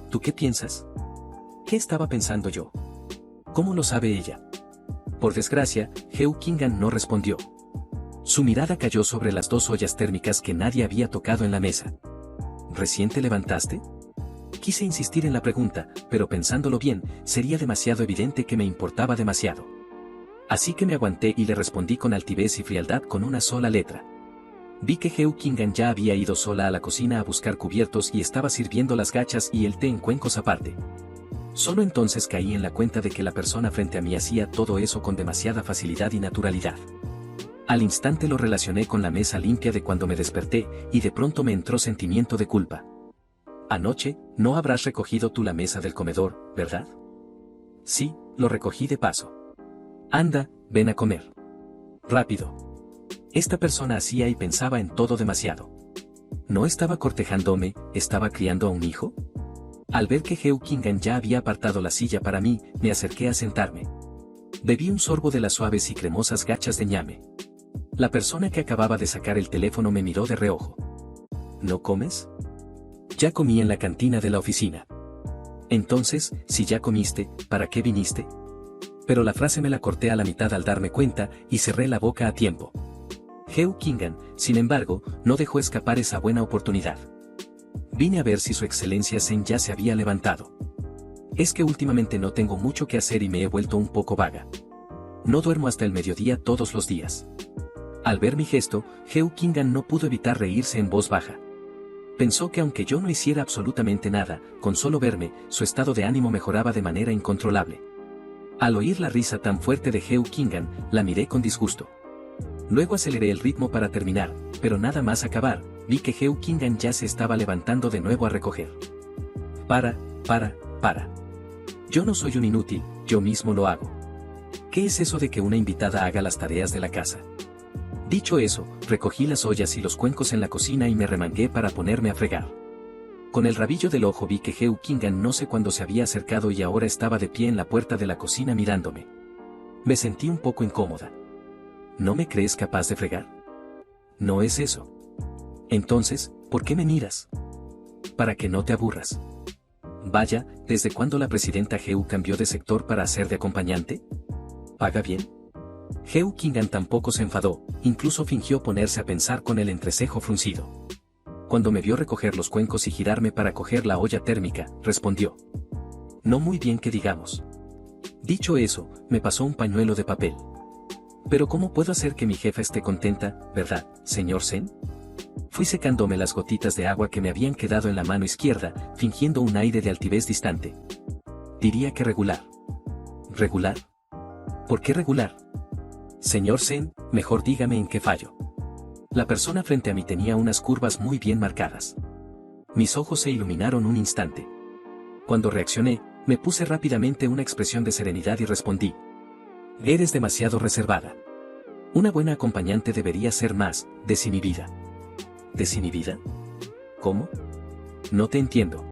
¿Tú qué piensas? ¿Qué estaba pensando yo? ¿Cómo lo sabe ella? Por desgracia, Heo Kingan no respondió. Su mirada cayó sobre las 2 ollas térmicas que nadie había tocado en la mesa. ¿Recién te levantaste? Quise insistir en la pregunta, pero pensándolo bien, sería demasiado evidente que me importaba demasiado. Así que me aguanté y le respondí con altivez y frialdad con una sola letra. Vi que Heo Kingan ya había ido sola a la cocina a buscar cubiertos y estaba sirviendo las gachas y el té en cuencos aparte. Solo entonces caí en la cuenta de que la persona frente a mí hacía todo eso con demasiada facilidad y naturalidad. Al instante lo relacioné con la mesa limpia de cuando me desperté, y de pronto me entró sentimiento de culpa. Anoche, no habrás recogido tú la mesa del comedor, ¿verdad? Sí, lo recogí de paso. Anda, ven a comer. Rápido. Esta persona hacía y pensaba en todo demasiado. ¿No estaba cortejándome, estaba criando a un hijo? Al ver que Heo Kingan ya había apartado la silla para mí, me acerqué a sentarme. Bebí un sorbo de las suaves y cremosas gachas de ñame. La persona que acababa de sacar el teléfono me miró de reojo. ¿No comes? Ya comí en la cantina de la oficina. Entonces, si ya comiste, ¿para qué viniste? Pero la frase me la corté a la mitad al darme cuenta, y cerré la boca a tiempo. Heo Kingan, sin embargo, no dejó escapar esa buena oportunidad. Vine a ver si su excelencia Sen ya se había levantado. Es que últimamente no tengo mucho que hacer y me he vuelto un poco vaga. No duermo hasta el mediodía todos los días. Al ver mi gesto, Heo Kingan no pudo evitar reírse en voz baja. Pensó que aunque yo no hiciera absolutamente nada, con solo verme, su estado de ánimo mejoraba de manera incontrolable. Al oír la risa tan fuerte de Heo Kingan, la miré con disgusto. Luego aceleré el ritmo para terminar, pero nada más acabar, vi que Heo Kingan ya se estaba levantando de nuevo a recoger. Para. Yo no soy un inútil, yo mismo lo hago. ¿Qué es eso de que una invitada haga las tareas de la casa? Dicho eso, recogí las ollas y los cuencos en la cocina y me remangué para ponerme a fregar. Con el rabillo del ojo vi que Heo Kingan no sé cuándo se había acercado y ahora estaba de pie en la puerta de la cocina mirándome. Me sentí un poco incómoda. ¿No me crees capaz de fregar? No es eso. Entonces, ¿por qué me miras? Para que no te aburras. Vaya, ¿desde cuándo la presidenta Heo cambió de sector para hacer de acompañante? ¿Paga bien? Heo Kingan tampoco se enfadó, incluso fingió ponerse a pensar con el entrecejo fruncido. Cuando me vio recoger los cuencos y girarme para coger la olla térmica, respondió. No muy bien que digamos. Dicho eso, me pasó un pañuelo de papel. Pero ¿cómo puedo hacer que mi jefa esté contenta, verdad, señor Sen? Fui secándome las gotitas de agua que me habían quedado en la mano izquierda, fingiendo un aire de altivez distante. Diría que regular. ¿Regular? ¿Por qué regular? Señor Sen, mejor dígame en qué fallo. La persona frente a mí tenía unas curvas muy bien marcadas. Mis ojos se iluminaron un instante. Cuando reaccioné, me puse rápidamente una expresión de serenidad y respondí. Eres demasiado reservada. Una buena acompañante debería ser más desinhibida. ¿Desinhibida? ¿Cómo? No te entiendo.